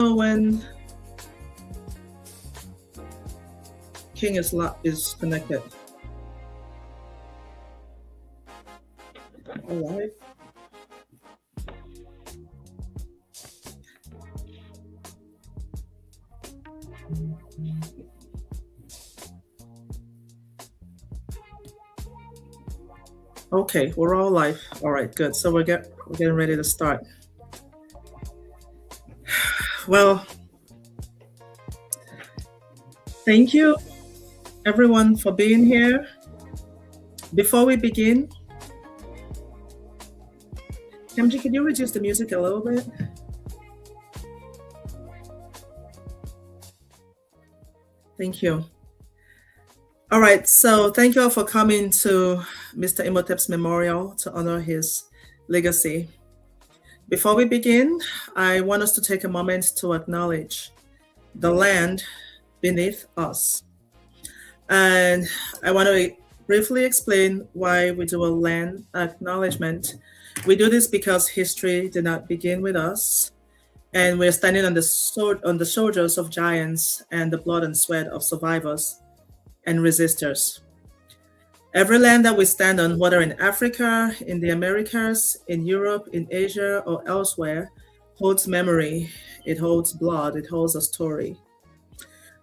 When King is connected. All right. Okay, we're all live. All right, good. So we're getting ready to start. Well, thank you everyone for being here. Before we begin, Kemji, can you reduce the music a little bit? Thank you. All right, so thank you all for coming to Mr. Imhotep's memorial to honor his legacy. Before we begin, I want us to take a moment to acknowledge the land beneath us. And I want to briefly explain why we do a land acknowledgement. We do this because history did not begin with us, and we're standing on the shoulders of giants and the blood and sweat of survivors and resistors. Every land that we stand on, whether in Africa, in the Americas, in Europe, in Asia, or elsewhere, holds memory, it holds blood, it holds a story.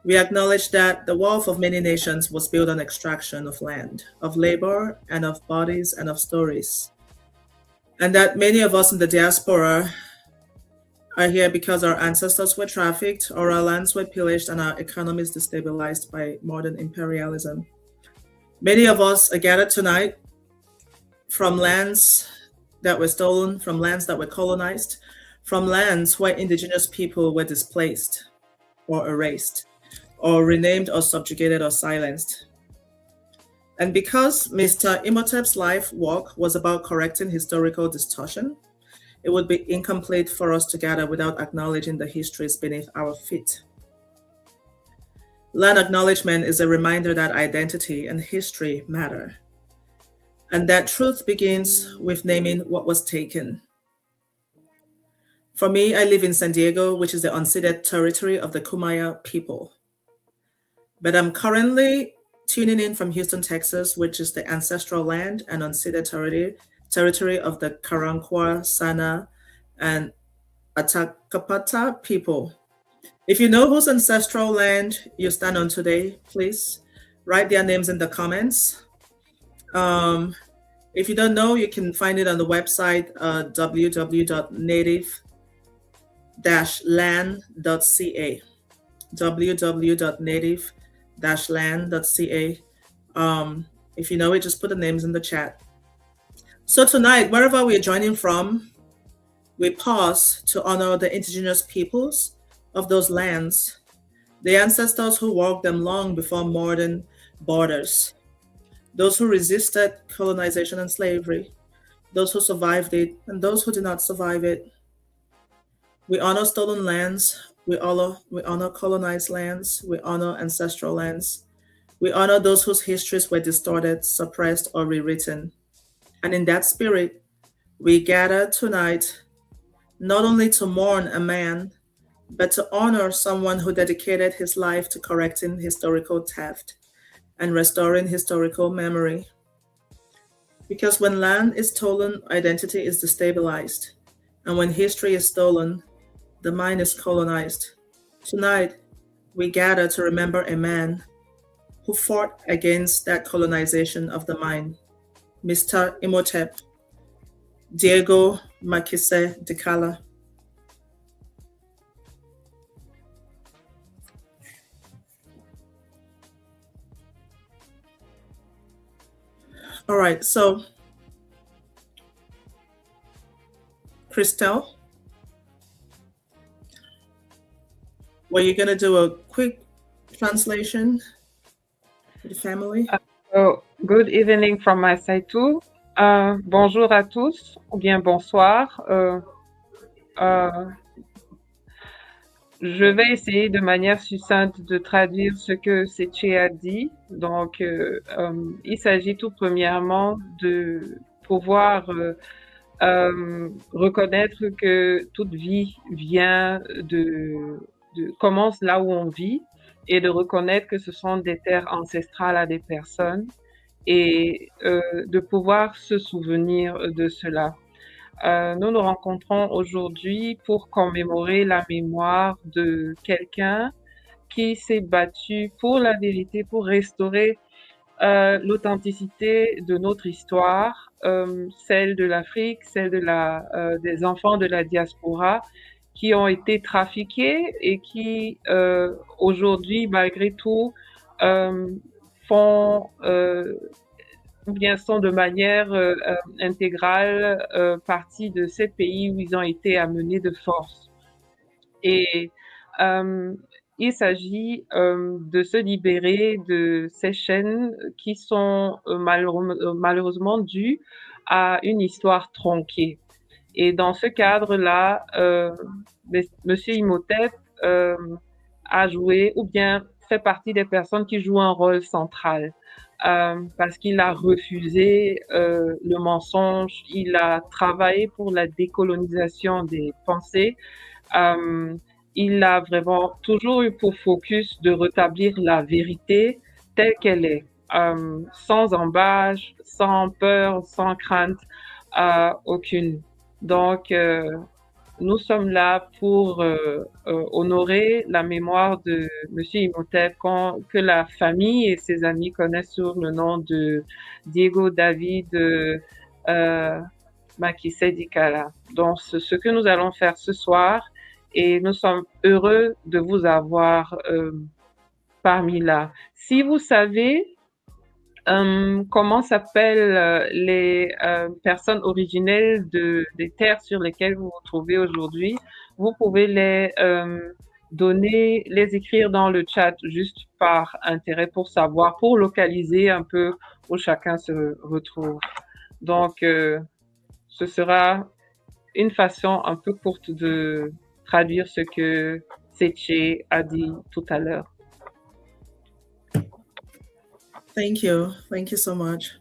We acknowledge that the wealth of many nations was built on extraction of land, of labor, and of bodies, and of stories. And that many of us in the diaspora are here because our ancestors were trafficked, or our lands were pillaged, and our economies destabilized by modern imperialism. Many of us are gathered tonight from lands that were stolen, from lands that were colonized, from lands where indigenous people were displaced or erased, or renamed or subjugated or silenced. And because Mr. Imhotep's life work was about correcting historical distortion, it would be incomplete for us to gather without acknowledging the histories beneath our feet. Land acknowledgement is a reminder that identity and history matter, and that truth begins with naming what was taken. For me, I live in San Diego, which is the unceded territory of the Kumaya people. But I'm currently tuning in from Houston, Texas, which is the ancestral land and unceded territory of the Karankawa, Sana, and Atakapata people. If you know whose ancestral land you stand on today, please write their names in the comments. If you don't know, you can find it on the website www.native-land.ca. www.native-land.ca. If you know it, just put the names in the chat. So tonight, wherever we're joining from, we pause to honor the indigenous peoples of those lands, the ancestors who walked them long before modern borders, those who resisted colonization and slavery, those who survived it, and those who did not survive it. We honor stolen lands, we honor colonized lands, we honor ancestral lands, we honor those whose histories were distorted, suppressed, or rewritten. And in that spirit, we gather tonight not only to mourn a man, but to honor someone who dedicated his life to correcting historical theft and restoring historical memory. Because when land is stolen, identity is destabilized. And when history is stolen, the mind is colonized. Tonight, we gather to remember a man who fought against that colonization of the mind, Mr. Imhotep, Diego Makise Dikala. All right, so Christelle, were you going to do a quick translation for the family? Good evening from my side too. Bonjour à tous, ou bien bonsoir. Je vais essayer de manière succincte de traduire ce que Seche a dit. Donc, il s'agit tout premièrement de pouvoir reconnaître que toute vie vient commence là où on vit et de reconnaître que ce sont des terres ancestrales à des personnes et de pouvoir se souvenir de cela. Nous nous rencontrons aujourd'hui pour commémorer la mémoire de quelqu'un qui s'est battu pour la vérité, pour restaurer l'authenticité de notre histoire, celle de l'Afrique, celle des enfants de la diaspora qui ont été trafiqués et qui aujourd'hui, malgré tout, euh, font ou bien sont de manière intégrale partie de ces pays où ils ont été amenés de force. Et euh, il s'agit de se libérer de ces chaînes qui sont malheureusement dues à une histoire tronquée. Et dans ce cadre-là, Monsieur Imhotep euh, a joué ou bien fait partie des personnes qui jouent un rôle central. Parce qu'il a refusé le mensonge, il a travaillé pour la décolonisation des pensées, euh, il a vraiment toujours eu pour focus de rétablir la vérité telle qu'elle est, sans embâche, sans peur, sans crainte aucune. Donc, nous sommes là pour honorer la mémoire de Monsieur Imhotep, que la famille et ses amis connaissent sous le nom de Diego David Makisei Dikala. Donc, c'est ce que nous allons faire ce soir et nous sommes heureux de vous avoir parmi là. Si vous savez comment s'appellent les personnes originelles des terres sur lesquelles vous vous trouvez aujourd'hui, vous pouvez les écrire dans le chat juste par intérêt pour savoir, pour localiser un peu où chacun se retrouve. Donc, ce sera une façon un peu courte de traduire ce que Seche a dit tout à l'heure. Thank you. Thank you so much.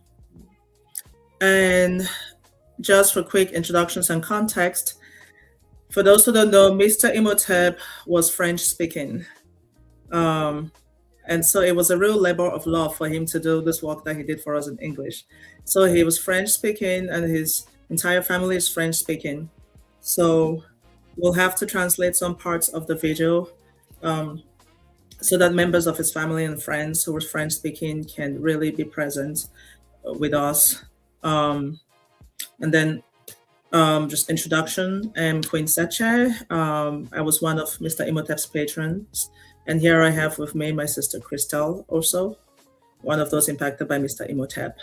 And just for quick introductions and context, for those who don't know, Mr. Imhotep was French speaking. And so it was a real labor of love for him to do this work that he did for us in English. So he was French speaking, and his entire family is French speaking. So we'll have to translate some parts of the Vigil so that members of his family and friends who were French speaking can really be present with us. And then just introduction. I'm Queen Seche. I was one of Mr. Imhotep's patrons. And here I have with me my sister Christelle, also one of those impacted by Mr. Imhotep.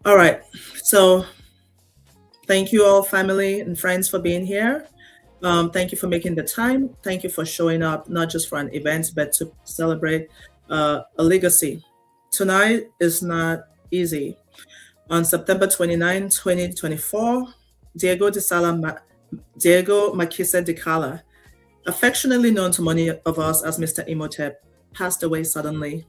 All right, so thank you all, family and friends, for being here. Thank you for making the time. Thank you for showing up, not just for an event, but to celebrate a legacy. Tonight is not easy. On September 29, 2024, Diego Makisei Dikala, affectionately known to many of us as Mr. Imhotep, passed away suddenly.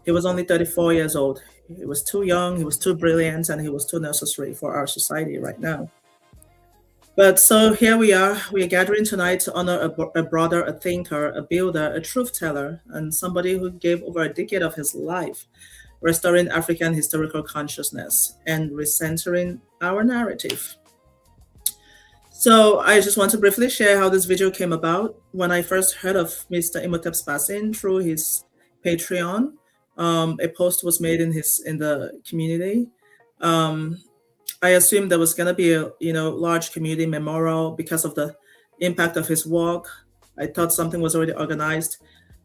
He was only 34 years old. He was too young, he was too brilliant, and he was too necessary for our society right now. But so here we are gathering tonight to honor a brother, a thinker, a builder, a truth teller, and somebody who gave over a decade of his life restoring African historical consciousness and recentering our narrative. So I just want to briefly share how this video came about. When I first heard of Mr. Imhotep's passing through his Patreon, a post was made in the community. I assumed there was going to be a large community memorial because of the impact of his work. I thought something was already organized,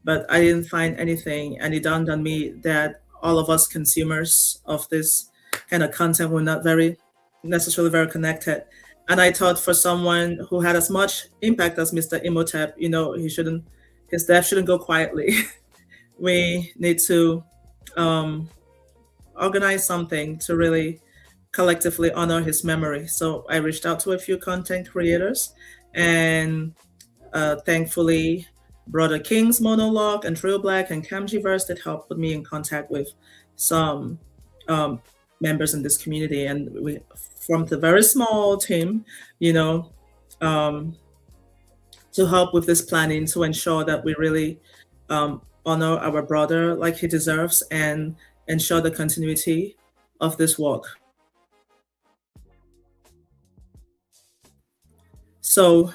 but I didn't find anything, and it dawned on me that all of us consumers of this kind of content were not necessarily very connected. And I thought for someone who had as much impact as Mr. Imhotep, his death shouldn't go quietly. We need to organize something to really collectively honor his memory. So I reached out to a few content creators, and thankfully Brother King's Monologue and Trio Black and Camjiverse that helped put me in contact with some members in this community, and we formed a very small team, you know, um, to help with this planning to ensure that we really honor our brother like he deserves and ensure the continuity of this work. So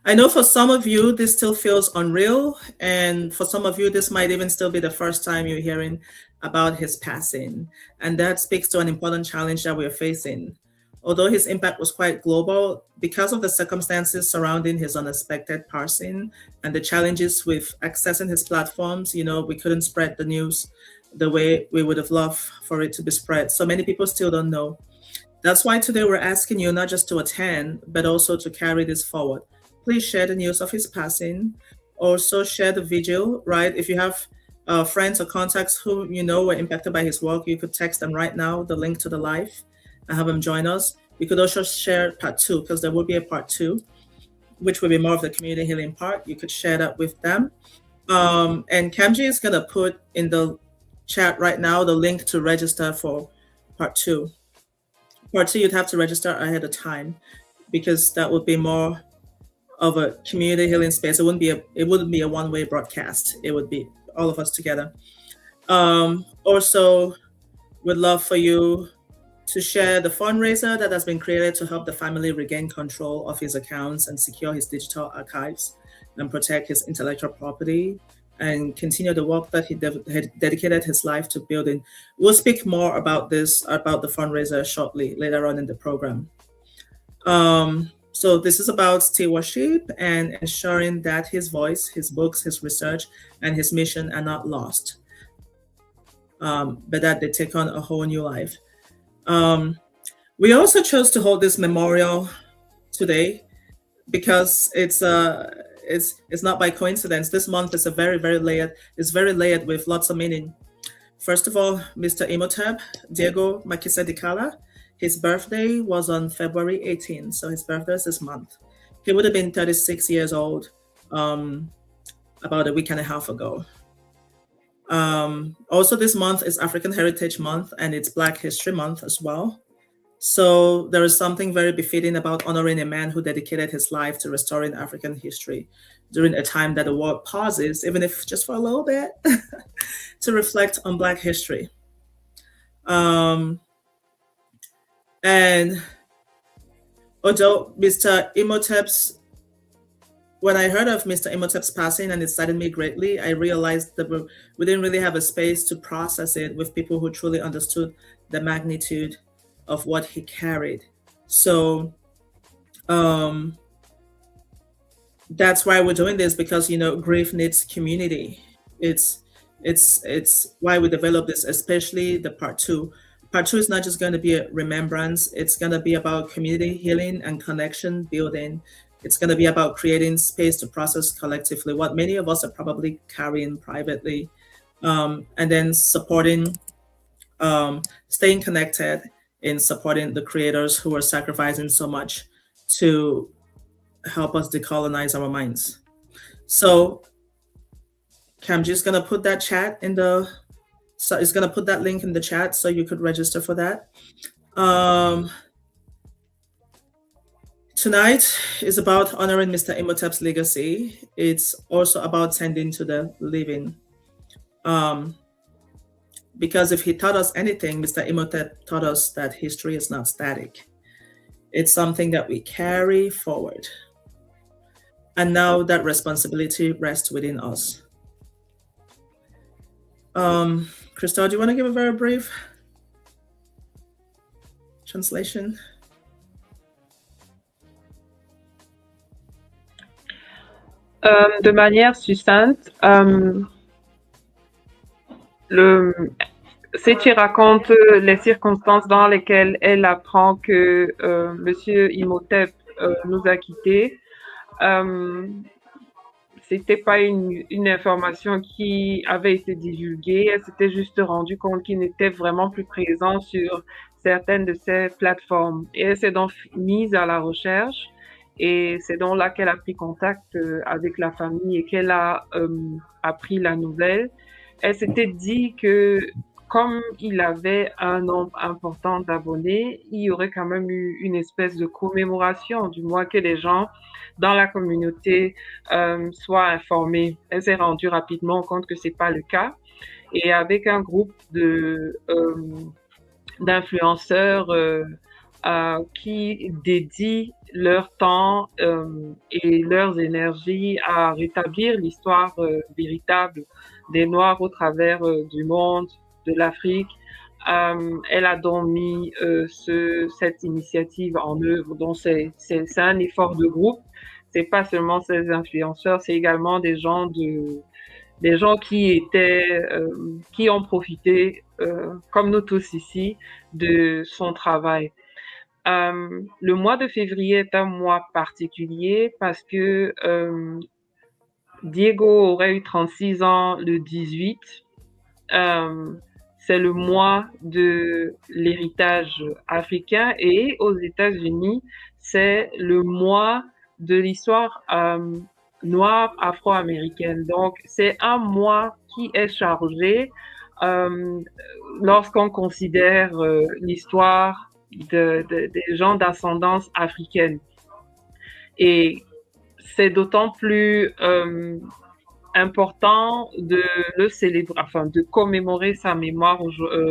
I know for some of you, this still feels unreal. And for some of you, this might even still be the first time you're hearing about his passing. And that speaks to an important challenge that we're facing. Although his impact was quite global, because of the circumstances surrounding his unexpected passing and the challenges with accessing his platforms, we couldn't spread the news the way we would have loved for it to be spread. So many people still don't know. That's why today we're asking you not just to attend, but also to carry this forward. Please share the news of his passing. Also share the vigil, right? If you have friends or contacts who were impacted by his work, you could text them right now the link to the live and have them join us. We could also share part 2 because there will be a part 2, which will be more of the community healing part. You could share that with them. And Kamji is going to put in the chat right now the link to register for part 2. Part 2, you'd have to register ahead of time because that would be more of a community healing space. It wouldn't be a one-way broadcast. It would be all of us together. Also, we'd love for you to share the fundraiser that has been created to help the family regain control of his accounts and secure his digital archives and protect his intellectual property and continue the work that he dedicated his life to building. We'll speak more about the fundraiser shortly, later on in the program. So this is about stewardship and ensuring that his voice, his books, his research, and his mission are not lost, but that they take on a whole new life. We also chose to hold this memorial today because it's not by coincidence. This month is very layered with lots of meaning. First of all, Mr. Imhotep, Diego Makisa Dikala, his birthday was on February 18th, so his birthday is this month. He would have been 36 years old about a week and a half ago. Also, this month is African Heritage Month and it's Black History Month as well. So there is something very befitting about honoring a man who dedicated his life to restoring African history during a time that the world pauses, even if just for a little bit, to reflect on Black history. And although when I heard of Mr. Imhotep's passing and it saddened me greatly, I realized that we didn't really have a space to process it with people who truly understood the magnitude of what he carried. So that's why we're doing this, because grief needs community. It's why we developed this, especially the part 2. Part 2 is not just going to be a remembrance. It's going to be about community healing and connection building. It's going to be about creating space to process collectively what many of us are probably carrying privately, and then supporting, staying connected in supporting the creators who are sacrificing so much to help us decolonize our minds. So Kamji's going to put that chat in the So it's going to put that link in the chat so you could register for that. Tonight is about honoring Mr. Imhotep's legacy. It's also about tending to the living. Because if he taught us anything, Mr. Imhotep taught us that history is not static. It's something that we carry forward. And now that responsibility rests within us. Crystal, do you want to give a very brief translation? De manière succincte, Sechi raconte les circonstances dans lesquelles elle apprend que Monsieur Imhotep nous a quittés. C'était pas une information qui avait été divulguée, elle s'était juste rendue compte qu'il n'était vraiment plus présent sur certaines de ces plateformes. Et elle s'est donc mise à la recherche, et c'est donc là qu'elle a pris contact avec la famille et qu'elle a appris la nouvelle elle s'était dit que comme il avait un nombre important d'abonnés, il y aurait quand même eu une espèce de commémoration, du moins que les gens dans la communauté soient informés. Elle s'est rendue rapidement compte que c'est pas le cas. Et avec un groupe d'influenceurs qui dédient leur temps et leurs énergies à rétablir l'histoire véritable des Noirs au travers du monde, de l'Afrique. Elle a donc mis cette initiative en œuvre. Donc c'est un effort de groupe. C'est pas seulement ces influenceurs, c'est également des gens qui ont profité, comme nous tous ici, de son travail. Le mois de février est un mois particulier parce que Diego aurait eu 36 ans le 18. Euh, c'est le mois de l'héritage africain et aux États-Unis, c'est le mois de l'histoire noire afro-américaine. Donc, c'est un mois qui est chargé euh, lorsqu'on considère l'histoire des gens d'ascendance africaine. Et c'est d'autant plus important de le célébrer, enfin de commémorer sa mémoire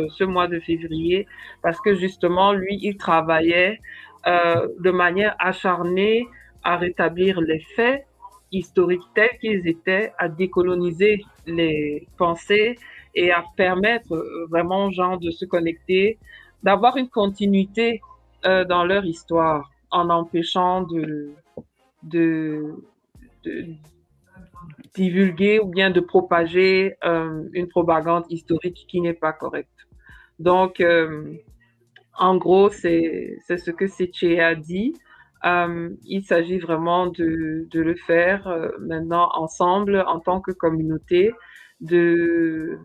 ce mois de février, parce que justement, lui, il travaillait de manière acharnée à rétablir les faits historiques tels qu'ils étaient, à décoloniser les pensées et à permettre vraiment aux gens de se connecter, d'avoir une continuité dans leur histoire, en empêchant de, de divulguer ou bien de propager une propagande historique qui n'est pas correcte. Donc, en gros, c'est ce que Séché a dit. Il s'agit vraiment de le faire maintenant ensemble, en tant que communauté, de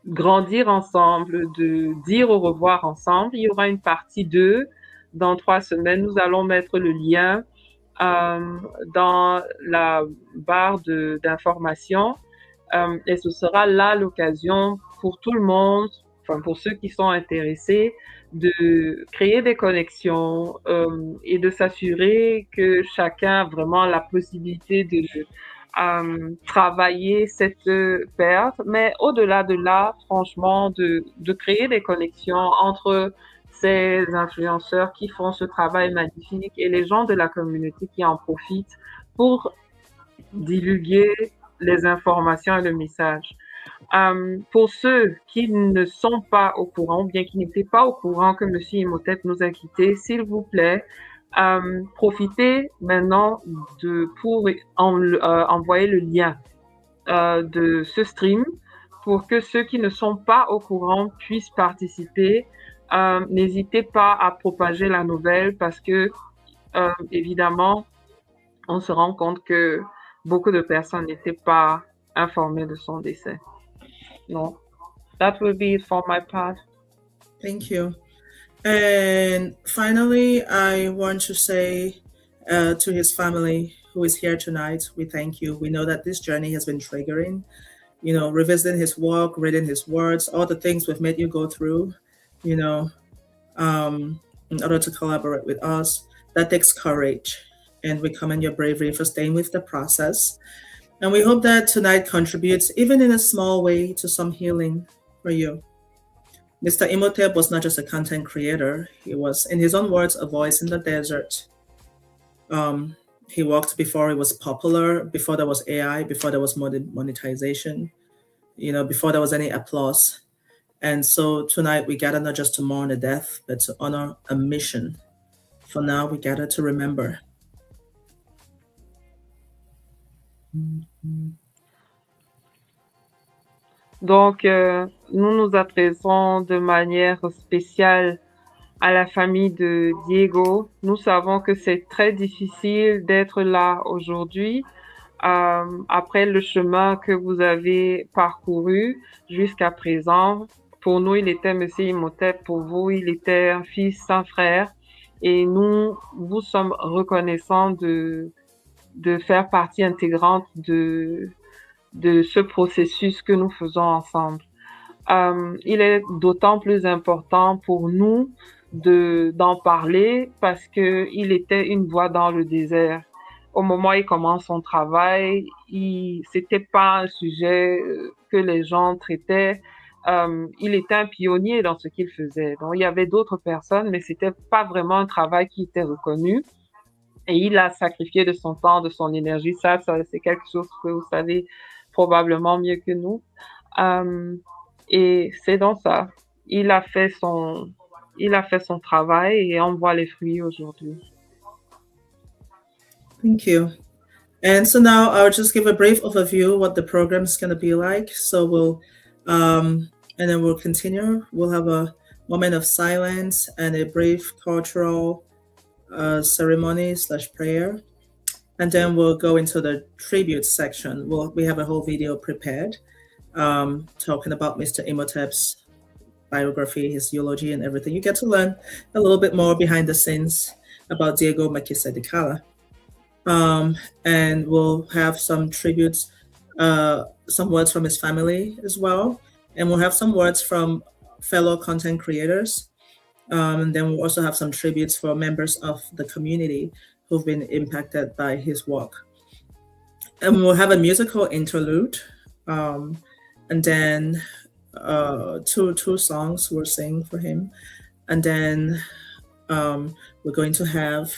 grandir ensemble, de dire au revoir ensemble. Il y aura une partie 2 dans 3 semaines. Nous allons mettre le lien euh, dans la barre d'information et ce sera là l'occasion pour tout le monde, enfin pour ceux qui sont intéressés, de créer des connexions et de s'assurer que chacun a vraiment la possibilité de travailler cette perte, mais au-delà de là, franchement, de créer des connexions entre ces influenceurs qui font ce travail magnifique et les gens de la communauté qui en profitent pour divulguer les informations et le message. Pour ceux qui ne sont pas au courant, ou bien qui n'étaient pas au courant que M. Imhotep nous a quittés, s'il vous plaît, profitez maintenant pour envoyer le lien de ce stream pour que ceux qui ne sont pas au courant puissent participer. N'hésitez pas à propager la nouvelle parce que, évidemment, on se rend compte que beaucoup de personnes n'étaient pas informées de son décès. No, that will be it for my part. Thank you. And finally, I want to say to his family who is here tonight, we thank you. We know that this journey has been triggering, revisiting his work, reading his words, all the things we've made you go through, you know, in order to collaborate with us. That takes courage. And we commend your bravery for staying with the process. And we hope that tonight contributes, even in a small way, to some healing for you. Mr. Imhotep was not just a content creator, he was, in his own words, a voice in the desert. He walked before it was popular, before there was AI, before there was monetization, before there was any applause. And so tonight we gather not just to mourn a death, but to honor a mission. For now, we gather to remember. Donc, nous nous adressons de manière spéciale à la famille de Diego. Nous savons que c'est très difficile d'être là aujourd'hui, après le chemin que vous avez parcouru jusqu'à présent. Pour nous, il était Monsieur Imhotep, pour vous, il était un fils sans frère. Et nous vous sommes reconnaissants de faire partie intégrante de ce processus que nous faisons ensemble. Il est d'autant plus important pour nous d'en parler parce que il était une voix dans le désert. Au moment où il commence son travail, c'était pas un sujet que les gens traitaient. Il était un pionnier dans ce qu'il faisait. Donc, il y avait d'autres personnes, mais c'était pas vraiment un travail qui était reconnu. Et il a sacrifié de son temps, de son énergie. Ça c'est quelque chose que vous savez probablement mieux que nous. Euh, et c'est dans ça. Il a fait son, il a fait son travail et on voit les fruits aujourd'hui. Thank you. And so now I'll just give a brief overview what the program is going to be like. So and then we'll continue. We'll have a moment of silence and a brief cultural ceremony slash prayer. And then we'll go into the tribute section. We have a whole video prepared talking about Mr. Imhotep's biography, his eulogy, and everything. You get to learn a little bit more behind the scenes about Diego Makisa de Cala. And we'll have some tributes, some words from his family as well. And we'll have some words from fellow content creators. And then we'll also have some tributes for members of the community who've been impacted by his work. And we'll have a musical interlude. And then two songs we'll sing for him. And then we're going to have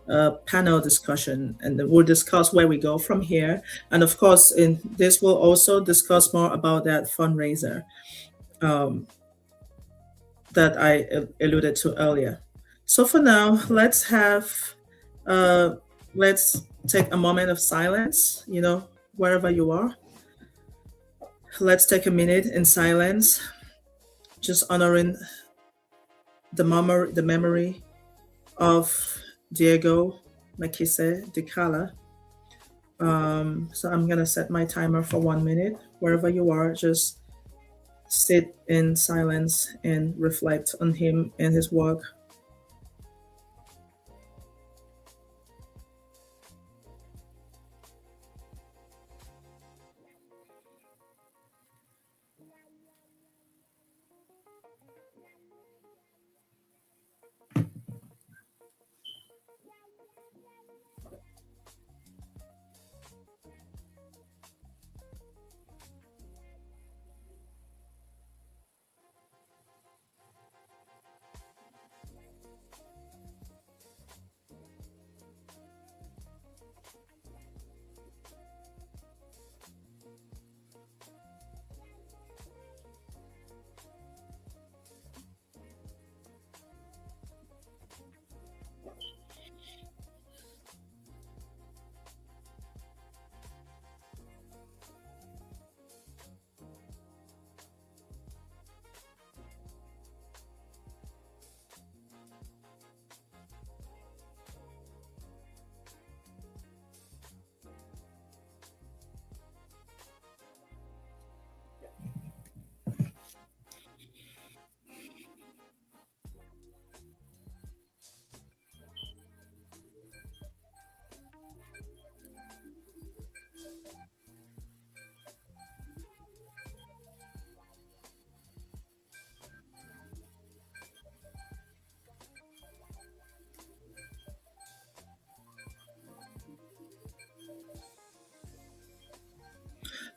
a panel discussion, and then we'll discuss where we go from here. And of course, in this, we'll also discuss more about that fundraiser that I alluded to earlier. So for now, let's take a moment of silence, wherever you are. Let's take a minute in silence, just honoring the memory of Diego Makise de Cala. So I'm gonna set my timer for 1 minute. Wherever you are, just sit in silence and reflect on him and his work.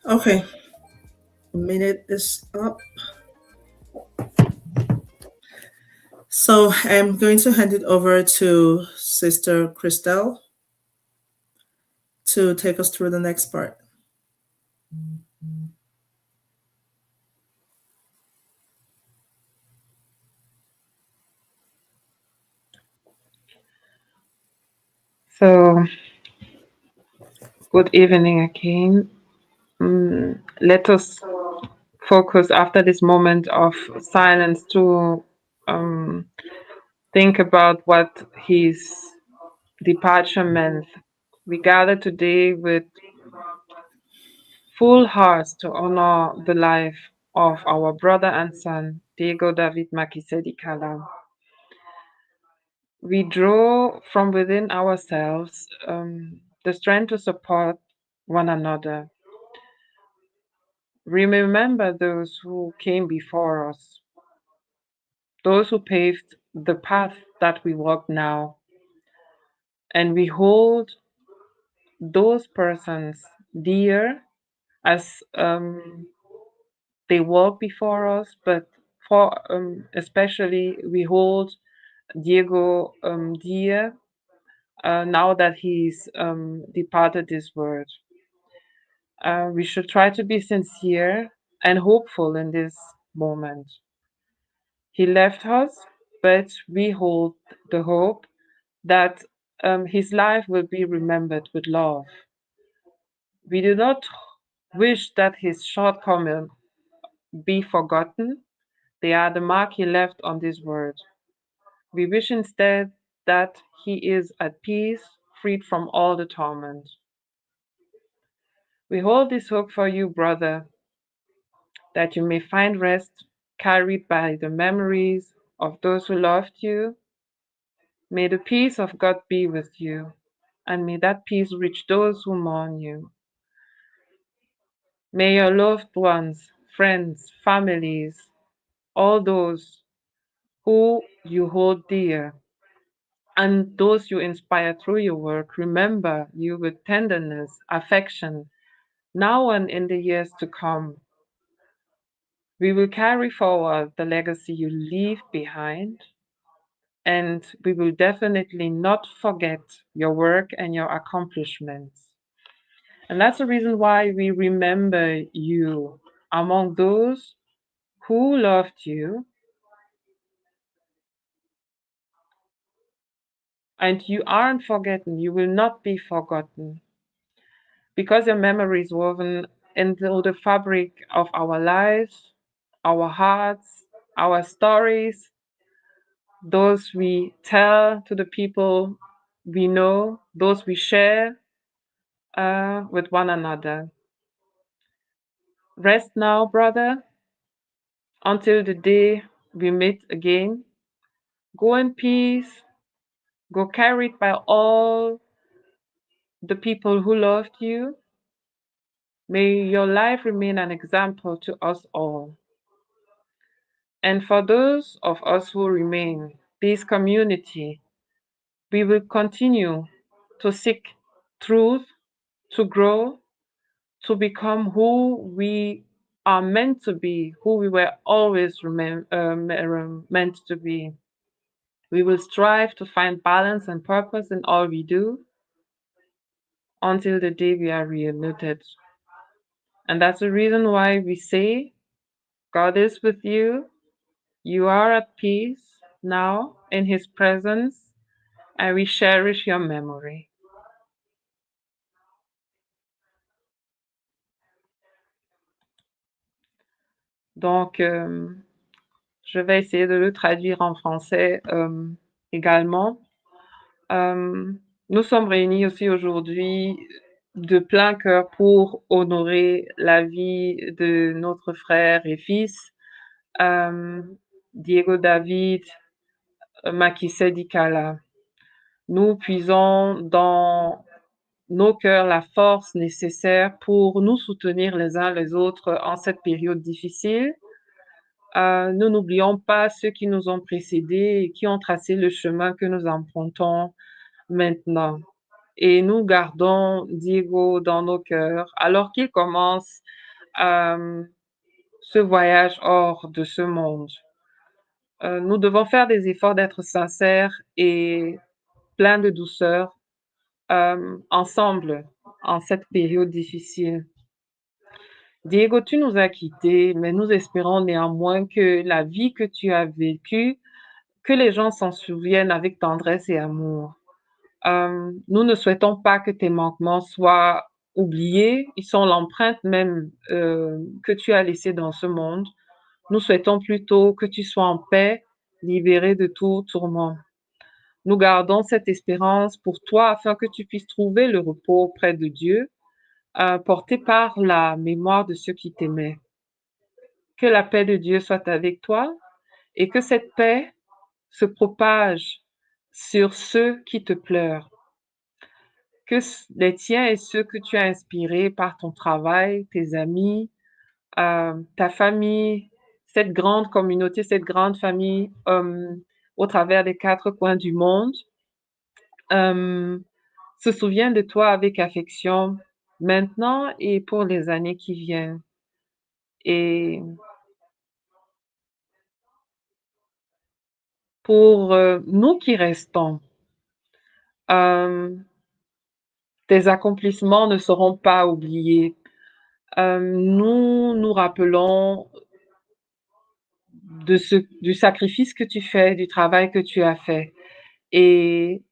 Okay, a minute is up. So I'm going to hand it over to Sister Christelle to take us through the next part. So, good evening again. Let us focus after this moment of silence to think about what his departure meant. We gather today with full hearts to honor the life of our brother and son, Diego David Makisedi Kala. We draw from within ourselves the strength to support one another. We remember those who came before us, those who paved the path that we walk now, and we hold those persons dear as they walk before us, but for especially we hold Diego dear now that he's departed this world. We should try to be sincere and hopeful in this moment. He left us, but we hold the hope that his life will be remembered with love. We do not wish that his shortcomings be forgotten. They are the mark he left on this world. We wish instead that he is at peace, freed from all the torment. We hold this hope for you, brother, that you may find rest carried by the memories of those who loved you. May the peace of God be with you, and may that peace reach those who mourn you. May your loved ones, friends, families, all those who you hold dear, and those you inspire through your work remember you with tenderness, affection, now and in the years to come. We will carry forward the legacy you leave behind, and we will definitely not forget your work and your accomplishments. And that's the reason why we remember you among those who loved you, and you aren't forgotten. You will not be forgotten because your memory is woven into the fabric of our lives, our hearts, our stories, those we tell to the people we know, those we share with one another. Rest now, brother, until the day we meet again. Go in peace, go carried by all the people who loved you. May your life remain an example to us all. And for those of us who remain, this community, we will continue to seek truth, to grow, to become who we are meant to be, who we were always meant to be. We will strive to find balance and purpose in all we do until the day we are reunited. And that's the reason why we say, God is with you. You are at peace now in His presence, and we cherish your memory. Donc, je vais essayer de le traduire en français également. Nous sommes réunis aussi aujourd'hui de plein cœur pour honorer la vie de notre frère et fils, Diego David Makise Dikala. Nous puisons dans nos cœurs la force nécessaire pour nous soutenir les uns les autres en cette période difficile. Nous n'oublions pas ceux qui nous ont précédés et qui ont tracé le chemin que nous empruntons maintenant. Et nous gardons Diego dans nos cœurs alors qu'il commence ce voyage hors de ce monde. Nous devons faire des efforts d'être sincères et pleins de douceur ensemble en cette période difficile. Diego, tu nous as quittés, mais nous espérons néanmoins que la vie que tu as vécue, que les gens s'en souviennent avec tendresse et amour. Nous ne souhaitons pas que tes manquements soient oubliés, ils sont l'empreinte même que tu as laissée dans ce monde. Nous souhaitons plutôt que tu sois en paix, libéré de tout tourment. Nous gardons cette espérance pour toi afin que tu puisses trouver le repos auprès de Dieu, porté par la mémoire de ceux qui t'aimaient. Que la paix de Dieu soit avec toi et que cette paix se propage sur ceux qui te pleurent. Que les tiens et ceux que tu as inspirés par ton travail, tes amis, ta famille, cette grande communauté, cette grande famille au travers des quatre coins du monde euh, se souvient de toi avec affection maintenant et pour les années qui viennent. Et pour nous qui restons, euh, tes accomplissements ne seront pas oubliés. Nous nous rappelons du sacrifice que tu fais, du travail que tu as fait. Et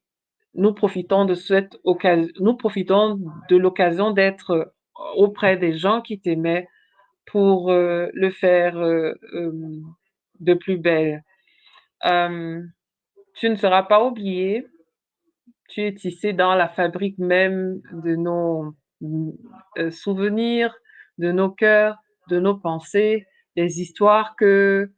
nous profitons de l'occasion d'être auprès des gens qui t'aimaient pour le faire de plus belle. Euh, Tu ne seras pas oublié. Tu es tissé dans la fabrique même de nos souvenirs, de nos cœurs, de nos pensées, des histoires que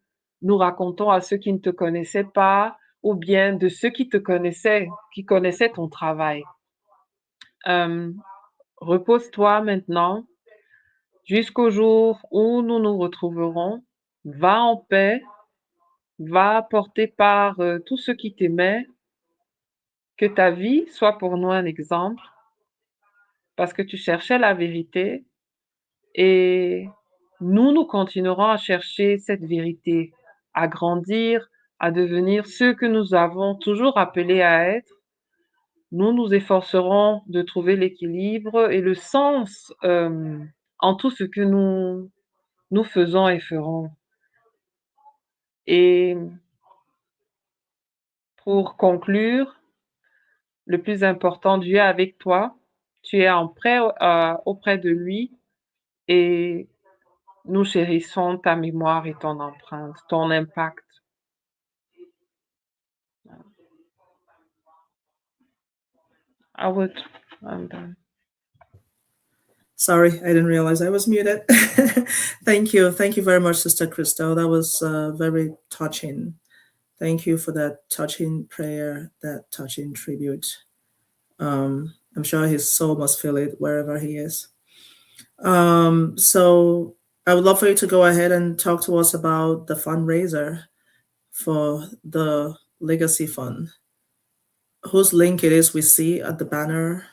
nous racontons à ceux qui ne te connaissaient pas ou bien de ceux qui te connaissaient, qui connaissaient ton travail. Euh, Repose-toi maintenant jusqu'au jour où nous nous retrouverons. Va en paix, va porter par tous ceux qui t'aimaient, que ta vie soit pour nous un exemple, parce que tu cherchais la vérité et nous continuerons à chercher cette vérité, à grandir, à devenir ceux que nous avons toujours appelés à être. Nous nous efforcerons de trouver l'équilibre et le sens en tout ce que nous faisons et ferons. Et pour conclure, le plus important, Dieu est avec toi. Tu es en prêt auprès de lui et nous chérissons ta mémoire et ton empreinte, ton impact. I would. I'm done. Sorry, I didn't realize I was muted. Thank you. Thank you very much, Sister Crystal. That was very touching. Thank you for that touching prayer, that touching tribute. I'm sure his soul must feel it wherever he is. So I would love for you to go ahead and talk to us about the fundraiser for the Legacy Fund, whose link it is we see at the banner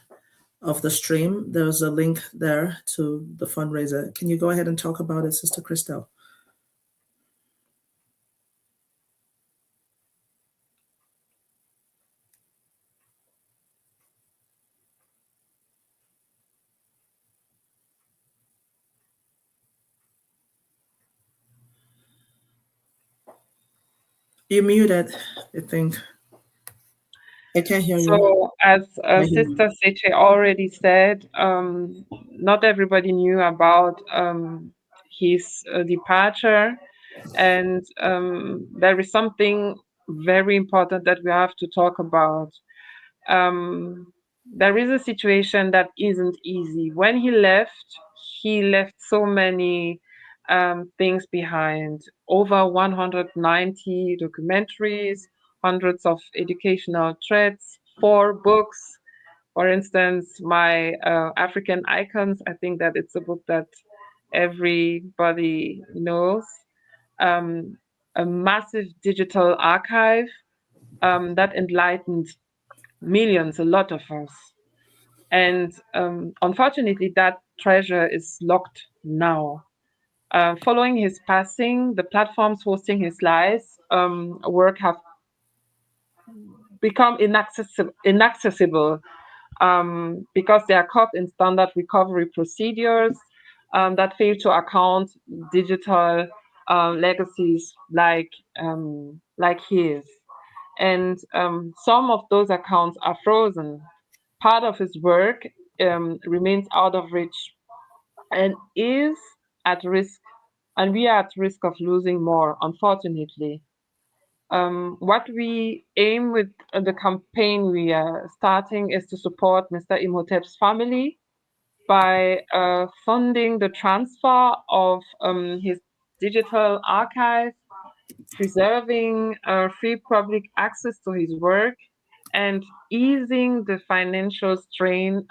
of the stream. There's a link there to the fundraiser. Can you go ahead and talk about it, Sister Christel? You're muted, I think. I can't hear you. So, as I hear you. Sister Seche already said, not everybody knew about his departure, and there is something very important that we have to talk about. Um, there is a situation that isn't easy. When he left so many things behind, over 190 documentaries, hundreds of educational threads, 4 books. For instance, my African Icons, I think that it's a book that everybody knows. Um, a massive digital archive that enlightened millions, a lot of us. And unfortunately, that treasure is locked now. Following his passing, the platforms hosting his lives work have become inaccessible because they are caught in standard recovery procedures that fail to account digital legacies like his. And some of those accounts are frozen. Part of his work remains out of reach and is at risk, and we are at risk of losing more, unfortunately. What we aim with the campaign we are starting is to support Mr. Imhotep's family by funding the transfer of his digital archive, preserving free public access to his work, and easing the financial strain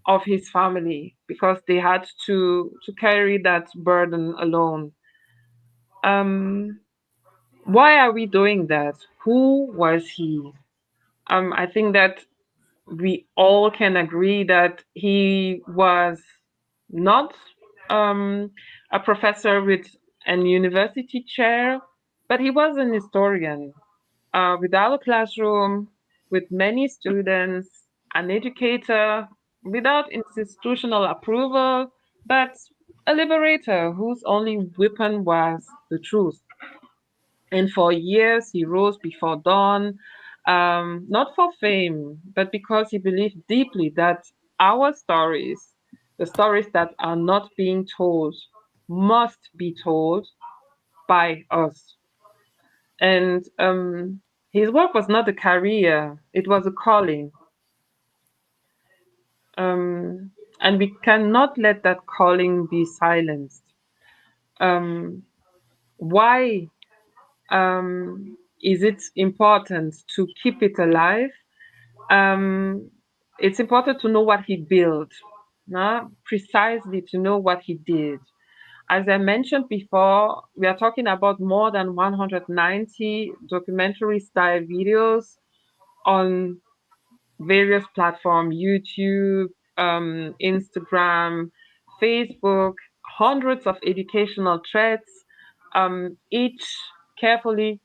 of his family because they had to carry that burden alone. Um, why are we doing that? Who was he? I think that we all can agree that he was not um, a professor with an university chair, but he was an historian without a classroom, with many students, an educator, without institutional approval, but a liberator whose only weapon was the truth. And for years, he rose before dawn, not for fame, but because he believed deeply that our stories, the stories that are not being told, must be told by us. And his work was not a career, it was a calling. Um, and we cannot let that calling be silenced. Um, why is it important to keep it alive? Um, it's important to know what he built, no? Precisely to know what he did. As I mentioned before, we are talking about more than 190 documentary style videos on various platforms: YouTube, Instagram, Facebook, hundreds of educational threads, each carefully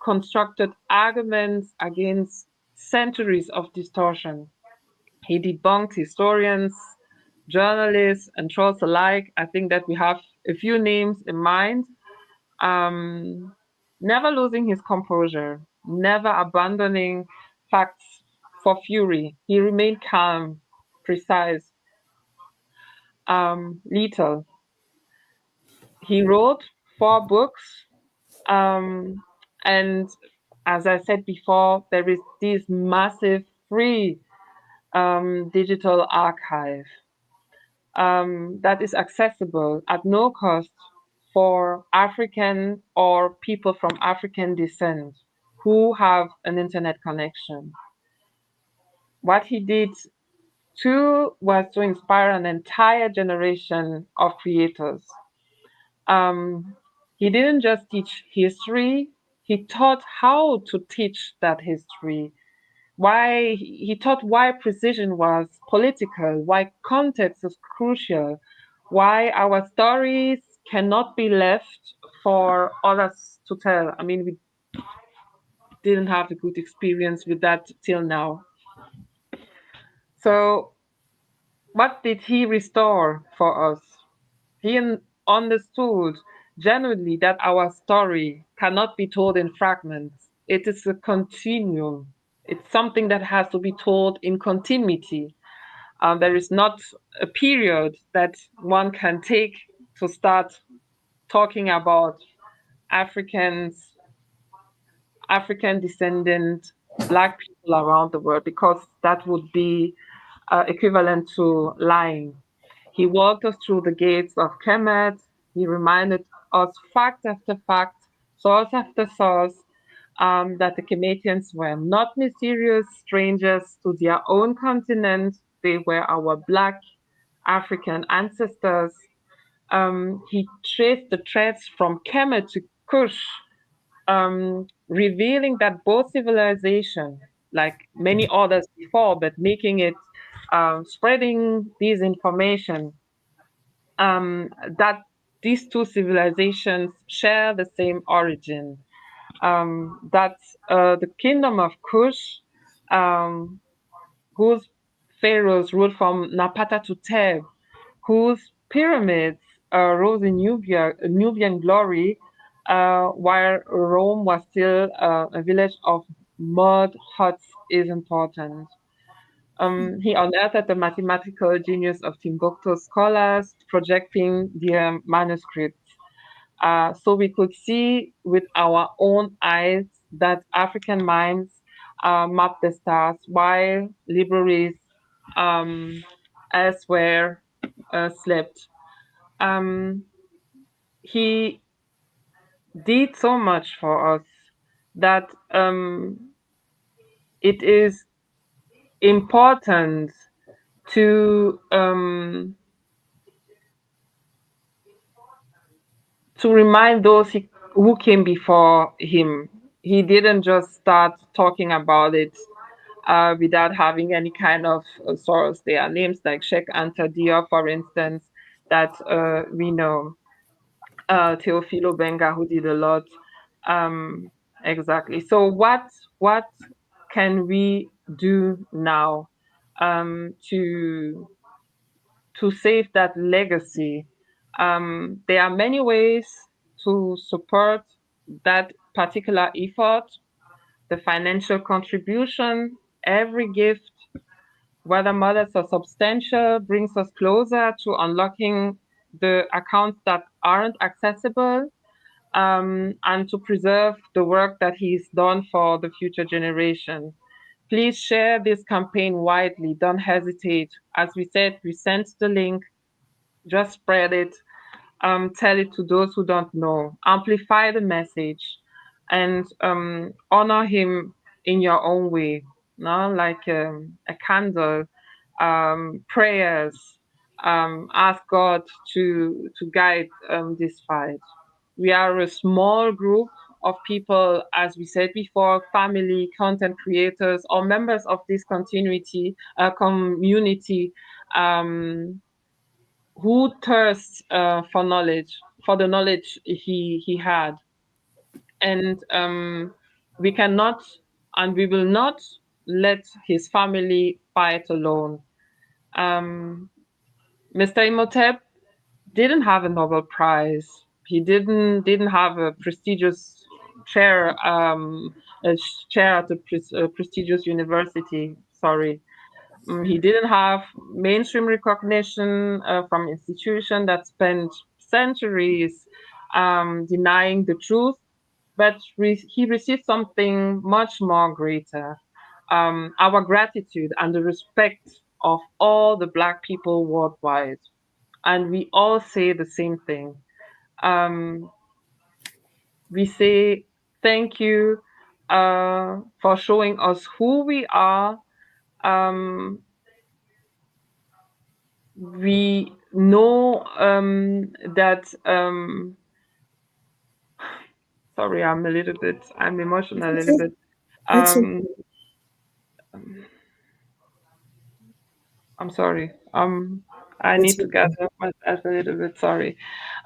constructed arguments against centuries of distortion. He debunked historians, journalists, and trolls alike. I think that we have a few names in mind. Um, Never losing his composure, never abandoning facts for fury. He remained calm, precise, lethal. He wrote 4 books, um, and as I said before, there is this massive free digital archive that is accessible at no cost for African or people from African descent who have an internet connection. What he did too was to inspire an entire generation of creators. Um, he didn't just teach history, he taught how to teach that history. Why he taught why precision was political, why context is crucial, why our stories cannot be left for others to tell. I mean, we didn't have a good experience with that till now. So, what did he restore for us? He understood genuinely that our story cannot be told in fragments. It is a continuum. It's something that has to be told in continuity. There is not a period that one can take to start talking about Africans, African descendant Black people around the world, because that would be equivalent to lying. He walked us through the gates of Kemet. He reminded us fact after fact, source after source, that the Kemetians were not mysterious strangers to their own continent. They were our Black African ancestors. He traced the threads from Kemet to Kush, revealing that both civilizations, like many others before, but making it spreading this information, that these two civilizations share the same origin. That the kingdom of Kush, um, whose pharaohs ruled from Napata to Teb, whose pyramids rose in Nubian glory, while Rome was still a village of mud huts, is important. He unearthed the mathematical genius of Timbuktu scholars projecting their manuscripts. So we could see with our own eyes that African minds map the stars while libraries um, elsewhere slept. Um, he did so much for us that it is important to remind those who came before him. He didn't just start talking about it without having any kind of source. There are names like Sheikh Anta Diop, for instance, that we know. Teofilo Benga, who did a lot. Um, exactly. So what can we do now to save that legacy? There are many ways to support that particular effort. The financial contribution, every gift, whether modest or substantial, brings us closer to unlocking the accounts that aren't accessible, and to preserve the work that he's done for the future generation. Please share this campaign widely. Don't hesitate. As we said, we sent the link. Just spread it. Tell it to those who don't know. Amplify the message, and honor him in your own way. No, like a candle, prayers. Ask God to guide this fight. We are a small group of people, as we said before, family, content creators, or members of this continuity community, um, who thirsts for knowledge, for the knowledge he had, and we cannot and we will not let his family fight alone. Um, Mr. Imhotep didn't have a Nobel Prize. He didn't have a prestigious chair, chair at a prestigious university. Sorry. He didn't have mainstream recognition from institutions that spent centuries denying the truth, but he received something much more greater, our gratitude and the respect of all the Black people worldwide. And we all say the same thing. Um, we say thank you for showing us who we are. Um, we know that. Sorry, I'm It's emotional a little okay. bit. It's Um, I'm sorry. I need it's to okay. gather myself a little bit. Sorry.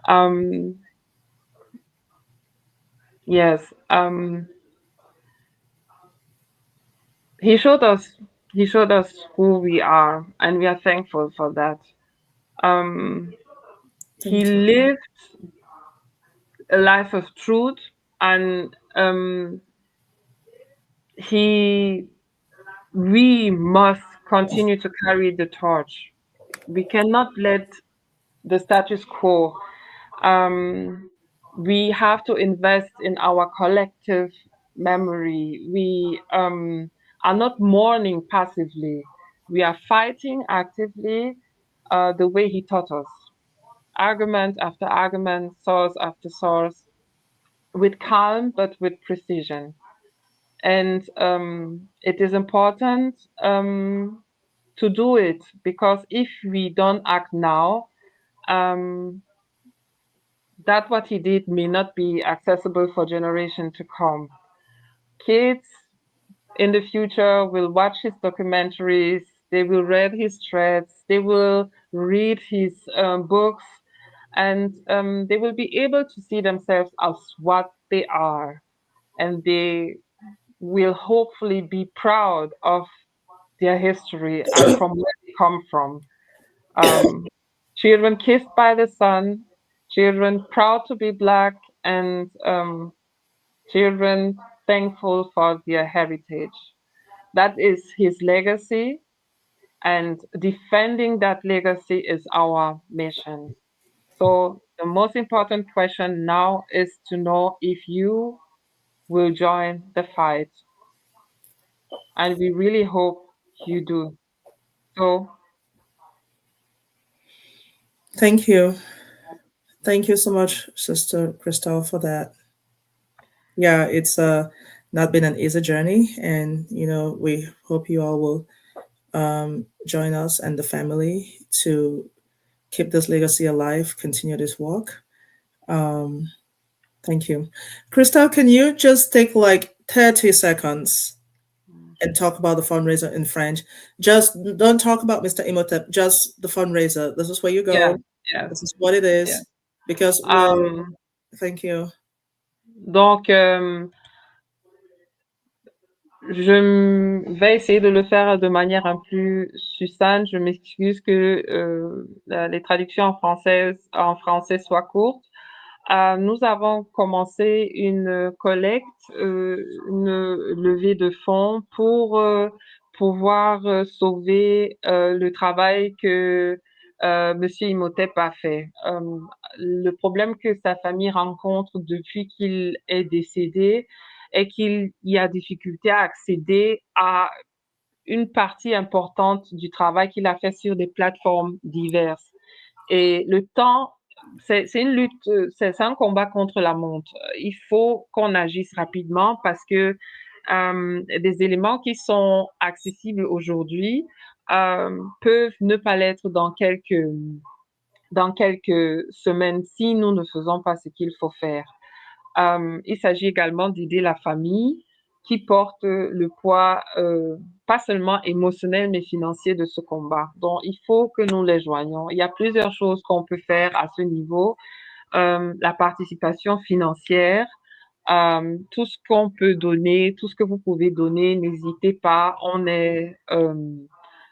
Um, yes. He showed us. He showed us who we are, and we are thankful for that. Um, he Thank you. lived a life of truth, and he. We must continue to carry the torch. We cannot let the status quo. Um, we have to invest in our collective memory. We are not mourning passively. We are fighting actively the way he taught us, argument after argument, source after source, with calm but with precision. And it is important to do it, because if we don't act now, um, that what he did may not be accessible for generation to come. Kids in the future will watch his documentaries, they will read his threads, they will read his books, and they will be able to see themselves as what they are. And they will hopefully be proud of their history and from where they come from. Um, Children kissed by the sun, children proud to be Black, and children thankful for their heritage. That is his legacy, and defending that legacy is our mission. So, the most important question now is to know if you will join the fight, and we really hope you do. So, Thank you. Thank you so much, Sister Christelle, for that. Yeah, it's not been an easy journey, and we hope you all will join us and the family to keep this legacy alive, continue this work. Um, Thank you. Crystal, can you just take like 30 seconds and talk about the fundraiser in French? Just don't talk about Mr. Imhotep, just the fundraiser. This is where you Yes, go. yes, This is what it yes. is. Because we're, Um, thank you. donc, vais essayer de le faire de manière un plus succincte. Je m'excuse que les traductions en français soient courtes. Nous avons commencé une collecte, une levée de fonds pour pouvoir sauver le travail que Monsieur Imhotep a fait. Le problème que sa famille rencontre depuis qu'il est décédé est qu'il y a difficulté à accéder à une partie importante du travail qu'il a fait sur des plateformes diverses. Et le temps, c'est une lutte, c'est un combat contre la montre. Il faut qu'on agisse rapidement parce que des éléments qui sont accessibles aujourd'hui peuvent ne pas l'être dans quelques semaines si nous ne faisons pas ce qu'il faut faire. Il s'agit également d'aider la famille qui porte le poids pas seulement émotionnel mais financier de ce combat. Donc, il faut que nous les joignions. Il y a plusieurs choses qu'on peut faire à ce niveau. La participation financière, tout ce qu'on peut donner, tout ce que vous pouvez donner, n'hésitez pas. On est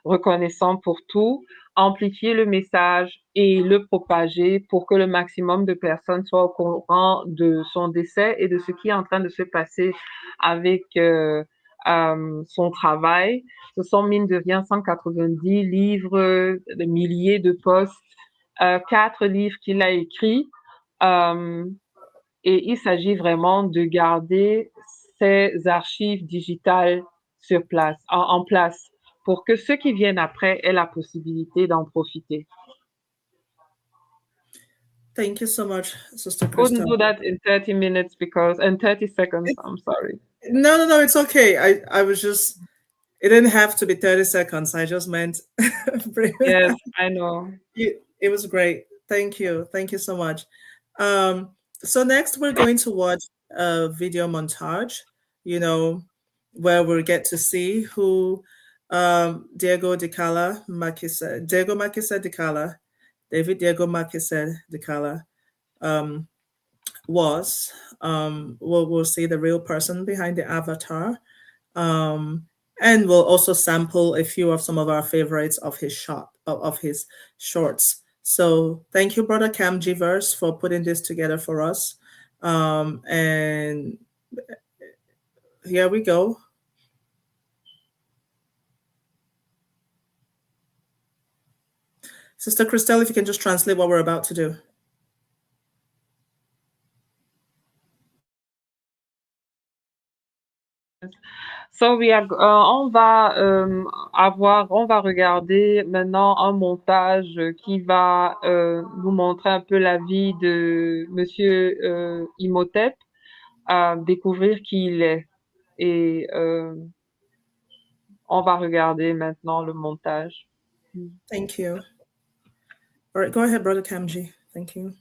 reconnaissant pour tout. Amplifier le message et le propager pour que le maximum de personnes soient au courant de son décès et de ce qui est en train de se passer avec son travail. Ce sont mine de rien 190 livres, des milliers de posts, 4 livres qu'il a écrits. Euh, et il s'agit vraiment de garder ces archives digitales sur place, en place, pour que ceux qui viennent après aient la possibilité d'en profiter. Thank you so much, Sister Couldn't Crystal. do that in 30 minutes because, in 30 seconds, I'm sorry. No, no, no, it's okay. I was just, it didn't have to be 30 seconds. I just meant, Yes, I know. it was great. Thank you. Thank you so much. Um, so next we're going to watch a video montage, you know, where we'll get to see who Diego Makisa Dicala, David Diego Makisa Dicala um, was. We'll see the real person behind the avatar. Um, and we'll also sample a few of some of our favorites of his of his shorts. So thank you, Brother Cam Givers, for putting this together for us. And here we go. Sister Christelle, if you can just translate what we're about to do. So on va regarder maintenant un montage qui va nous montrer un peu la vie de Monsieur Imhotep, découvrir qui il est. Et on va regarder maintenant le montage. Thank you. All right, go ahead, Brother Kamji. Thank you.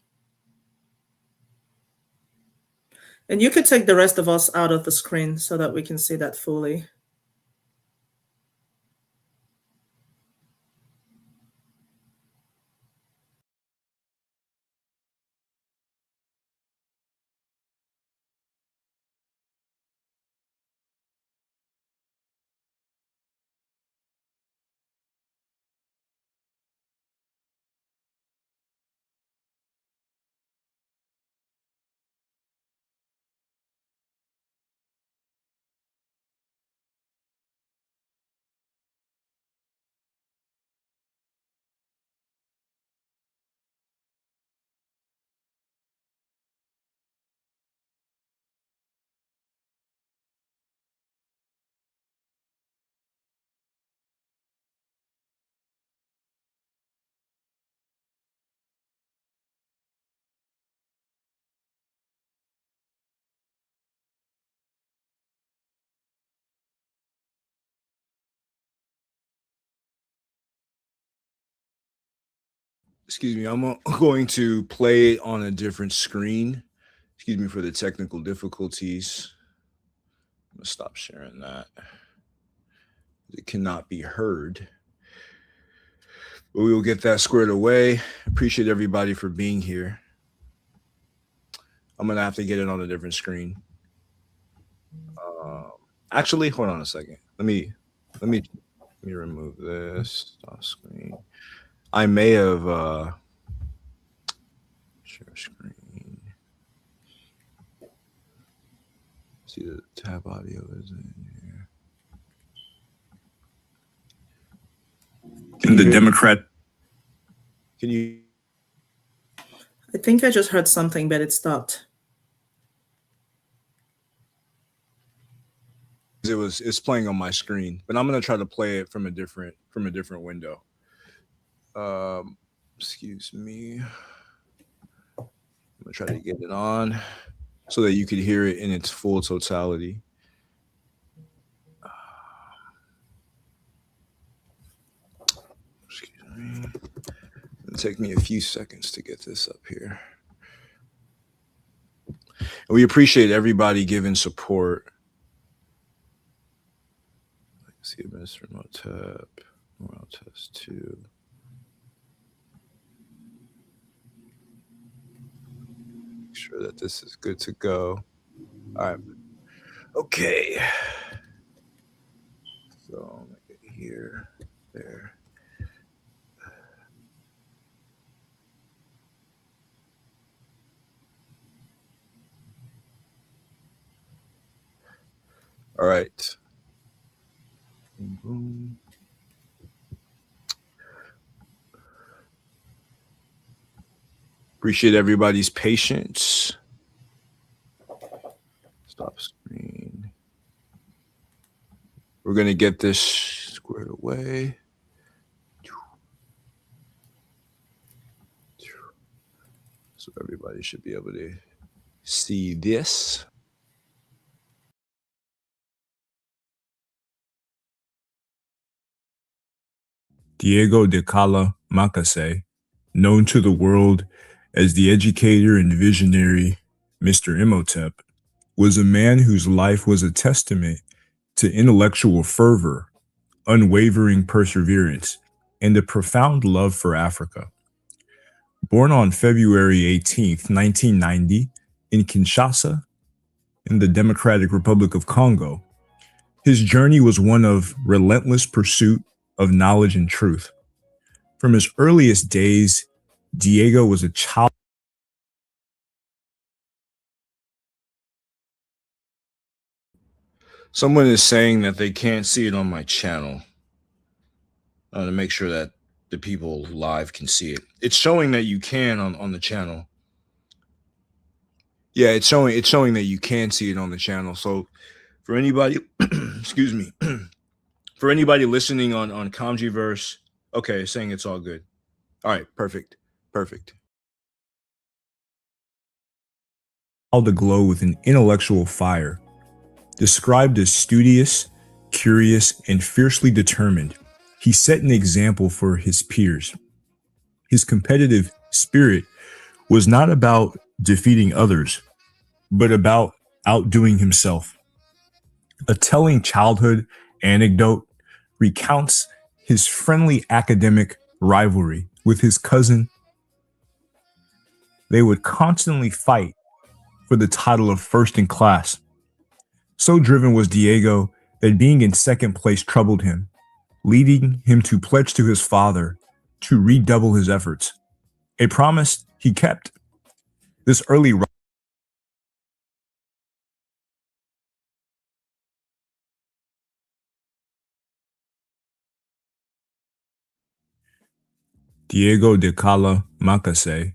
And you could take the rest of us out of the screen so that we can see that fully. Excuse me, I'm going to play it on a different screen. Excuse me for the technical difficulties. I'm going to stop sharing that. It cannot be heard. But we will get that squared away. Appreciate everybody for being here. I'm going to have to get it on a different screen. Actually, hold on a second. Let me remove this off screen. I may have share screen. See the tab audio is in here. In the Democrat. Can you? I think I just heard something, but it stopped. It's playing on my screen, but I'm gonna try to play it from a different window. Excuse me. I'm gonna try to get it on so that you could hear it in its full totality. Excuse me. It'll take me a few seconds to get this up here. And we appreciate everybody giving support. See Mr. Imhotep, Moral Test 2. Make sure that this is good to go. All right. Okay. So make it here, there. All right. Boom. Appreciate everybody's patience. Stop screen. We're going to get this squared away. So everybody should be able to see this. Diego de Cala Macase, known to the world as the educator and visionary Mr. Imhotep, was a man whose life was a testament to intellectual fervor, unwavering perseverance, and a profound love for Africa. Born on February 18, 1990, in Kinshasa, in the Democratic Republic of Congo, his journey was one of relentless pursuit of knowledge and truth. From his earliest days, Diego was a child. Someone is saying that they can't see it on my channel. To make sure that the people live can see it. It's showing that you can on the channel. Yeah, it's showing that you can see it on the channel. So for anybody, excuse me, for anybody listening on Comgyverse, okay, saying it's all good. All right, perfect. Aglow with an intellectual fire. Described as studious, curious, and fiercely determined, he set an example for his peers. His competitive spirit was not about defeating others, but about outdoing himself. A telling childhood anecdote recounts his friendly academic rivalry with his cousin. They would constantly fight for the title of first in class. So driven was Diego that being in second place troubled him, leading him to pledge to his father to redouble his efforts, a promise he kept. This early Diego de Cala Macase,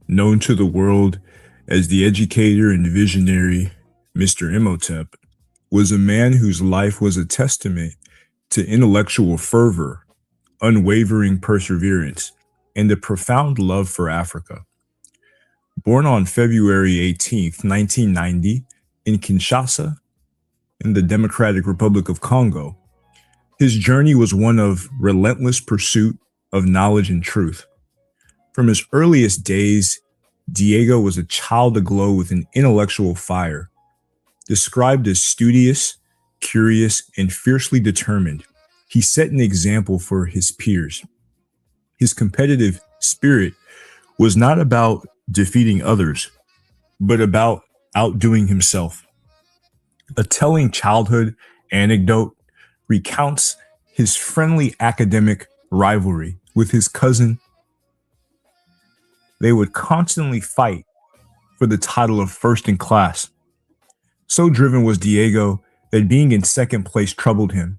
known to the world as the educator and visionary Mr. Imhotep, was a man whose life was a testament to intellectual fervor, unwavering perseverance, and a profound love for Africa. Born on February 18, 1990, in Kinshasa, in the Democratic Republic of Congo, his journey was one of relentless pursuit of knowledge and truth. From his earliest days, Diego was a child aglow with an intellectual fire. Described as studious, curious, and fiercely determined, he set an example for his peers. His competitive spirit was not about defeating others, but about outdoing himself. A telling childhood anecdote recounts his friendly academic rivalry with his cousin. They would constantly fight for the title of first in class. So driven was Diego that being in second place troubled him,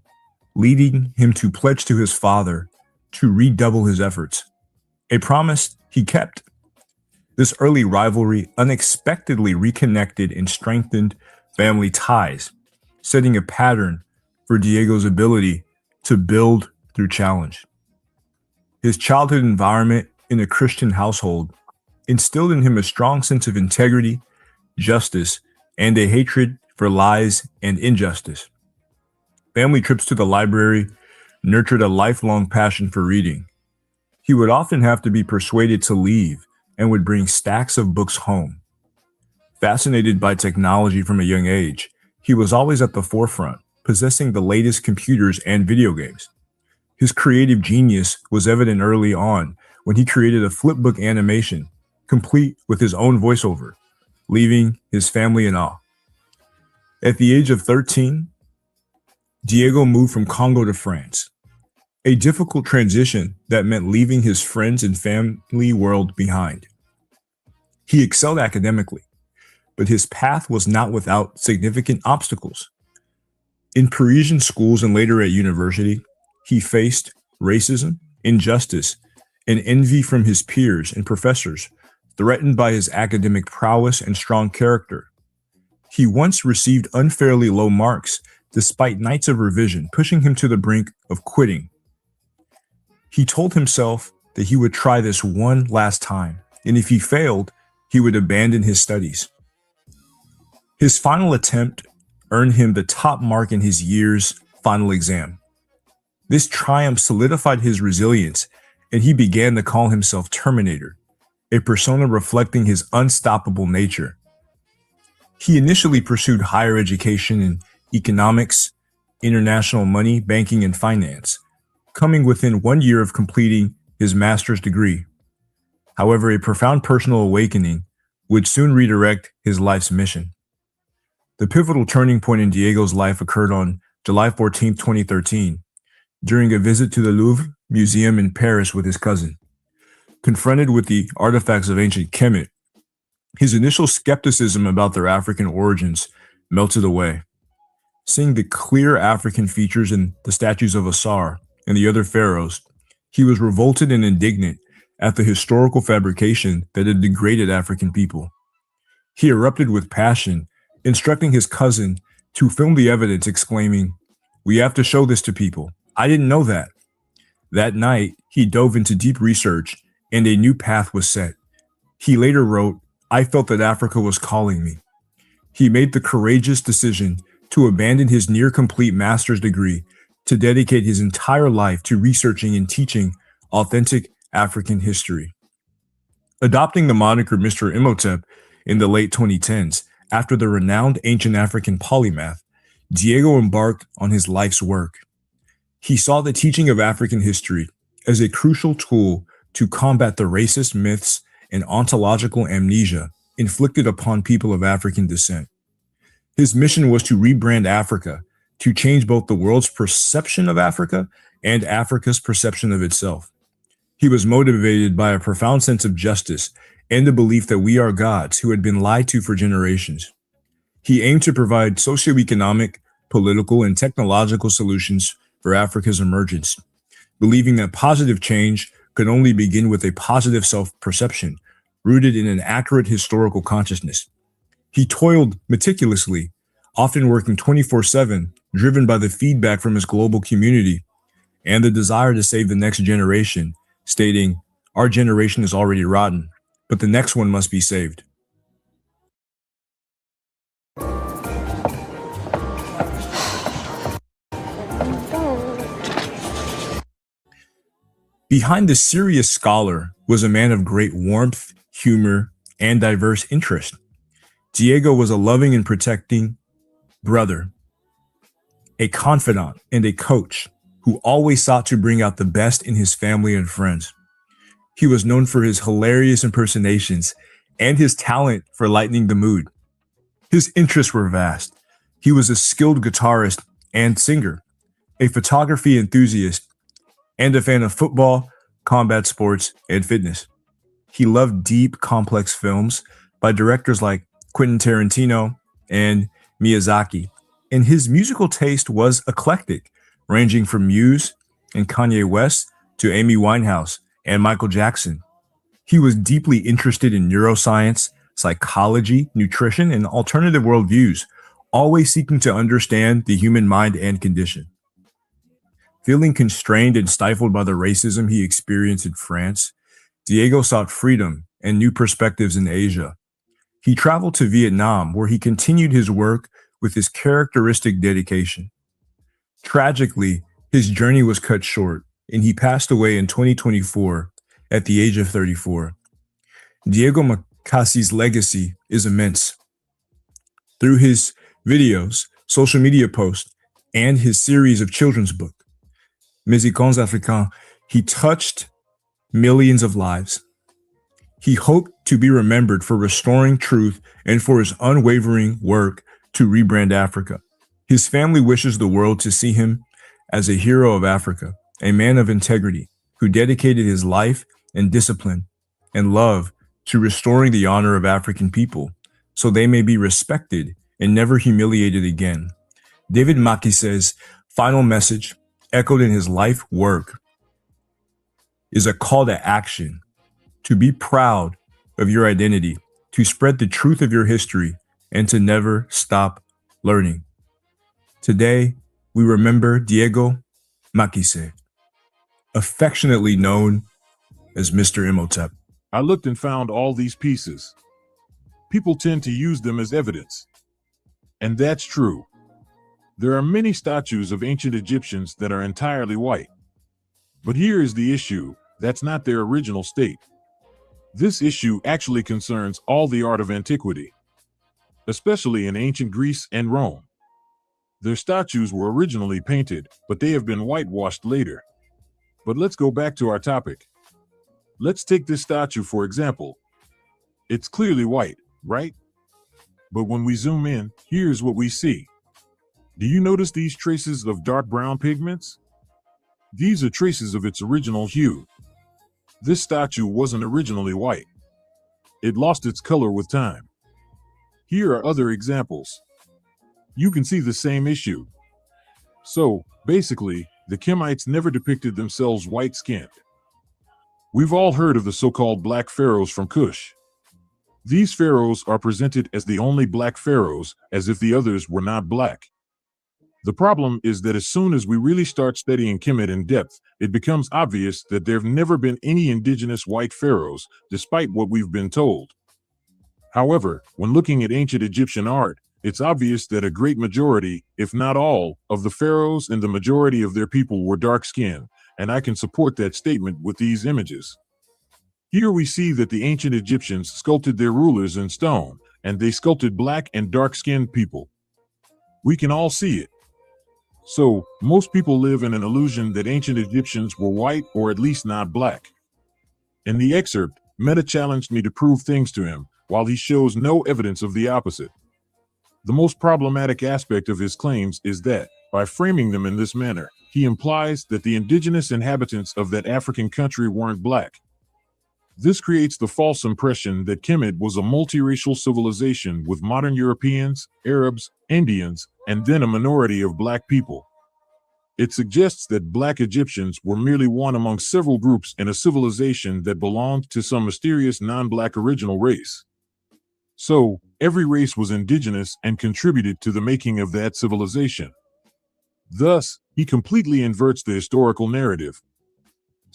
leading him to pledge to his father to redouble his efforts, a promise he kept. This early rivalry unexpectedly reconnected and strengthened family ties, setting a pattern for Diego's ability to build through challenge. His childhood environment in a Christian household instilled in him a strong sense of integrity, justice, and a hatred for lies and injustice. Family trips to the library nurtured a lifelong passion for reading. He would often have to be persuaded to leave and would bring stacks of books home. Fascinated by technology from a young age, he was always at the forefront, possessing the latest computers and video games. His creative genius was evident early on when he created a flipbook animation, complete with his own voiceover, leaving his family in awe. At the age of 13, Diego moved from Congo to France, a difficult transition that meant leaving his friends and family world behind. He excelled academically, but his path was not without significant obstacles. In Parisian schools and later at university, he faced racism, injustice, and envy from his peers and professors, threatened by his academic prowess and strong character. He once received unfairly low marks despite nights of revision, pushing him to the brink of quitting. He told himself that he would try this one last time, and if he failed, he would abandon his studies. His final attempt earned him the top mark in his year's final exam. This triumph solidified his resilience, and he began to call himself Terminator, a persona reflecting his unstoppable nature. He initially pursued higher education in economics, international money, banking, and finance, coming within 1 year of completing his master's degree. However, a profound personal awakening would soon redirect his life's mission. The pivotal turning point in Diego's life occurred on July 14, 2013, during a visit to the Louvre Museum in Paris with his cousin. Confronted with the artifacts of ancient Kemet, his initial skepticism about their African origins melted away. Seeing the clear African features in the statues of Asar and the other pharaohs, he was revolted and indignant at the historical fabrication that had degraded African people. He erupted with passion, instructing his cousin to film the evidence, exclaiming, "We have to show this to people. I didn't know that." That night, he dove into deep research and a new path was set. He later wrote, "I felt that Africa was calling me." He made the courageous decision to abandon his near-complete master's degree to dedicate his entire life to researching and teaching authentic African history. Adopting the moniker Mr. Imhotep in the late 2010s, after the renowned ancient African polymath, Diego embarked on his life's work. He saw the teaching of African history as a crucial tool to combat the racist myths and ontological amnesia inflicted upon people of African descent. His mission was to rebrand Africa, to change both the world's perception of Africa and Africa's perception of itself. He was motivated by a profound sense of justice and the belief that we are gods who had been lied to for generations. He aimed to provide socioeconomic, political, and technological solutions for Africa's emergence, believing that positive change could only begin with a positive self-perception rooted in an accurate historical consciousness. He toiled meticulously, often working 24/7, driven by the feedback from his global community and the desire to save the next generation, stating, "Our generation is already rotten, but the next one must be saved." Behind the serious scholar was a man of great warmth, humor, and diverse interest. Diego was a loving and protecting brother, a confidant, and a coach who always sought to bring out the best in his family and friends. He was known for his hilarious impersonations and his talent for lightening the mood. His interests were vast. He was a skilled guitarist and singer, a photography enthusiast, and a fan of football, combat sports, and fitness. He loved deep, complex films by directors like Quentin Tarantino and Miyazaki, and his musical taste was eclectic, ranging from Muse and Kanye West to Amy Winehouse and Michael Jackson. He was deeply interested in neuroscience, psychology, nutrition, and alternative worldviews, always seeking to understand the human mind and condition. Feeling constrained and stifled by the racism he experienced in France, Diego sought freedom and new perspectives in Asia. He traveled to Vietnam, where he continued his work with his characteristic dedication. Tragically, his journey was cut short, and he passed away in 2024 at the age of 34. Diego Macasi's legacy is immense. Through his videos, social media posts, and his series of children's books, Musicons Africains, he touched millions of lives. He hoped to be remembered for restoring truth and for his unwavering work to rebrand Africa. His family wishes the world to see him as a hero of Africa, a man of integrity who dedicated his life and discipline and love to restoring the honor of African people so they may be respected and never humiliated again. David Makise's final message, echoed in his life work, is a call to action, to be proud of your identity, to spread the truth of your history, and to never stop learning. Today, we remember Diego Makise, affectionately known as Mr. Imhotep. I looked and found all these pieces. People tend to use them as evidence. And that's true. There are many statues of ancient Egyptians that are entirely white. But here is the issue, that's not their original state. This issue actually concerns all the art of antiquity, especially in ancient Greece and Rome. Their statues were originally painted, but they have been whitewashed later. But let's go back to our topic. Let's take this statue for example. It's clearly white, right? But when we zoom in, here's what we see. Do you notice these traces of dark brown pigments? These are traces of its original hue. This statue wasn't originally white. It lost its color with time. Here are other examples. You can see the same issue. So, basically, the Kemites never depicted themselves white-skinned. We've all heard of the so-called black pharaohs from Kush. These pharaohs are presented as the only black pharaohs, as if the others were not black. The problem is that as soon as we really start studying Kemet in depth, it becomes obvious that there have never been any indigenous white pharaohs, despite what we've been told. However, when looking at ancient Egyptian art, it's obvious that a great majority, if not all, of the pharaohs and the majority of their people were dark-skinned, and I can support that statement with these images. Here we see that the ancient Egyptians sculpted their rulers in stone, and they sculpted black and dark-skinned people. We can all see it. So, most people live in an illusion that ancient Egyptians were white or at least not black. In the excerpt, Meta challenged me to prove things to him, while he shows no evidence of the opposite. The most problematic aspect of his claims is that, by framing them in this manner, he implies that the indigenous inhabitants of that African country weren't black. This creates the false impression that Kemet was a multiracial civilization with modern Europeans, Arabs, Indians, and then a minority of black people. It suggests that black Egyptians were merely one among several groups in a civilization that belonged to some mysterious non-black original race. So, every race was indigenous and contributed to the making of that civilization. Thus, he completely inverts the historical narrative.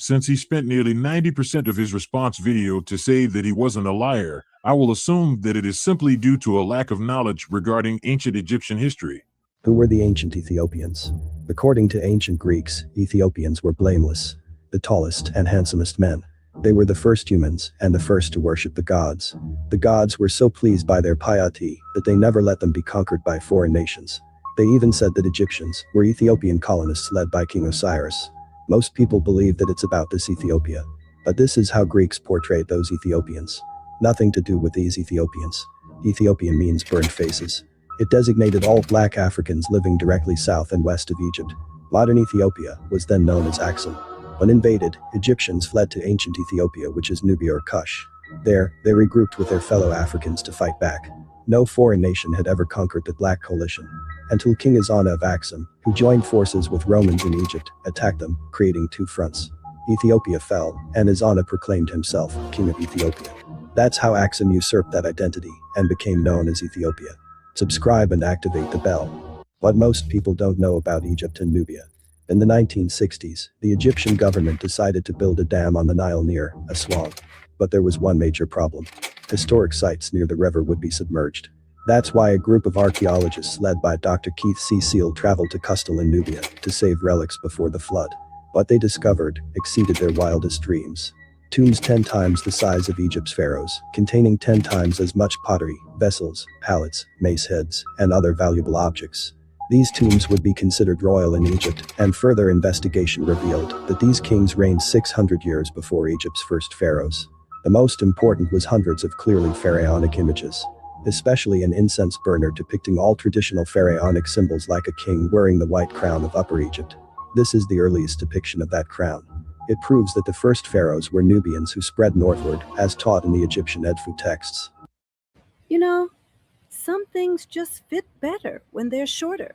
Since he spent nearly 90% of his response video to say that he wasn't a liar, I will assume that it is simply due to a lack of knowledge regarding ancient Egyptian history. Who were the ancient Ethiopians? According to ancient Greeks, Ethiopians were blameless, the tallest and handsomest men. They were the first humans and the first to worship the gods. The gods were so pleased by their piety that they never let them be conquered by foreign nations. They even said that Egyptians were Ethiopian colonists led by King Osiris. Most people believe that it's about this Ethiopia. But this is how Greeks portrayed those Ethiopians. Nothing to do with these Ethiopians. Ethiopian means burnt faces. It designated all black Africans living directly south and west of Egypt. Modern Ethiopia was then known as Axum. When invaded, Egyptians fled to ancient Ethiopia, which is Nubia or Kush. There, they regrouped with their fellow Africans to fight back. No foreign nation had ever conquered the Black Coalition, until King Ezana of Axum, who joined forces with Romans in Egypt, attacked them, creating two fronts. Ethiopia fell, and Ezana proclaimed himself King of Ethiopia. That's how Axum usurped that identity and became known as Ethiopia. Subscribe and activate the bell. What most people don't know about Egypt and Nubia. In the 1960s, the Egyptian government decided to build a dam on the Nile near Aswan. But there was one major problem. Historic sites near the river would be submerged. That's why a group of archaeologists led by Dr. Keith C. Seal traveled to Qustul in Nubia to save relics before the flood. What they discovered exceeded their wildest dreams. Tombs 10 times the size of Egypt's pharaohs, containing 10 times as much pottery, vessels, pallets, mace heads, and other valuable objects. These tombs would be considered royal in Egypt, and further investigation revealed that these kings reigned 600 years before Egypt's first pharaohs. The most important was hundreds of clearly pharaonic images, especially an incense burner depicting all traditional pharaonic symbols like a king wearing the white crown of Upper Egypt. This is the earliest depiction of that crown. It proves that the first pharaohs were Nubians who spread northward, as taught in the Egyptian Edfu texts. You know, some things just fit better when they're shorter.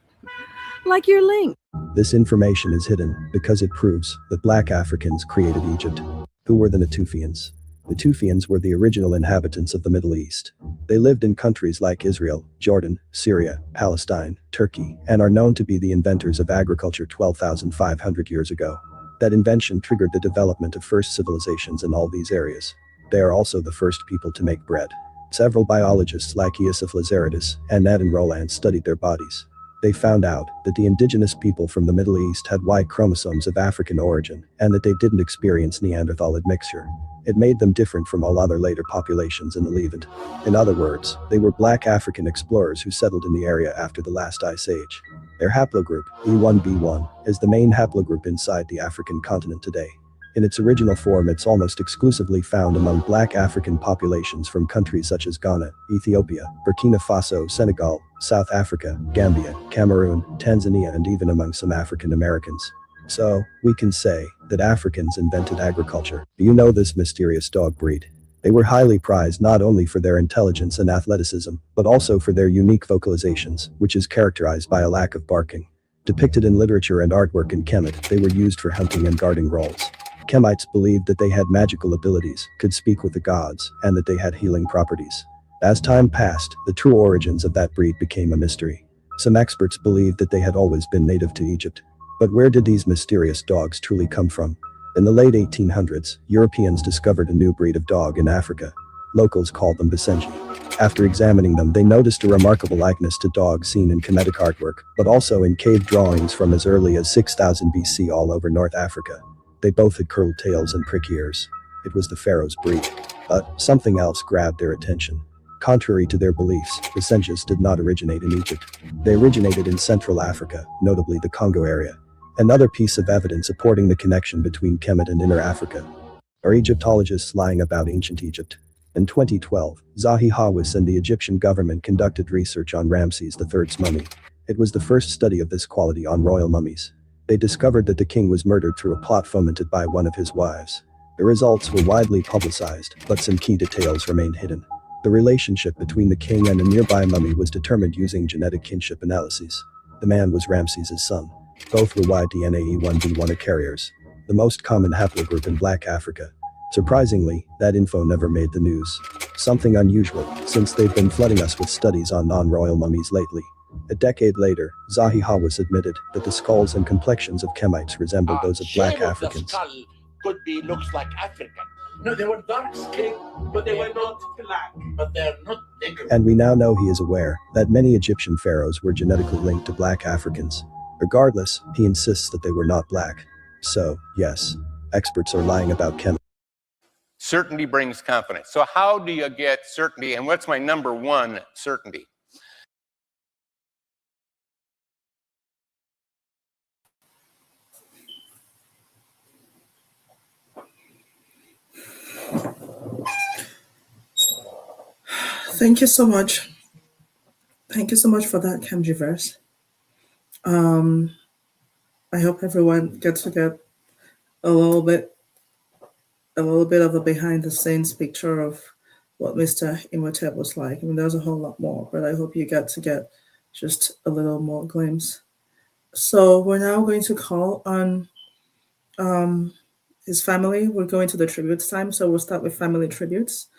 Like your link. This information is hidden because it proves that black Africans created Egypt. Who were the Natufians? Natufians were the original inhabitants of the Middle East. They lived in countries like Israel, Jordan, Syria, Palestine, Turkey, and are known to be the inventors of agriculture 12,500 years ago. That invention triggered the development of first civilizations in all these areas. They are also the first people to make bread. Several biologists like Iosif Lazaridis and Nadine Roland studied their bodies. They found out that the indigenous people from the Middle East had Y chromosomes of African origin, and that they didn't experience Neanderthal admixture. It made them different from all other later populations in the Levant. In other words, they were black African explorers who settled in the area after the last ice age. Their haplogroup, E1b1, is the main haplogroup inside the African continent today. In its original form, it's almost exclusively found among black African populations from countries such as Ghana, Ethiopia, Burkina Faso, Senegal, South Africa, Gambia, Cameroon, Tanzania, and even among some African Americans. So, we can say that Africans invented agriculture. Do you know this mysterious dog breed? They were highly prized not only for their intelligence and athleticism, but also for their unique vocalizations, which is characterized by a lack of barking. Depicted in literature and artwork in Kemet, they were used for hunting and guarding roles. Kemites believed that they had magical abilities, could speak with the gods, and that they had healing properties. As time passed, the true origins of that breed became a mystery. Some experts believed that they had always been native to Egypt. But where did these mysterious dogs truly come from? In the late 1800s, Europeans discovered a new breed of dog in Africa. Locals called them Basenji. After examining them, they noticed a remarkable likeness to dogs seen in Kemetic artwork, but also in cave drawings from as early as 6000 BC all over North Africa. They both had curled tails and prick ears. It was the pharaoh's breed. But something else grabbed their attention. Contrary to their beliefs, the Senjis did not originate in Egypt. They originated in Central Africa, notably the Congo area. Another piece of evidence supporting the connection between Kemet and Inner Africa. Are Egyptologists lying about ancient Egypt? In 2012, Zahi Hawass and the Egyptian government conducted research on Ramses III's mummy. It was the first study of this quality on royal mummies. They discovered that the king was murdered through a plot fomented by one of his wives. The results were widely publicized, but some key details remained hidden. The relationship between the king and a nearby mummy was determined using genetic kinship analyses. The man was Ramses' son. Both were Y-DNA E1b1 carriers, the most common haplogroup in Black Africa. Surprisingly, that info never made the news. Something unusual, since they've been flooding us with studies on non-royal mummies lately. A decade later, Zahi Hawass admitted that the skulls and complexions of Kemites resembled those of Black Africans. The skull looks like African. No, they were dark skinned, but they were not black. But they're not bigger. And we now know he is aware that many Egyptian pharaohs were genetically linked to Black Africans. Regardless, he insists that they were not black. So, yes, experts are lying about Kemet. certainty brings confidence. So how do you get certainty, and what's my number one certainty? Thank you so much. Thank you so much for that, Camjiverse. I hope everyone gets to get a little bit of a behind the scenes picture of what Mr. Imhotep was like. I mean, there's a whole lot more, but I hope you get to get just a little more glimpse. So we're now going to call on his family. We're going to the tributes time, so we'll start with family tributes.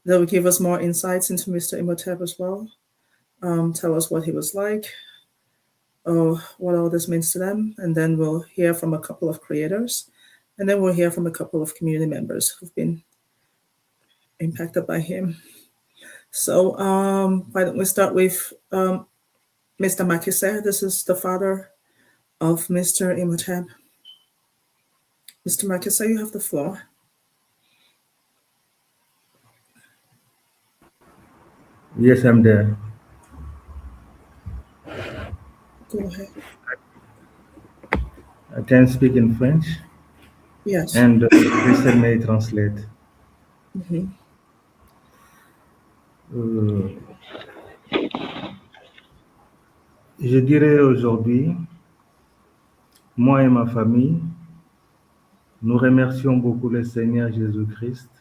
That will give us more insights into Mr. Imhotep as well. Tell us what he was like, what all this means to them, and then we'll hear from a couple of creators, and then we'll hear from a couple of community members who've been impacted by him. So why don't we start with Mr. Makise? This is the father of Mr. Imhotep. Mr. Makise, you have the floor. Yes, I'm there. Go ahead. I can speak in French Yes. and Christian may translate. Mhm. Je dirais aujourd'hui, moi et ma famille, nous remercions beaucoup le Seigneur Jésus-Christ,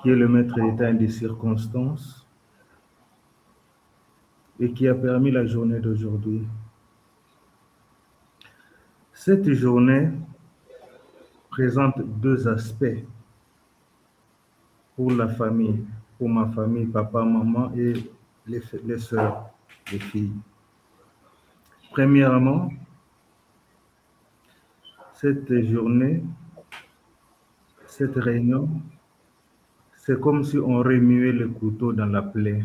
qui est le maître des temps et des circonstances, et qui a permis la journée d'aujourd'hui. Cette journée présente deux aspects pour la famille, pour ma famille, papa, maman et les sœurs, les filles. Premièrement, cette journée, cette réunion, c'est comme si on remuait le couteau dans la plaie.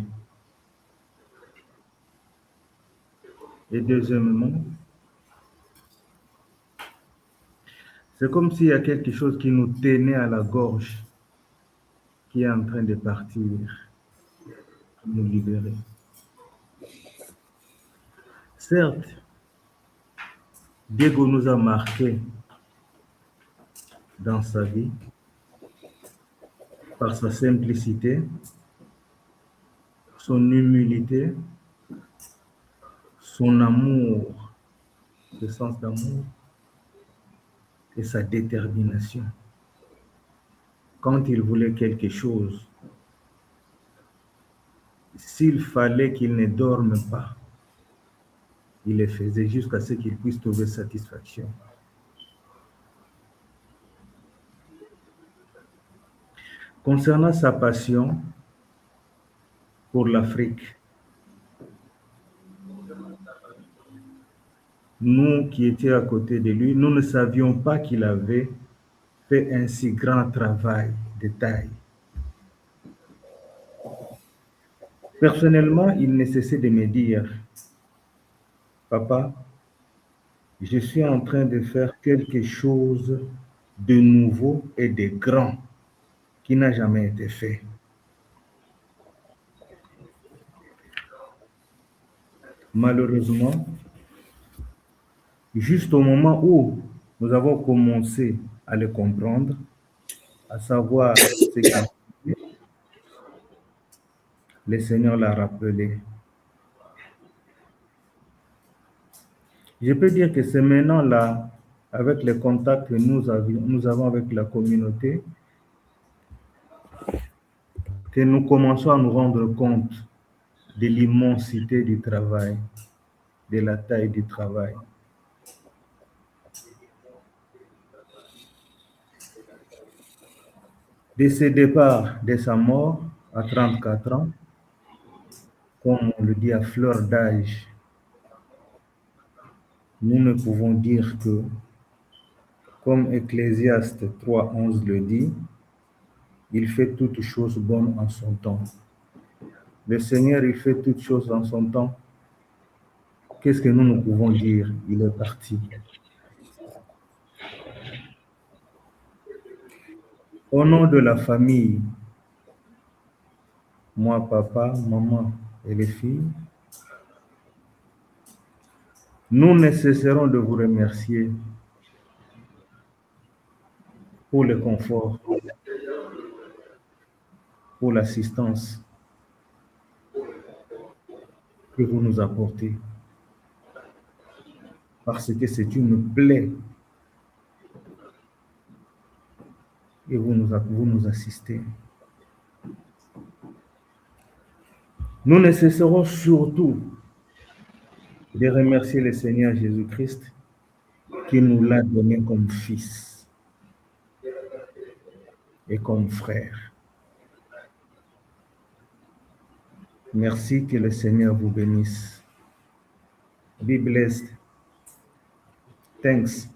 Et deuxièmement, c'est comme s'il y a quelque chose qui nous tenait à la gorge, qui est en train de partir, nous libérer. Certes, Diego nous a marqués dans sa vie par sa simplicité, son humilité, son amour, le sens d'amour et sa détermination. Quand il voulait quelque chose, s'il fallait qu'il ne dorme pas, il le faisait jusqu'à ce qu'il puisse trouver satisfaction. Concernant sa passion pour l'Afrique, nous qui étions à côté de lui, nous ne savions pas qu'il avait fait un si grand travail de taille. Personnellement, il ne cessait de me dire, papa, je suis en train de faire quelque chose de nouveau et de grand qui n'a jamais été fait. Malheureusement, juste au moment où nous avons commencé à le comprendre, à savoir ce qu'il fait, le Seigneur l'a rappelé. Je peux dire que c'est maintenant là, avec les contacts que nous avons avec la communauté, que nous commençons à nous rendre compte de l'immensité du travail, de la taille du travail. De ses départs, de sa mort à 34 ans, comme on le dit à fleur d'âge, nous ne pouvons dire que, comme Ecclésiaste 3:11 le dit, il fait toutes choses bonnes en son temps. Le Seigneur, il fait toutes choses en son temps. Qu'est-ce que nous pouvons dire? Il est parti. Au nom de la famille, moi, papa, maman et les filles, nous ne cesserons de vous remercier pour le confort, pour l'assistance que vous nous apportez, parce que c'est une plaie et vous nous assistez. Nous ne cesserons surtout de remercier le Seigneur Jésus-Christ qui nous l'a donné comme fils et comme frère. Merci, que le Seigneur vous bénisse. Be blessed. Thanks.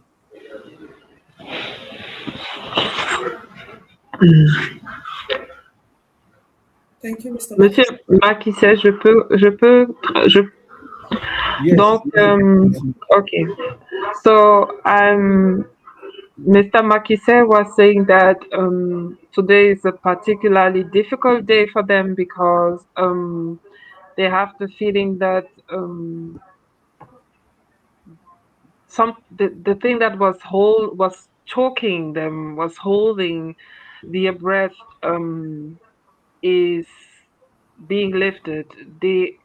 Thank you, Mr. Monsieur Makisset, Yes. Donc, okay. So, Mr. Makisset was saying that today is a particularly difficult day for them because they have the feeling that the thing that was choking them, was holding their breath, is being lifted. They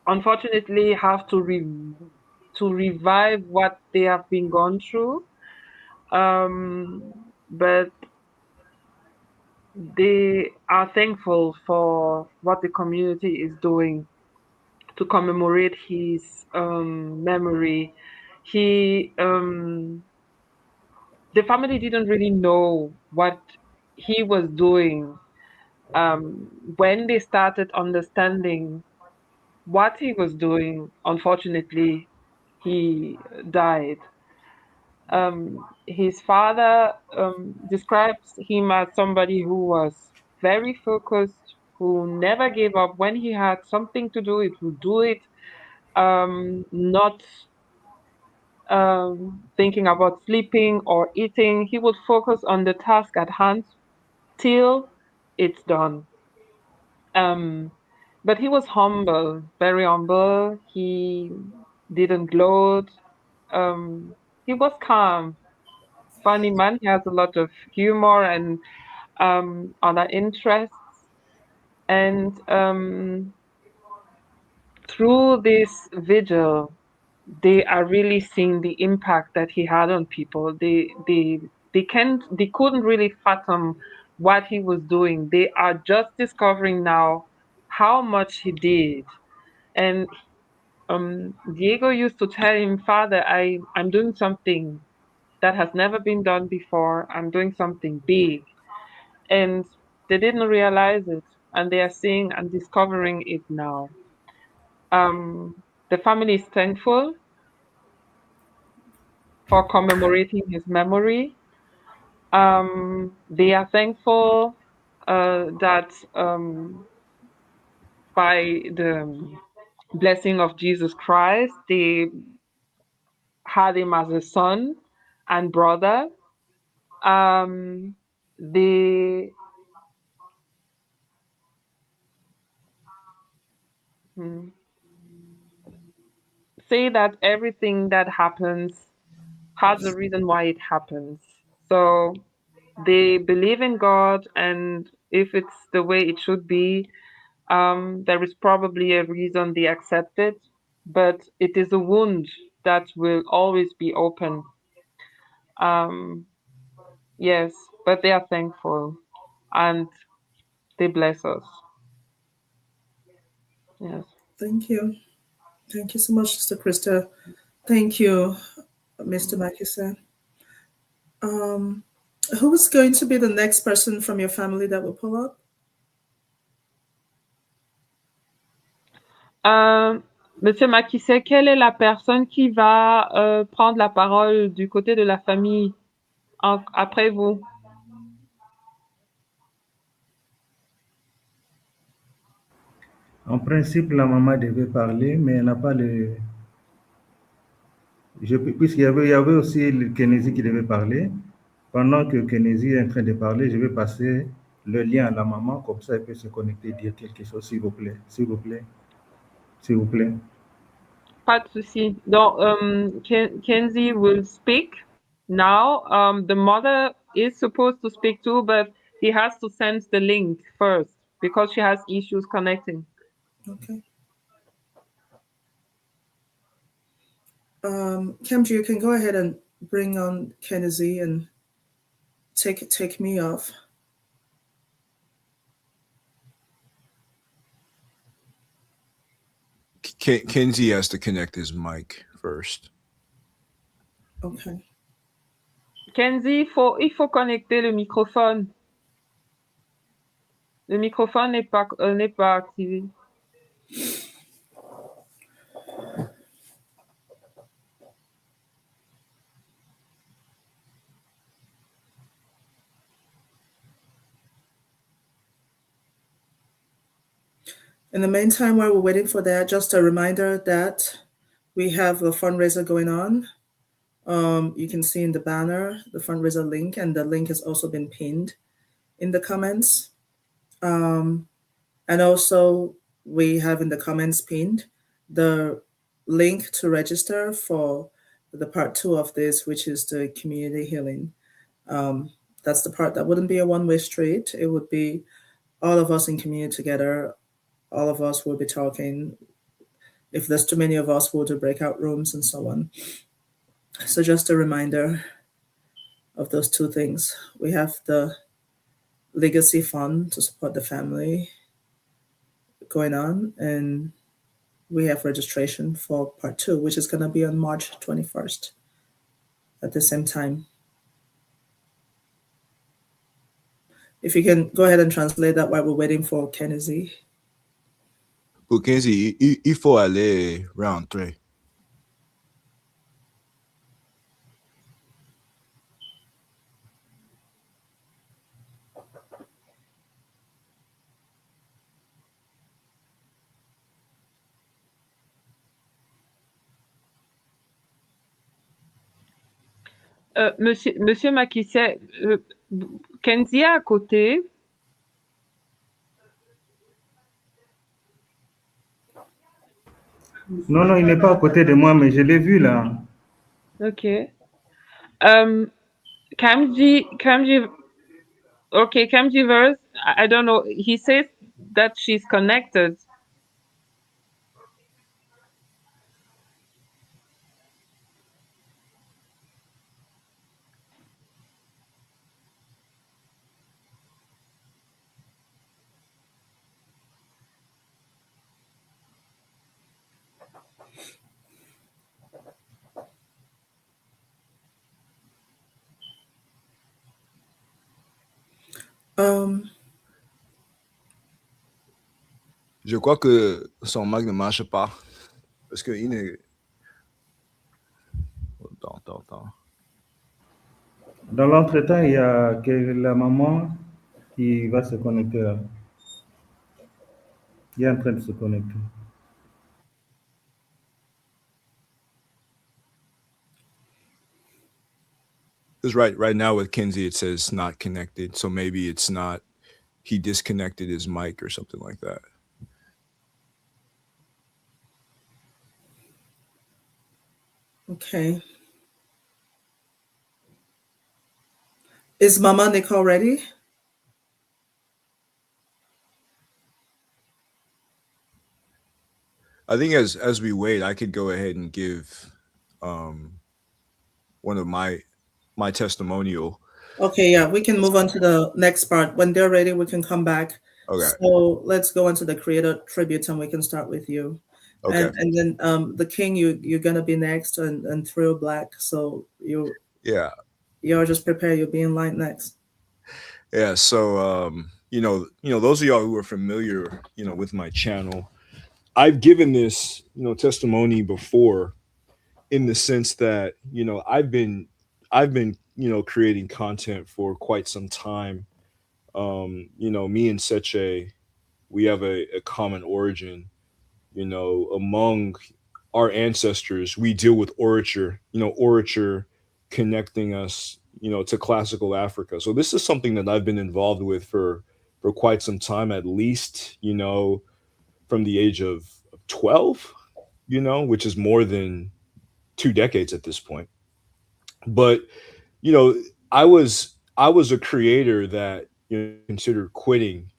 unfortunately have to revive what they have been gone through, but they are thankful for what the community is doing to commemorate his memory. The family didn't really know what he was doing. When they started understanding what he was doing, unfortunately, he died. His father describes him as somebody who was very focused, who never gave up. When he had something to do, it would do it, not thinking about sleeping or eating. He would focus on the task at hand till it's done. But he was humble, very humble. He didn't gloat. He was calm, funny man. He has a lot of humor and other interests. And through this vigil, they are really seeing the impact that he had on people. They couldn't really fathom what he was doing. They are just discovering now how much he did. And Diego used to tell him, Father, I'm doing something that has never been done before. I'm doing something big. And they didn't realize it, and they are seeing and discovering it now. The family is thankful for commemorating his memory. They are thankful that by the blessing of Jesus Christ, they had him as a son and brother. They say that everything that happens has a reason why it happens. So they believe in God, and if it's the way it should be, there is probably a reason they accept it, but it is a wound that will always be open. Yes, but they are thankful and they bless us. Yes. Thank you. Thank you so much, Sister Krista. Thank you, Mr. Makisa. Who is going to be the next person from your family that will pull up? Monsieur Makisset, quelle est la personne qui va prendre la parole du côté de la famille après vous? En principe, la maman devait parler, mais elle n'a pas le... Puisqu'il y avait aussi le Kennedy qui devait parler, Pendant que Kennedy est en train de parler, je vais passer le lien à la maman, comme ça elle peut se connecter et dire quelque chose, s'il vous plaît. S'il vous plaît. S'il vous plaît. Pas de souci. Donc, Kenzie will speak now. The mother is supposed to speak too, but he has to send the link first because she has issues connecting. Okay. Kemji, you can go ahead and bring on Kennedy and take me off. Kenzie has to connect his mic first. Okay. Kenzie, il faut connecter le microphone. Le microphone n'est pas activé. In the meantime, while we're waiting for that, just a reminder that we have a fundraiser going on. You can see in the banner the fundraiser link, and the link has also been pinned in the comments. And also, we have in the comments pinned the link to register for the part 2 of this, which is the community healing. That's the part that wouldn't be a one-way street. It would be all of us in community together. All of us will be talking. If there's too many of us, we'll do breakout rooms and so on. So just a reminder of those two things. We have the legacy fund to support the family going on, and we have registration for part 2, which is going to be on March 21st at the same time. If you can go ahead and translate that while we're waiting for Kennedy. Pour Kenzie, il faut aller round 3. Monsieur Makisset, Kenzie est à côté. Non, non, il n'est pas à côté de moi, mais je l'ai vu là. Okay. Kamji verse, I don't know. He says that she's connected. Je crois que son mic ne marche pas. Parce que il est... Attends. Dans l'entretemps, il y a la maman qui va se connecter là. Il est en train de se connecter. Because right now with Kenzie, it says not connected. So maybe it's not, he disconnected his mic or something like that. Okay. Is Mama Nicole ready? I think as we wait, I could go ahead and give one of my testimonial. Okay, yeah, we can move on to the next part. When they're ready, we can come back. Okay. So let's go into the creator tributes, and we can start with you. Okay. And then the king, you're gonna be next, and Thrill Black. So you're just prepare. You'll be in line next. Yeah. So those of y'all who are familiar, with my channel, I've given this, testimony before, in the sense that, I've been creating content for quite some time. Me and Seche, we have a common origin, among our ancestors. We deal with orature, orature connecting us, to classical Africa. So this is something that I've been involved with for quite some time, at least, from the age of 12, which is more than 2 decades at this point. But you know, I was a creator that considered quitting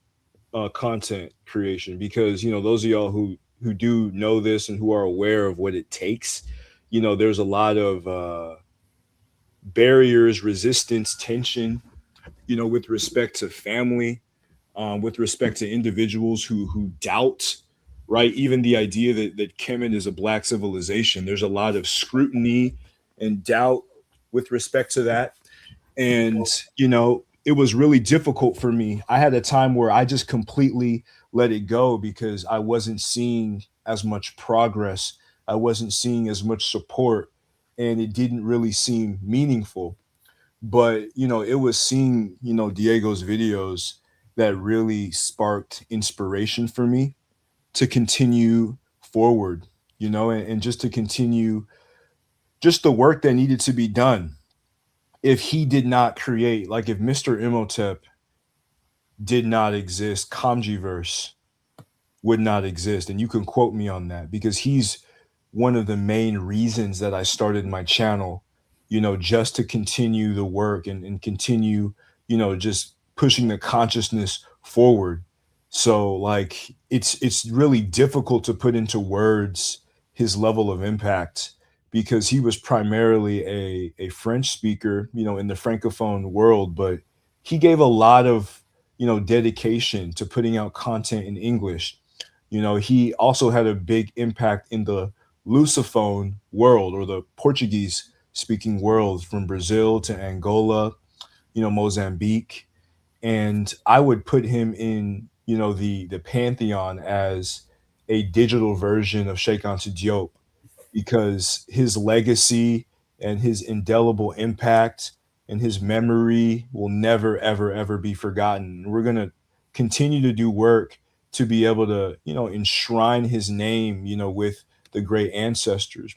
content creation because those of y'all who do know this and who are aware of what it takes, there's a lot of barriers, resistance, tension, with respect to family, with respect to individuals who doubt, right? Even the idea that Kemet is a black civilization, there's a lot of scrutiny and doubt with respect to that. And it was really difficult for me. I had a time where I just completely let it go because I wasn't seeing as much progress, I wasn't seeing as much support, and it didn't really seem meaningful. But it was seeing Diego's videos that really sparked inspiration for me to continue forward, and just to continue just the work that needed to be done. If he did not create, like if Mr. Imhotep did not exist, Kamjiverse would not exist. And you can quote me on that because he's one of the main reasons that I started my channel, just to continue the work and continue, just pushing the consciousness forward. So like it's really difficult to put into words his level of impact because he was primarily a French speaker, in the Francophone world, but he gave a lot of, dedication to putting out content in English. He also had a big impact in the Lusophone world or the Portuguese speaking world from Brazil to Angola, Mozambique. And I would put him in, the pantheon as a digital version of Sheikh Anta Diop because his legacy and his indelible impact and his memory will never, ever, ever be forgotten. We're going to continue to do work to be able to, enshrine his name, with the great ancestors.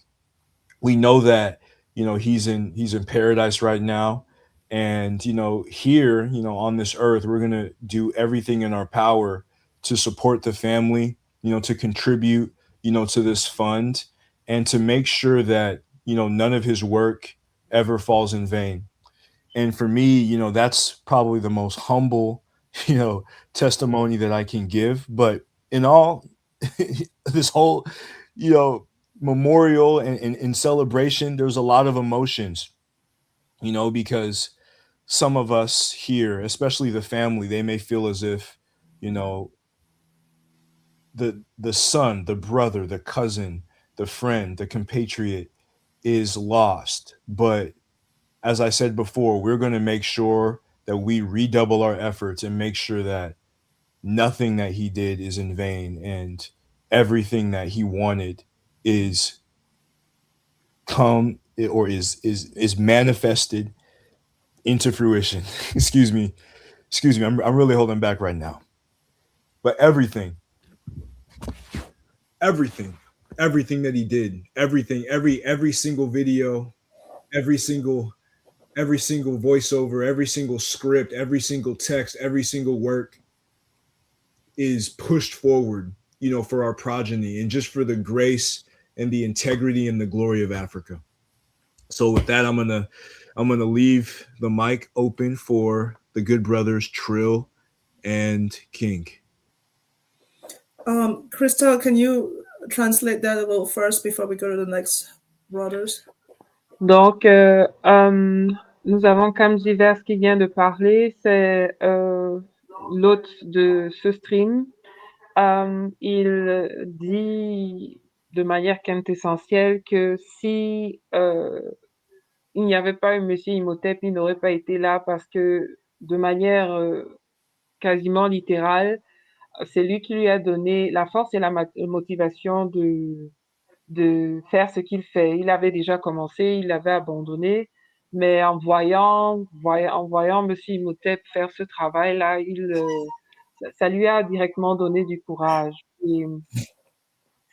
We know that, he's in paradise right now. And, here, on this earth, we're going to do everything in our power to support the family, to contribute, to this fund and to make sure that, none of his work ever falls in vain. And for me, that's probably the most humble, you know, testimony that I can give. But in all, this whole, you know, memorial and celebration, there's a lot of emotions, because some of us here, especially the family, they may feel as if, you know, the son, the brother, the cousin, the friend, the compatriot is lost. But as I said before, we're going to make sure that we redouble our efforts and make sure that nothing that he did is in vain and everything that he wanted is come or is manifested into fruition. Excuse me. I'm really holding back right now. But everything, everything that he did, everything, every single video, every single voiceover, every single script, every single text, every single work is pushed forward, for our progeny and just for the grace and the integrity and the glory of Africa. So with that, I'm gonna leave the mic open for the good brothers Trill and King. Crystal, can you translate that a little first before we go to the next brothers? Donc, nous avons Kamjiverse qui vient de parler, c'est l'hôte de ce stream. Il dit de manière quintessentielle que si il n'y avait pas eu Monsieur Imhotep, il n'aurait pas été là parce que de manière quasiment littérale, c'est lui qui lui a donné la force et la motivation de faire ce qu'il fait. Il avait déjà commencé, il l'avait abandonné, mais en voyant Monsieur Imhotep faire ce travail-là, ça lui a directement donné du courage. Et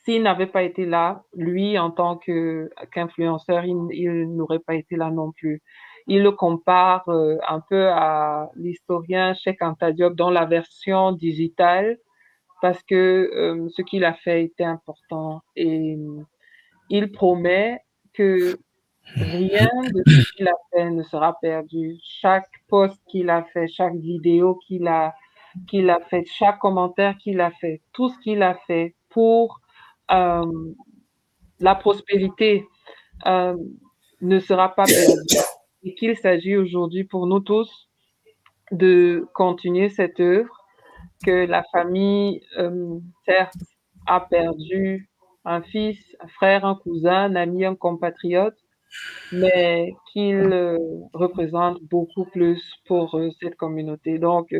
s'il n'avait pas été là, lui, en tant qu'influenceur, il n'aurait pas été là non plus. il le compare un peu à l'historien Cheikh Anta Diop dans la version digitale parce que ce qu'il a fait était important et il promet que rien de ce qu'il a fait ne sera perdu. Chaque post qu'il a fait, chaque vidéo qu'il a fait, chaque commentaire qu'il a fait, tout ce qu'il a fait pour euh, la prospérité euh, ne sera pas perdu. Et qu'il s'agit aujourd'hui pour nous tous de continuer cette œuvre, que la famille, certes, a perdu un fils, un frère, un cousin, un ami, un compatriote, mais qu'il représente beaucoup plus pour cette communauté. Donc,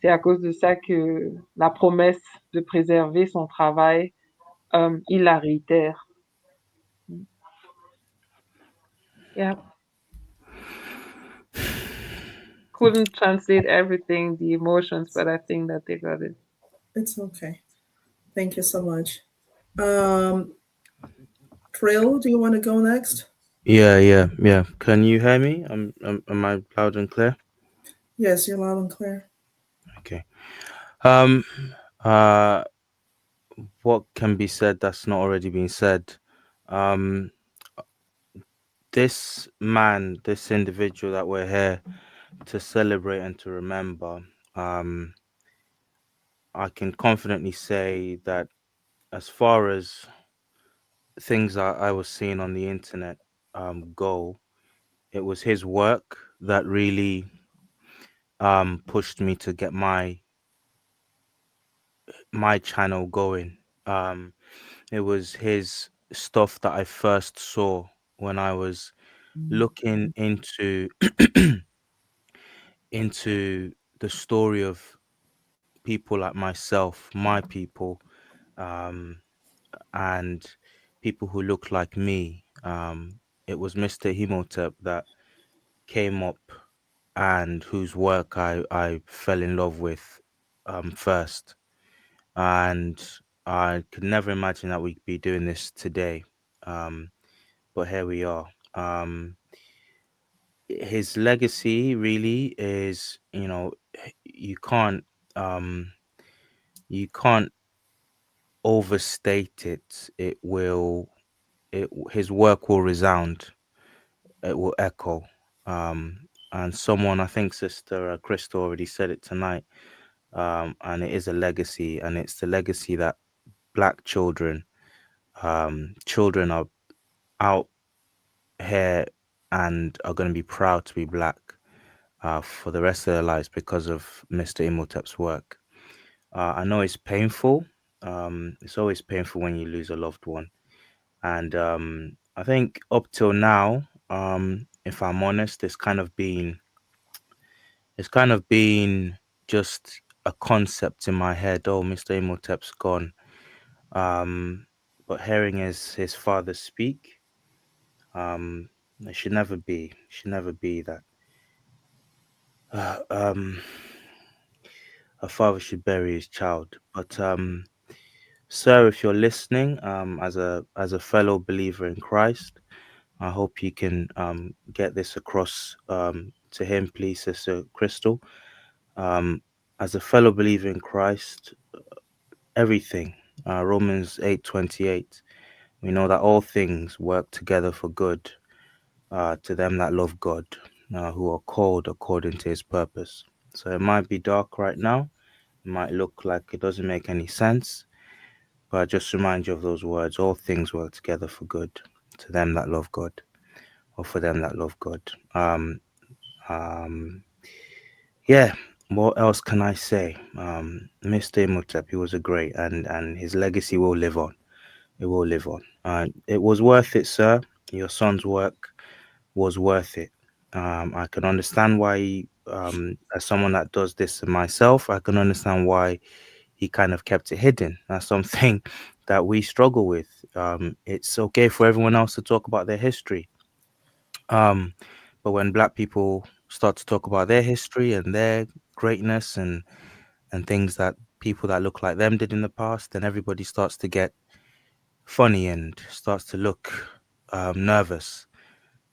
c'est à cause de ça que la promesse de préserver son travail, il la réitère. Yeah. Couldn't translate everything, the emotions, but I think that they got it. It's okay. Thank you so much. Trill, do you want to go next? Yeah. Can you hear me? Am I loud and clear? Yes, you're loud and clear. Okay. What can be said that's not already been said? This man, this individual that we're here to celebrate and to remember, I can confidently say that as far as things I was seeing on the internet go, it was his work that really pushed me to get my channel going. It was his stuff that I first saw when I was looking into into the story of people like myself, my people, and people who look like me. It was Mr. Imhotep that came up and whose work I fell in love with first. And I could never imagine that we'd be doing this today. But here we are. His legacy really is, you can't you can't overstate it. His work will resound. It will echo. And someone, I think Sister Crystal already said it tonight. And it is a legacy, and it's the legacy that Black children are out here and are going to be proud to be Black for the rest of their lives because of Mr. Imhotep's work. I know it's painful. It's always painful when you lose a loved one. And I think up till now, if I'm honest, it's kind of been just a concept in my head. Oh, Mr. Imhotep's gone. But hearing his father speak, it should never be. Should never be that. A father should bury his child. But sir, if you're listening, as a fellow believer in Christ, I hope you can get this across to him, please, Sister Crystal. As a fellow believer in Christ, everything, Romans 8:28, we know that all things work together for good to them that love God, who are called according to his purpose. So it might be dark right now. It might look like it doesn't make any sense. But I just remind you of those words. All things work together for good to them that love God, or for them that love God. Yeah, what else can I say? Mr. Imhotep, he was a great, and his legacy will live on. It will live on. It was worth it, sir. Your son's work was worth it. I can understand why, as someone that does this myself, I can understand why he kind of kept it hidden. That's something that we struggle with. It's okay for everyone else to talk about their history. But when Black people start to talk about their history and their greatness and things that people that look like them did in the past, then everybody starts to get funny and starts to look nervous.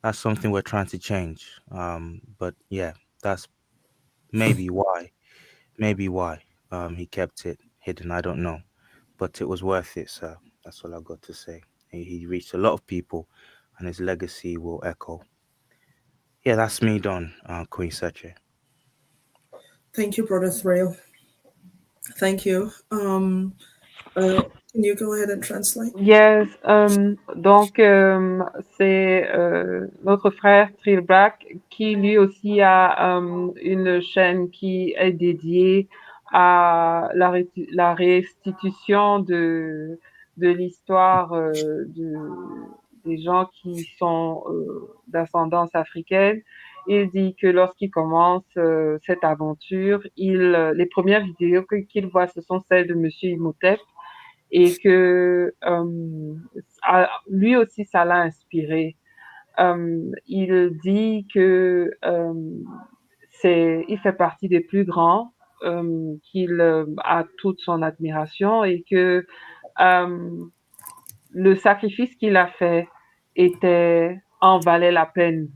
that's something we're trying to change. But yeah, that's maybe why he kept it hidden. I don't know, but it was worth it. So that's all I got to say. He reached a lot of people, and his legacy will echo. Yeah, that's me done, Queen Seche. Thank you, Brother Thrail. Thank you. Can you go ahead and translate? Yes, donc c'est notre frère Trill Black qui lui aussi a une chaîne qui est dédiée à la restitution de l'histoire des gens qui sont d'ascendance africaine. Il dit que lorsqu'il commence cette aventure, les premières vidéos qu'il voit, ce sont celles de Monsieur Imhotep, et que lui aussi, ça l'a inspiré. Il dit que il fait partie des plus grands, qu'il a toute son admiration et que le sacrifice qu'il a fait en valait la peine.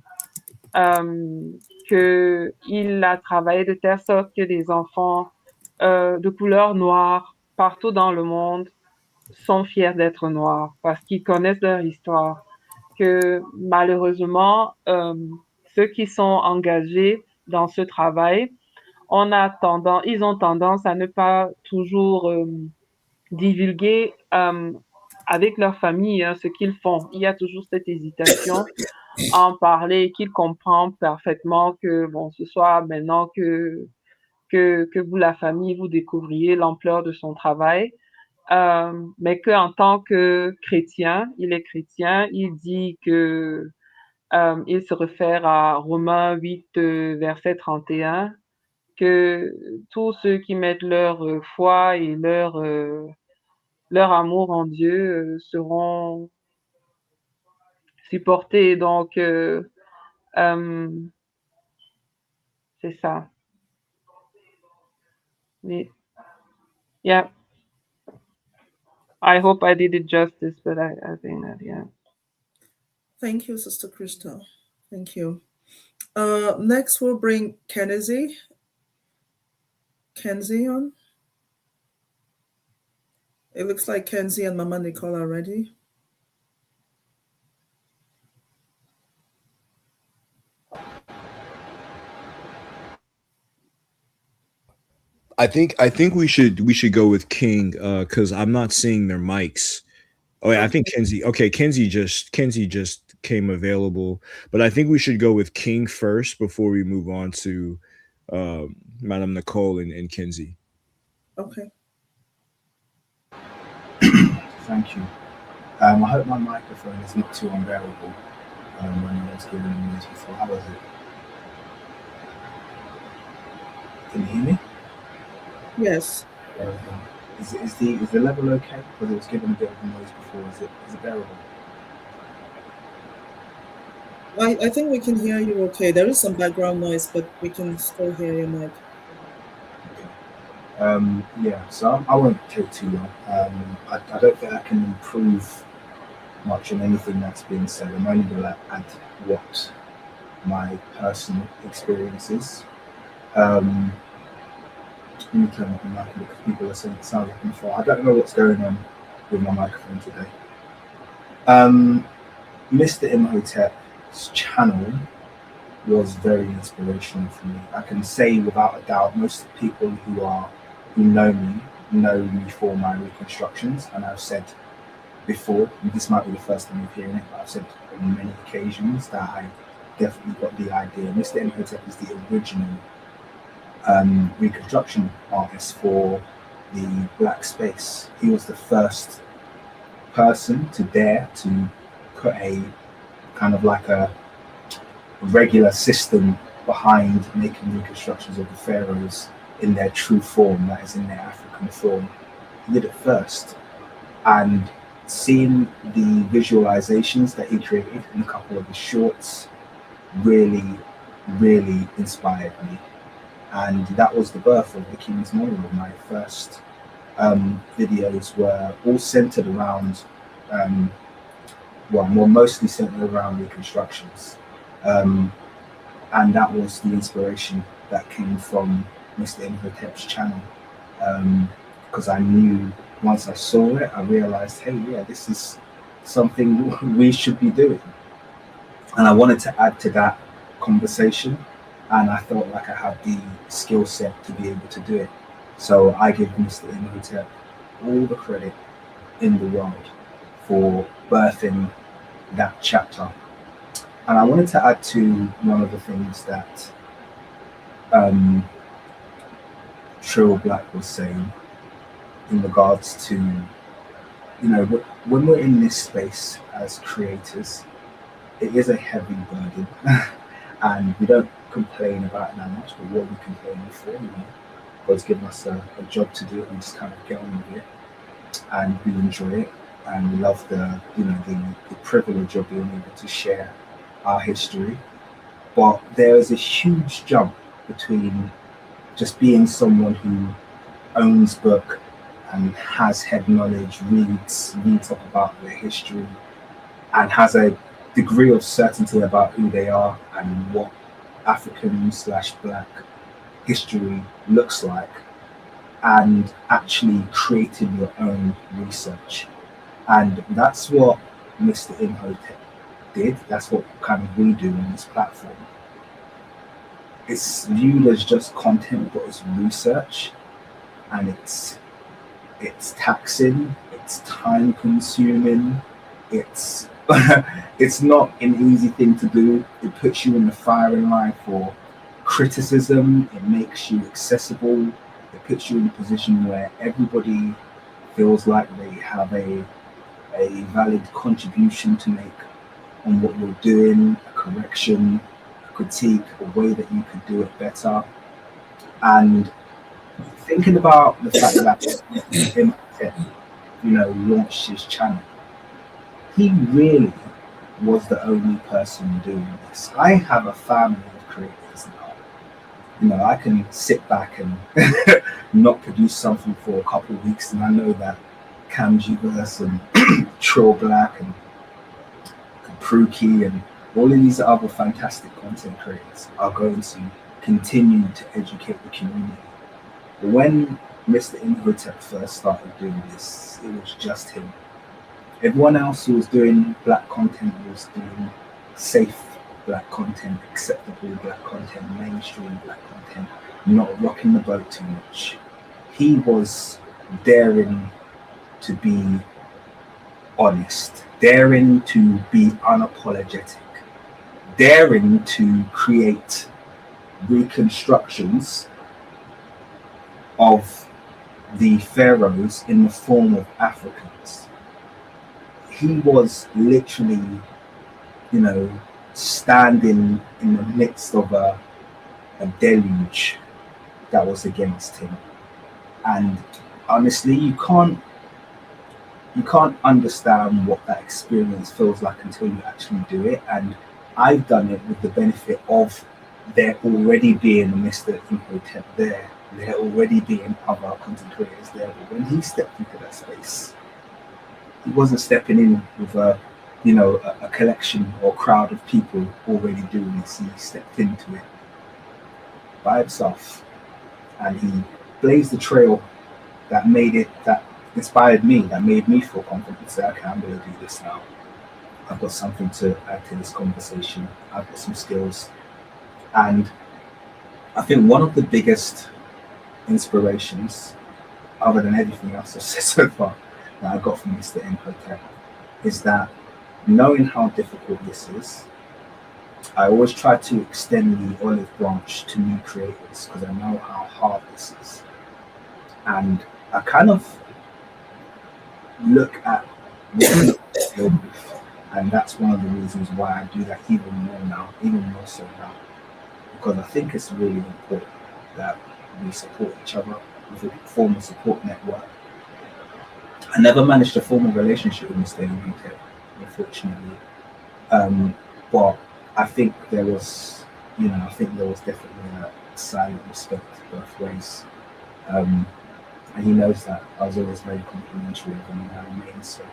Qu'il a travaillé de telle sorte que les enfants de couleur noire partout dans le monde sont fiers d'être noirs parce qu'ils connaissent leur histoire. Que malheureusement, ceux qui sont engagés dans ce travail, ils ont tendance à ne pas toujours divulguer avec leur famille ce qu'ils font. Il y a toujours cette hésitation à en parler, qu'ils comprennent parfaitement que, bon, ce soit maintenant que vous, la famille, vous découvriez l'ampleur de son travail. Mais qu'en tant que chrétien, il est chrétien, il dit que il se réfère à Romains 8, verset 31, que tous ceux qui mettent leur foi et leur amour en Dieu seront supportés. Donc, c'est ça. Oui. Yeah. I hope I did it justice, but I think that, yeah. Thank you, Sister Crystal. Thank you. Next, we'll bring Kenzie on. It looks like Kenzie and Mama Nicole are ready. I think we should go with King because I'm not seeing their mics. Oh yeah, I think Kenzie. Okay, Kenzie just came available, but I think we should go with King first before we move on to Madame Nicole and Kenzie. Okay. Thank you. I hope my microphone is not too unbearable when I was giving the news before. How was it? Can you hear me? Yes. Is the level okay? Because it was giving a bit of a noise before. Is it bearable? I think we can hear you okay. There is some background noise, but we can still hear your mic. Okay. Yeah, so I won't take too long. I don't think I can improve much on anything that's been said. I'm only going to add what my personal experience is. Let me turn off the mic because people are saying it sounds like I'm far. I don't know what's going on with my microphone today. Mr. Imhotep's channel was very inspirational for me. I can say without a doubt, most people who know me for my reconstructions, and I've said before, this might be the first time you're hearing it, but I've said on many occasions that I definitely got the idea. Mr. Imhotep is the original reconstruction artist for the black space. He was the first person to dare to put a kind of like a regular system behind making reconstructions of the pharaohs in their true form, that is in their African form. He did it first, and seeing the visualizations that he created in a couple of his shorts really inspired me. And that was the birth of the King's Memorial. My first videos were all centered around, mostly centered around reconstructions. And that was the inspiration that came from Mr. Imhotep's channel. Because I knew once I saw it, I realized, hey, yeah, this is something we should be doing. And I wanted to add to that conversation, and I felt like I had the skill set to be able to do it. So I give Mr. Imhotep all the credit in the world for birthing that chapter. And I wanted to add to one of the things that Trill Black was saying in regards to, when we're in this space as creators, it is a heavy burden. And we don't complain about it that much, but what we complain for, God's given us a job to do, and we just kind of get on with it, and we enjoy it, and we love the privilege of being able to share our history. But there is a huge jump between just being someone who owns book and has head knowledge, reads up about their history, and has a degree of certainty about who they are and what African/Black history looks like, and actually creating your own research. And that's what Mr. Imhotep did. That's what kind of we do on this platform. It's viewed as just content, but it's research, and it's taxing, it's time consuming, it's it's not an easy thing to do. It puts you in the firing line for criticism. It makes you accessible. It puts you in a position where everybody feels like they have a valid contribution to make on what you're doing, a correction, a critique, a way that you could do it better. And thinking about the fact that Imhotep, launched his channel, he really was the only person doing this. I have a family of creators now. I can sit back and not produce something for a couple of weeks, and I know that Camjiverse and Trill Black and Pruki and all of these other fantastic content creators are going to continue to educate the community. But when Mr. Imhotep first started doing this, it was just him. Everyone else who was doing Black content was doing safe Black content, acceptable Black content, mainstream Black content, not rocking the boat too much. He was daring to be honest, daring to be unapologetic, daring to create reconstructions of the pharaohs in the form of Africans. He was literally, standing in the midst of a deluge that was against him. And honestly, you can't understand what that experience feels like until you actually do it. And I've done it with the benefit of there already being a Mr. Imhotep there already being other content creators there. But when he stepped into that space, he wasn't stepping in with a collection or crowd of people already doing this. He stepped into it by himself, and he blazed the trail that inspired me, that made me feel confident to say, okay, I'm going to do this now. I've got something to add to this conversation. I've got some skills. And I think one of the biggest inspirations, other than everything else I've said so far, that I got from Mr. Imhotep is that knowing how difficult this is, I always try to extend the olive branch to new creators because I know how hard this is. And I kind of look at what I deal with, and that's one of the reasons why I do that even more so now, because I think it's really important that we support each other with a form of support network. I never managed to form a relationship with Mr. Imhotep, unfortunately, but I think there was definitely a silent respect both ways. And he knows that I was always very complimentary of him, and I remain so.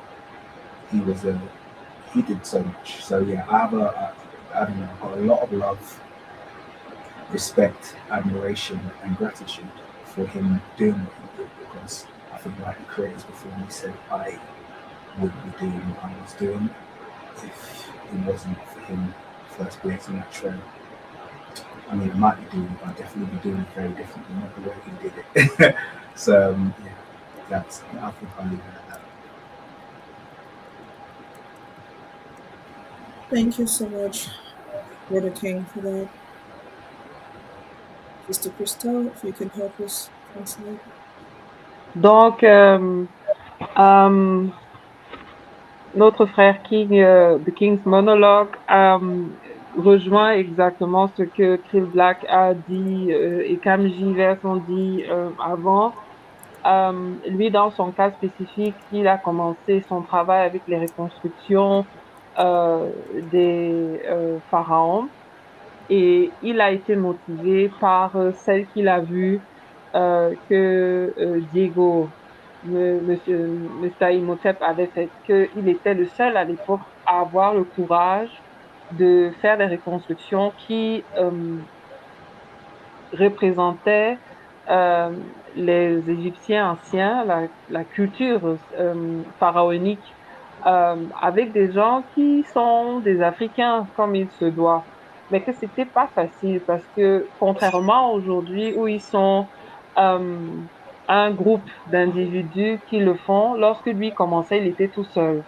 He did so much. So yeah, I have I don't know, got a lot of love, respect, admiration, and gratitude for him doing what he did, because I think like the creators before me said, I wouldn't be doing what I was doing if it wasn't for him first blazing that trail. I mean, I might be doing, but I'd definitely be doing it very differently, not the way he did it. So, yeah, that's, I think I'll leave it at that. Thank you so much, Brother King, for that. Sister Crystal, if you can help us translate. Donc, notre frère King, The King's Monologue, rejoint exactement ce que Krill Black a dit et Cam Givers ont dit avant. Lui, dans son cas spécifique, il a commencé son travail avec les reconstructions des pharaons et il a été motivé par celle qu'il a vue que Diego, Mr. Imhotep avait faite, qu'il était le seul à l'époque à avoir le courage de faire des reconstructions qui représentaient les Égyptiens anciens, la culture pharaonique, avec des gens qui sont des Africains comme il se doit. Mais que c'était pas facile parce que contrairement aujourd'hui où ils sont un groupe d'individus qui le font, lorsque lui commençait, il était tout seul.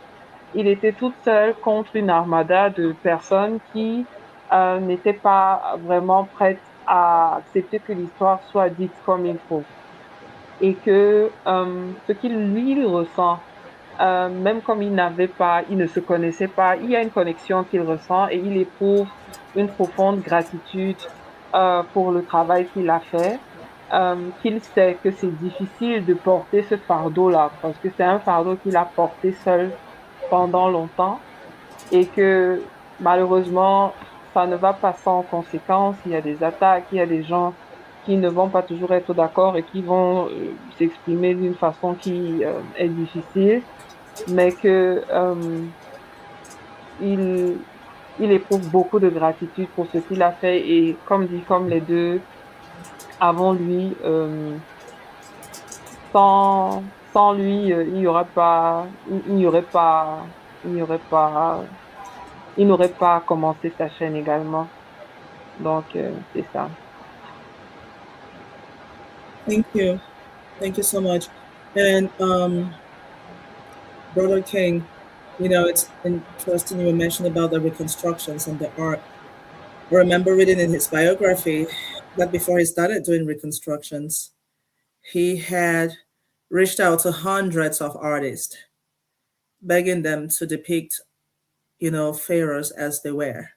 Il était tout seul contre une armada de personnes qui n'étaient pas vraiment prêtes à accepter que l'histoire soit dite comme il faut. Et que ce qu'il lui il ressent, même comme il ne se connaissait pas, il y a une connexion qu'il ressent et il éprouve une profonde gratitude pour le travail qu'il a fait, qu'il sait que c'est difficile de porter ce fardeau-là, parce que c'est un fardeau qu'il a porté seul pendant longtemps et que malheureusement, ça ne va pas sans conséquences. Il y a des attaques, il y a des gens qui ne vont pas toujours être d'accord et qui vont s'exprimer d'une façon qui est difficile, mais que il, il éprouve beaucoup de gratitude pour ce qu'il a fait et comme les deux avant lui, sans lui, il n'y aura pas, il n'y aurait pas, il n'y aurait pas, il n'aurait pas commencé sa chaîne également. Donc, c'est ça. Thank you. Thank you so much. And Brother King, it's interesting you mentioned about the reconstructions and the art. I remember reading in his biography that before he started doing reconstructions, he had reached out to hundreds of artists, begging them to depict, pharaohs as they were,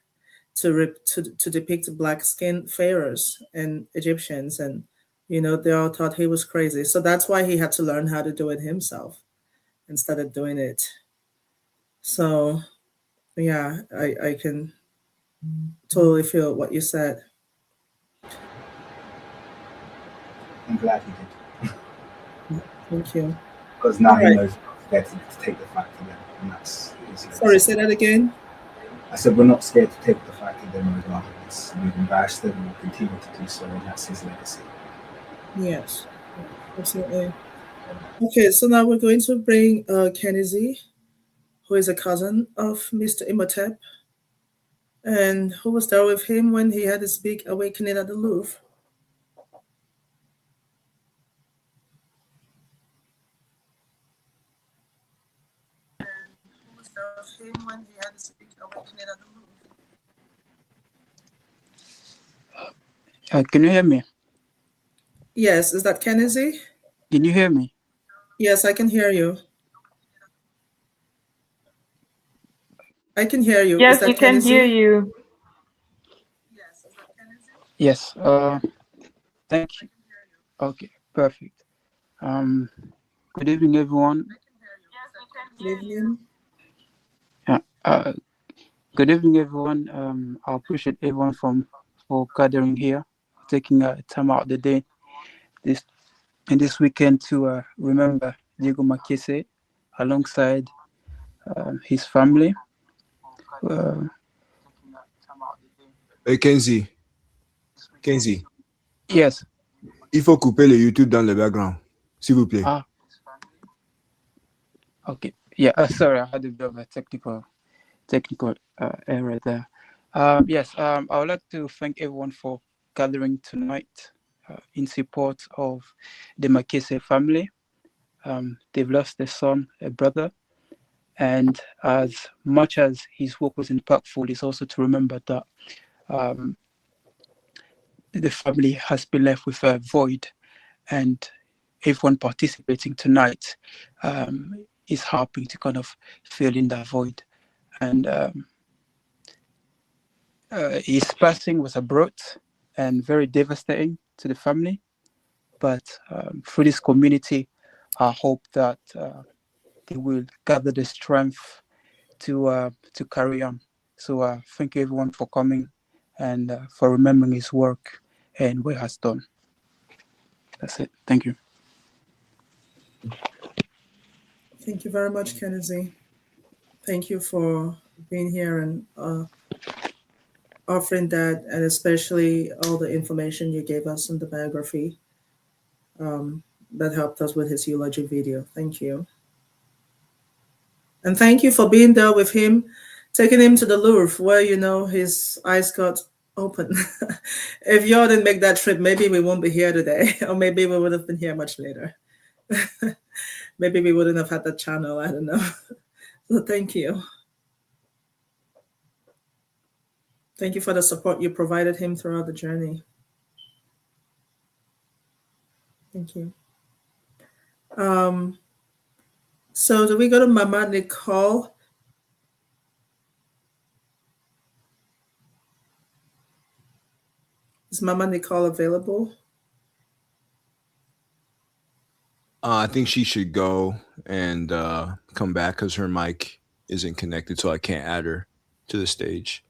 to depict black-skinned pharaohs and Egyptians, and they all thought he was crazy. So that's why he had to learn how to do it himself and started doing it. So yeah, I can totally feel what you said. I'm glad he did. Thank you. Because now he Alright. knows better to take the fight to them, and that's his legacy. Sorry, say that again. I said we're not scared to take the fight to them regardless. We've embarrassed them and we'll continue to do so, and that's his legacy. Yes, absolutely. Okay, so now we're going to bring Kenny Z, who is a cousin of Mr. Imhotep, and who was there with him when he had his big awakening at the Louvre. Can you hear me? Yes, is that Kenny Z? Can you hear me? Yes, I can hear you. I can hear you. Yes, is that we can Kenny hear Z? you. Yes. Thank you. Okay, perfect. Good evening, everyone. Good evening. Good evening, everyone. I appreciate everyone for gathering here, taking time out of the day, this weekend to remember Diego Makese alongside his family. Hey, Kenzie. Kenzie, Yes. il faut couper le YouTube dans le background, s'il vous plaît. Ah, okay. Yeah, sorry, I had a bit of a technical error there. Yes, I would like to thank everyone for gathering tonight in support of the Makese family. They've lost their son, a brother, and as much as his work was impactful, it's also to remember that the family has been left with a void, and everyone participating tonight is helping to kind of fill in that void. And his passing was abrupt and very devastating to the family. But through this community, I hope that they will gather the strength to carry on. So thank you everyone for coming and for remembering his work and what he has done. That's it. Thank you. Thank you very much, Kennedy. Thank you for being here and offering that, and especially all the information you gave us in the biography that helped us with his eulogy video. Thank you. And thank you for being there with him, taking him to the Louvre where, his eyes got open. If y'all didn't make that trip, maybe we won't be here today, or maybe we would have been here much later. Maybe we wouldn't have had that channel. I don't know. So thank you. Thank you for the support you provided him throughout the journey. Thank you. So do we go to Mama Nicole? Is Mama Nicole available? I think she should go and come back because her mic isn't connected, so I can't add her to the stage.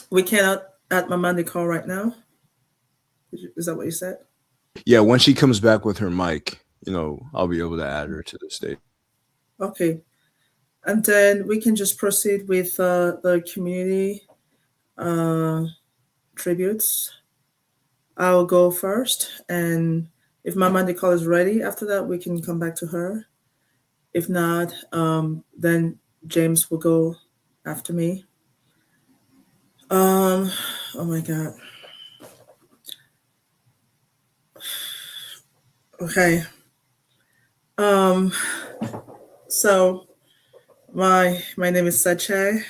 We cannot add Mama Nicole right now? Is that what you said? Yeah, when she comes back with her mic, I'll be able to add her to the stage. Okay. And then we can just proceed with the community tributes. I'll go first, and if Mama Nicole is ready, after that we can come back to her. If not, then James will go after me. Oh my God. Okay. So my name is Sache,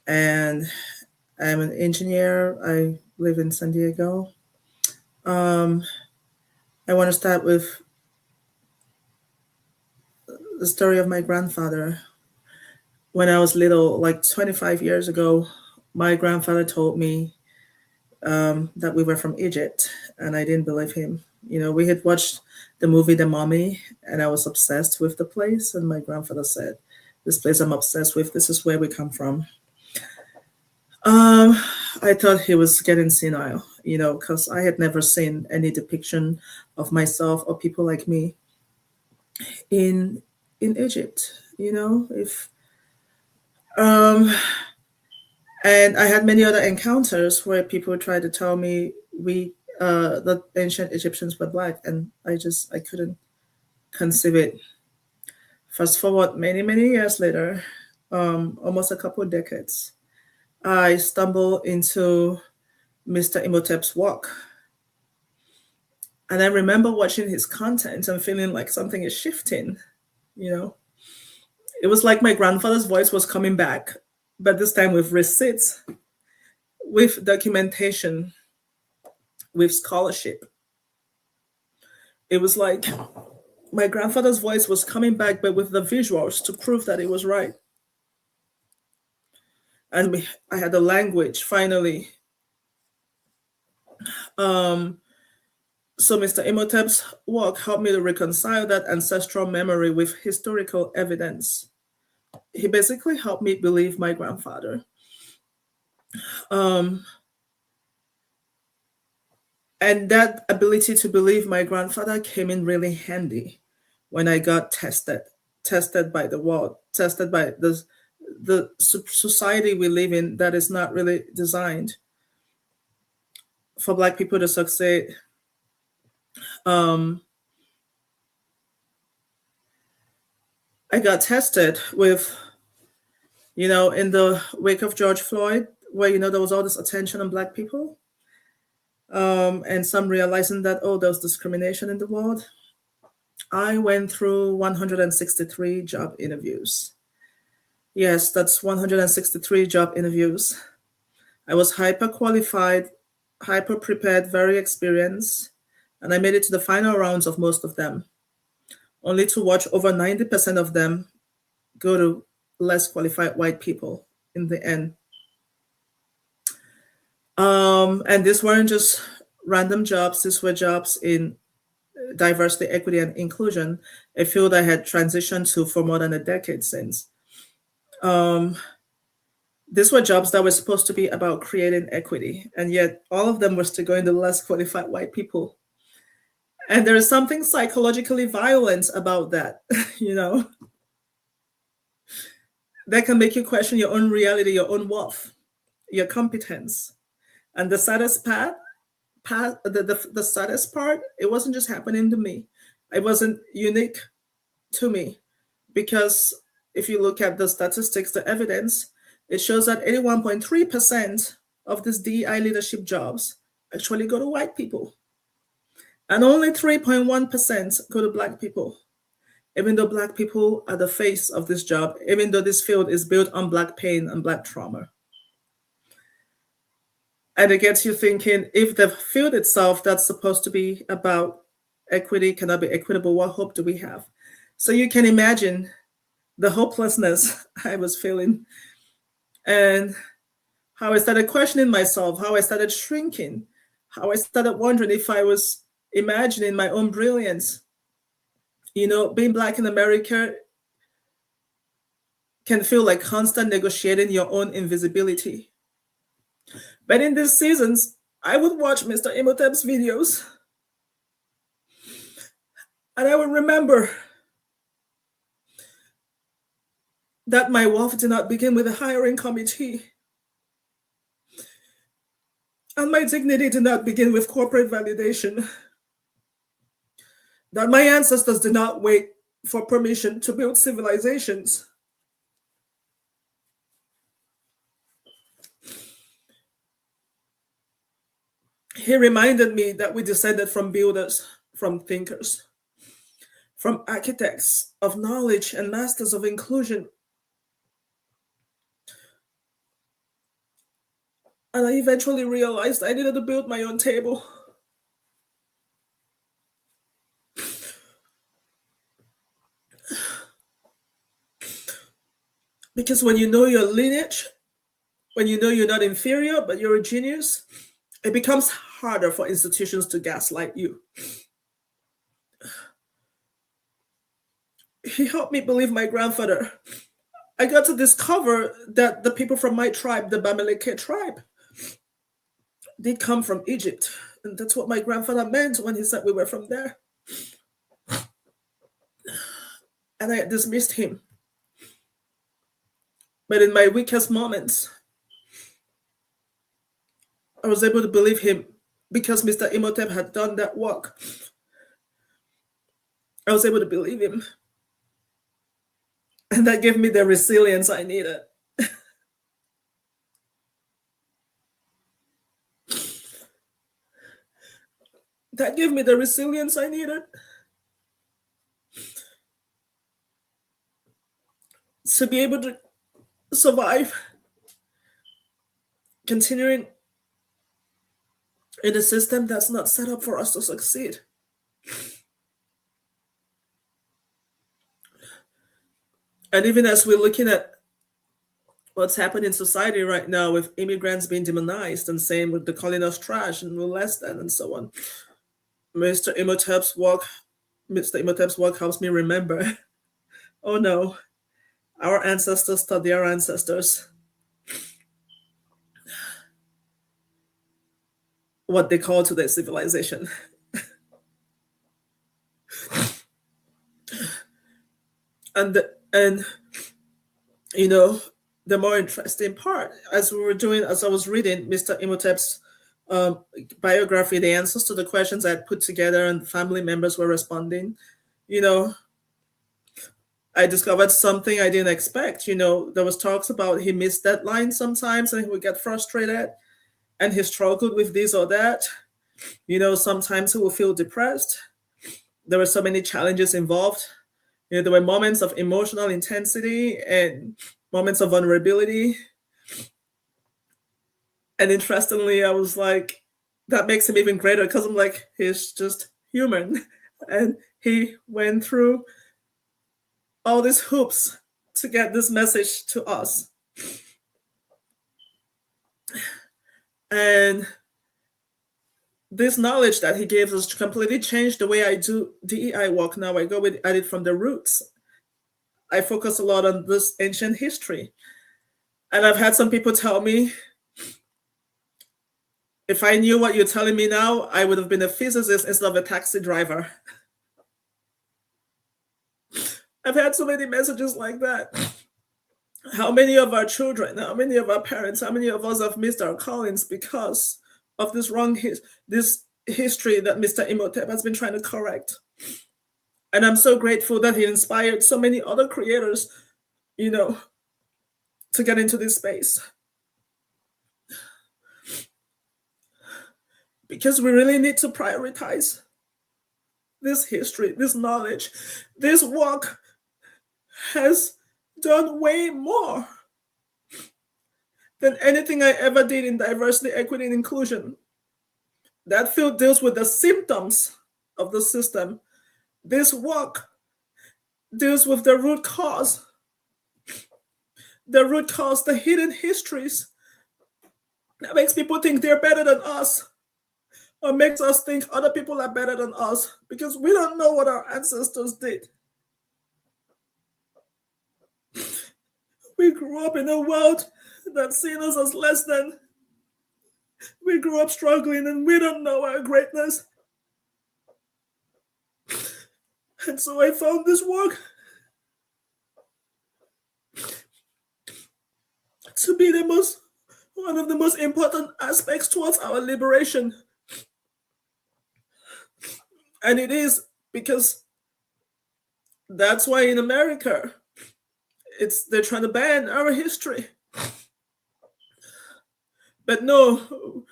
and I'm an engineer. I live in San Diego. I want to start with the story of my grandfather. When I was little, like 25 years ago, my grandfather told me that we were from Egypt, and I didn't believe him. We had watched the movie The Mummy, and I was obsessed with the place. And my grandfather said, "This place I'm obsessed with. This is where we come from." I thought he was getting senile, because I had never seen any depiction of myself or people like me in Egypt. If and I had many other encounters where people tried to tell me the ancient Egyptians were black, and I couldn't conceive it. Fast forward many years later, almost a couple of decades, I stumbled into Mr. Imhotep's work. And I remember watching his content and feeling like something is shifting, It was like my grandfather's voice was coming back, but this time with receipts, with documentation, with scholarship. It was like my grandfather's voice was coming back, but with the visuals to prove that it was right. And I had the language finally. So Mr. Imhotep's work helped me to reconcile that ancestral memory with historical evidence. He basically helped me believe my grandfather. And that ability to believe my grandfather came in really handy when I got tested by the world tested by the society we live in that is not really designed for Black people to succeed. I got tested with, in the wake of George Floyd, where, there was all this attention on Black people. And some realizing that, there's discrimination in the world. I went through 163 job interviews. Yes, that's 163 job interviews. I was hyper qualified, hyper prepared, very experienced, and I made it to the final rounds of most of them, only to watch over 90% of them go to less qualified white people in the end. And these weren't just random jobs, these were jobs in diversity, equity, and inclusion, a field I had transitioned to for more than a decade since. These were jobs that were supposed to be about creating equity, and yet all of them were still going to less qualified white people. And there is something psychologically violent about that, that can make you question your own reality, your own worth, your competence. And the saddest part, the saddest part, it wasn't just happening to me. It wasn't unique to me, because if you look at the statistics, the evidence, it shows that 81.3% of these DEI leadership jobs actually go to white people, and only 3.1% go to Black people, even though Black people are the face of this job, even though this field is built on Black pain and Black trauma. And it gets you thinking, if the field itself that's supposed to be about equity cannot be equitable, what hope do we have? So you can imagine the hopelessness I was feeling, and how I started questioning myself, how I started shrinking, how I started wondering if I was imagining my own brilliance. Being Black in America can feel like constant negotiating your own invisibility. But in these seasons, I would watch Mr. Imhotep's videos, and I would remember that my wealth did not begin with a hiring committee, and my dignity did not begin with corporate validation, that my ancestors did not wait for permission to build civilizations. He reminded me that we descended from builders, from thinkers, from architects of knowledge and masters of inclusion. And I eventually realized I needed to build my own table. Because when you know your lineage, when you know you're not inferior, but you're a genius, it becomes harder for institutions to gaslight you. He helped me believe my grandfather. I got to discover that the people from my tribe, the Bamileke tribe, did come from Egypt. And that's what my grandfather meant when he said we were from there. And I dismissed him. But in my weakest moments, I was able to believe him because Mr. Imhotep had done that work. I was able to believe him. And that gave me the resilience I needed. That gave me the resilience I needed to be able to survive, continuing in a system that's not set up for us to succeed. And even as we're looking at what's happening in society right now with immigrants being demonized, and same with the calling us trash and we're less than and so on, Mr. Imhotep's work helps me remember, oh no, our ancestors taught their ancestors what they call today civilization. And you know, the more interesting part. As I was reading Mr. Imhotep's biography, the answers to the questions I had put together and family members were responding, you know, I discovered something I didn't expect. There was talks about he missed deadlines sometimes and he would get frustrated and he struggled with this or that. Sometimes he would feel depressed. There were so many challenges involved. There were moments of emotional intensity and moments of vulnerability. And interestingly, I was like, that makes him even greater because I'm like, he's just human. And he went through all these hoops to get this message to us. And this knowledge that he gave us completely changed the way I do DEI work now. I go at it from the roots. I focus a lot on this ancient history. And I've had some people tell me, if I knew what you're telling me now, I would have been a physicist instead of a taxi driver. I've had so many messages like that. How many of our children, how many of our parents, how many of us have missed our callings because of this this history that Mr. Imhotep has been trying to correct? And I'm so grateful that he inspired so many other creators, to get into this space. Because we really need to prioritize this history, this knowledge. This work has done way more than anything I ever did in diversity, equity, and inclusion. That field deals with the symptoms of the system. This work deals with the root cause. The root cause, the hidden histories that makes people think they're better than us, or makes us think other people are better than us because we don't know what our ancestors did. We grew up in a world that seen us as less than. We grew up struggling and we don't know our greatness. And so I found this work to be one of the most important aspects towards our liberation. And it is because that's why in America, they're trying to ban our history. But no,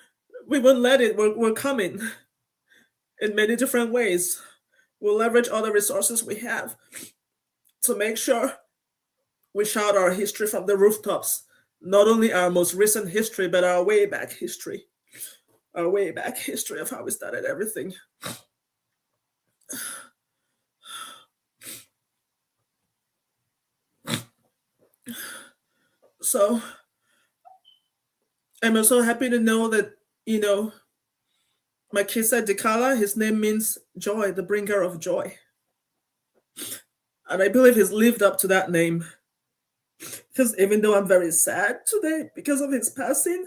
we won't let it. We're coming in many different ways. We'll leverage all the resources we have to make sure we shout our history from the rooftops. Not only our most recent history, but our way back history. Our way back history of how we started everything. So I'm also happy to know that, Makisa Dikala, his name means joy, the bringer of joy. And I believe he's lived up to that name. Because even though I'm very sad today because of his passing,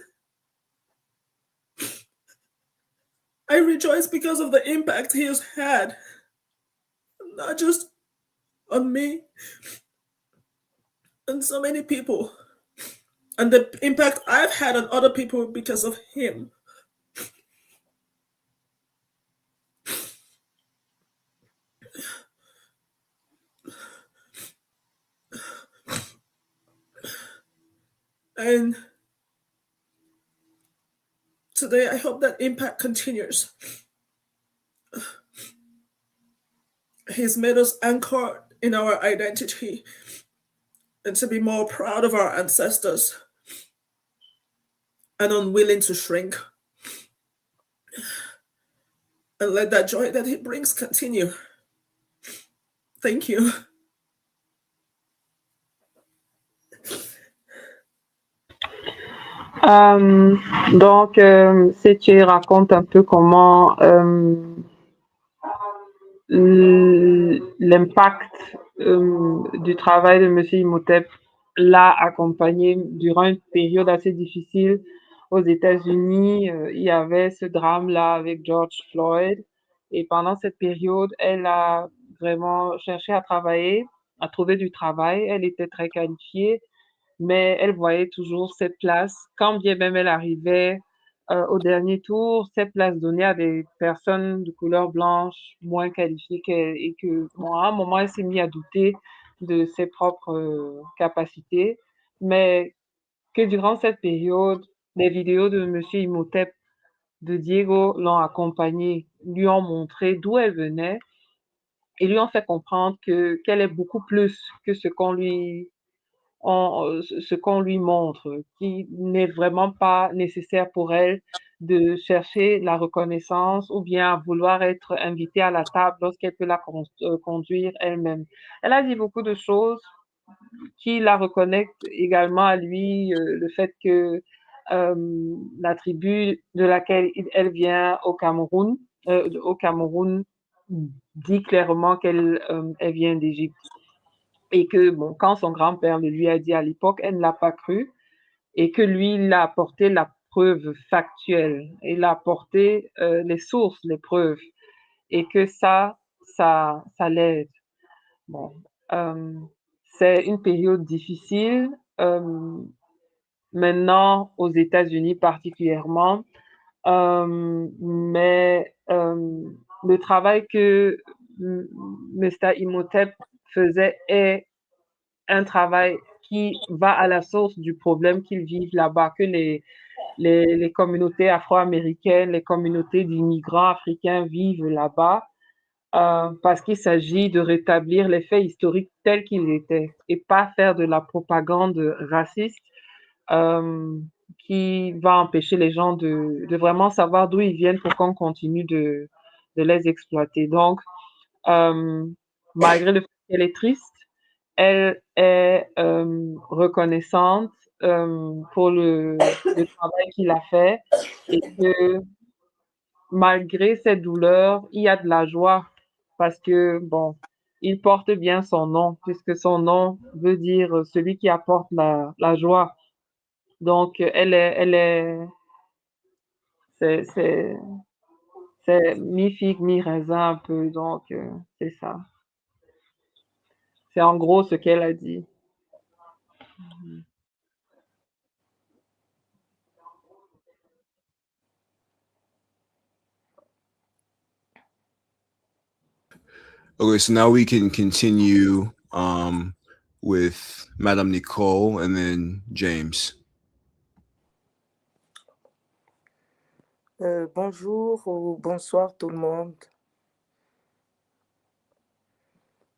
I rejoice because of the impact he has had, not just on me, and so many people, and the impact I've had on other people because of him. And today I hope that impact continues. He's made us anchored in our identity and to be more proud of our ancestors and unwilling to shrink. And let that joy that he brings continue. Thank you. Donc, tu raconte un peu comment l'impact du travail de M. Imhotep l'a accompagné durant une période assez difficile aux États-Unis. Il y avait ce drame-là avec George Floyd. Et pendant cette période, elle a vraiment cherché à travailler, à trouver du travail. Elle était très qualifiée mais elle voyait toujours cette place, quand bien même elle arrivait au dernier tour, cette place donnée à des personnes de couleur blanche moins qualifiées qu'elle, et que, bon, à un moment, elle s'est mise à douter de ses propres capacités, mais que durant cette période, les vidéos de Monsieur Imhotep, de Diego, l'ont accompagnée, lui ont montré d'où elle venait et lui ont fait comprendre que qu'elle est beaucoup plus que ce qu'on lui montre, qui n'est vraiment pas nécessaire pour elle de chercher la reconnaissance ou bien à vouloir être invitée à la table lorsqu'elle peut conduire elle-même. Elle a dit beaucoup de choses qui la reconnectent également à lui, le fait que la tribu de laquelle elle vient au Cameroun dit clairement elle vient d'Égypte. Et que, bon, quand son grand-père le lui a dit à l'époque, elle ne l'a pas cru, et que lui, il a apporté la preuve factuelle, il a apporté les sources, les preuves, et que ça l'aide. Bon, euh, c'est une période difficile, maintenant aux États-Unis particulièrement, mais le travail que Mr. Imhotep faisait est un travail qui va à la source du problème qu'ils vivent là-bas, que les communautés afro-américaines, les communautés d'immigrants africains vivent là-bas, parce qu'il s'agit de rétablir les faits historiques tels qu'ils étaient et pas faire de la propagande raciste euh, qui va empêcher les gens de vraiment savoir d'où ils viennent pour qu'on continue de les exploiter. Donc, euh, malgré le fait qu'elle est triste, elle est reconnaissante pour le travail qu'il a fait et que malgré ses douleurs, il y a de la joie parce que, bon, il porte bien son nom puisque son nom veut dire celui qui apporte la joie. Donc, c'est, c'est, c'est mi-figue, mi-raisin un peu. Donc, c'est ça. C'est en gros ce qu'elle a dit. Okay, so now we can continue with Madame Nicole and then James. Bonjour ou bonsoir tout le monde.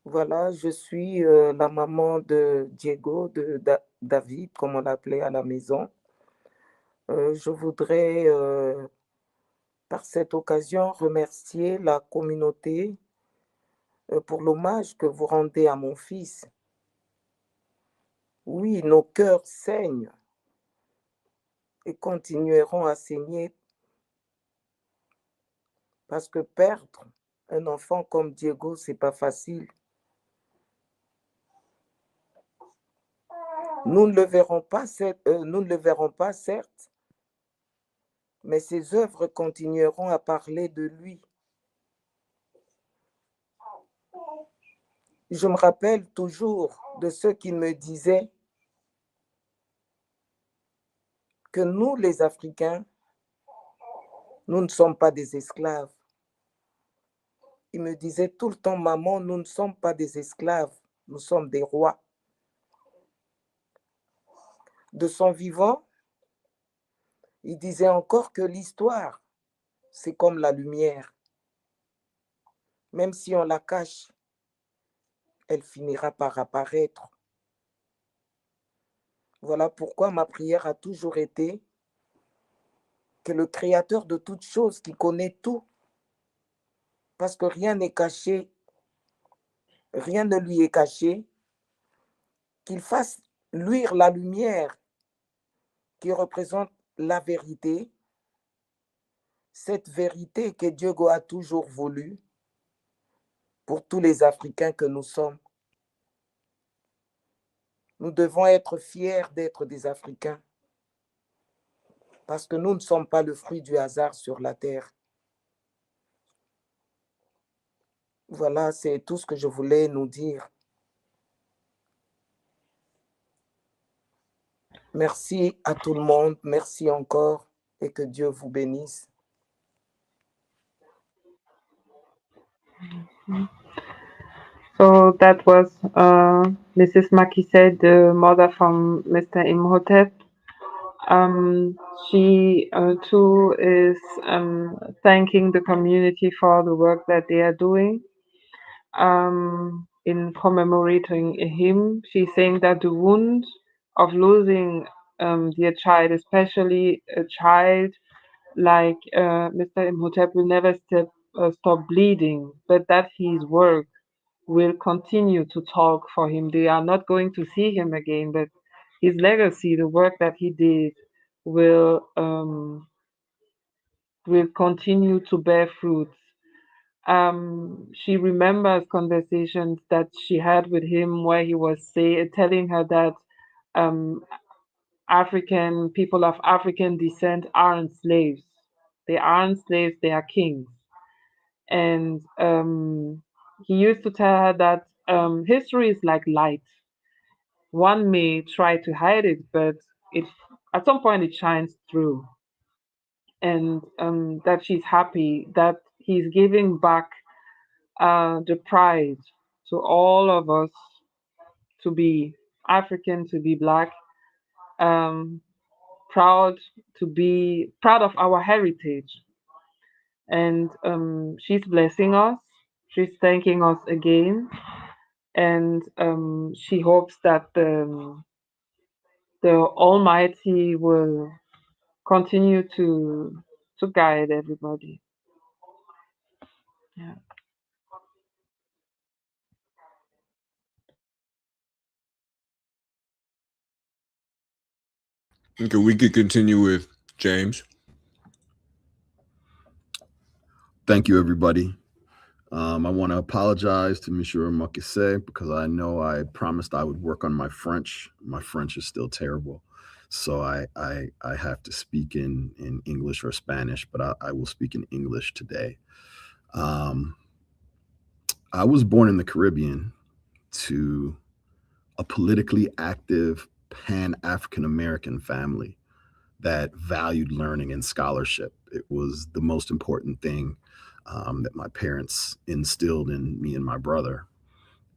Voilà, je suis la maman de Diego, de David, comme on l'appelait à la maison. Je voudrais, par cette occasion, remercier la communauté pour l'hommage que vous rendez à mon fils. Oui, nos cœurs saignent et continueront à saigner parce que perdre un enfant comme Diego, c'est pas facile. Nous ne le verrons pas, certes, mais ses œuvres continueront à parler de lui. Je me rappelle toujours de ceux qui me disaient que nous, les Africains, nous ne sommes pas des esclaves. Ils me disaient tout le temps, maman, nous ne sommes pas des esclaves, nous sommes des rois. De son vivant, il disait encore que l'histoire, c'est comme la lumière. Même si on la cache, elle finira par apparaître. Voilà pourquoi ma prière a toujours été que le Créateur de toutes choses, qui connaît tout, parce que rien n'est caché, rien ne lui est caché, qu'il fasse luire la lumière qui représente la vérité, cette vérité que Dieu a toujours voulu pour tous les Africains que nous sommes. Nous devons être fiers d'être des Africains parce que nous ne sommes pas le fruit du hasard sur la terre. Voilà, c'est tout ce que je voulais nous dire. Merci à tout le monde. Merci encore et que Dieu vous bénisse. So that was Mrs. Makise, the mother from Mr. Imhotep. She too is thanking the community for the work that they are doing in commemorating him. She's saying that the wound of losing their child, especially a child like Mr. Imhotep, will never stop bleeding, but that his work will continue to talk for him. They are not going to see him again, but his legacy, the work that he did, will continue to bear fruits. She remembers conversations that she had with him where he was telling her that um, African people of African descent aren't slaves. They aren't slaves, they are kings. And he used to tell her that history is like light. One may try to hide it, but it at some point it shines through. And that she's happy that he's giving back the pride to all of us to be African, to be black, um, proud to be proud of our heritage. And she's blessing us. She's thanking us again, and she hopes that the Almighty will continue to guide everybody. Yeah. Okay, we could continue with James. Thank you, everybody. I want to apologize to Monsieur Makise because I know I promised I would work on my French. My French is still terrible. So I have to speak in English or Spanish, but I will speak in English today. I was born in the Caribbean to a politically active Pan-African American family that valued learning and scholarship. It was the most important thing that my parents instilled in me and my brother.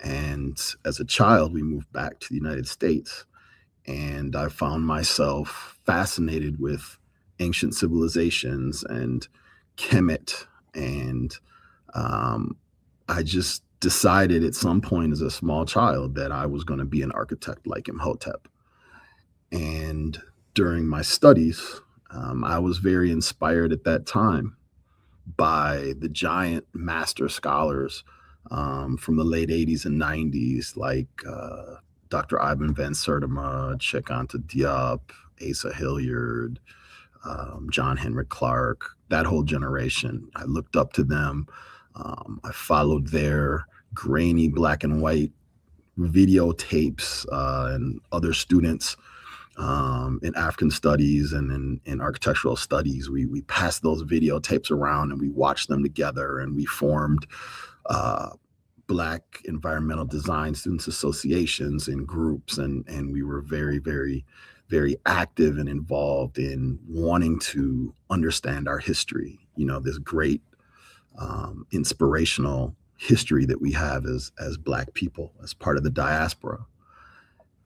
And as a child, we moved back to the United States, and I found myself fascinated with ancient civilizations and Kemet. And I just decided at some point as a small child that I was going to be an architect like Imhotep. And during my studies, I was very inspired at that time by the giant master scholars from the late 80s and 90s, like Dr. Ivan Van Sertima, Cheikh Anta Diop, Asa Hilliard, John Henrik Clark, that whole generation. I looked up to them. I followed their grainy black and white videotapes and other students in African studies and in architectural studies. We passed those videotapes around and we watched them together, and we formed Black Environmental Design Students Associations in groups, and we were very, very, very active and involved in wanting to understand our history, you know, this great inspirational history that we have as Black people, as part of the diaspora.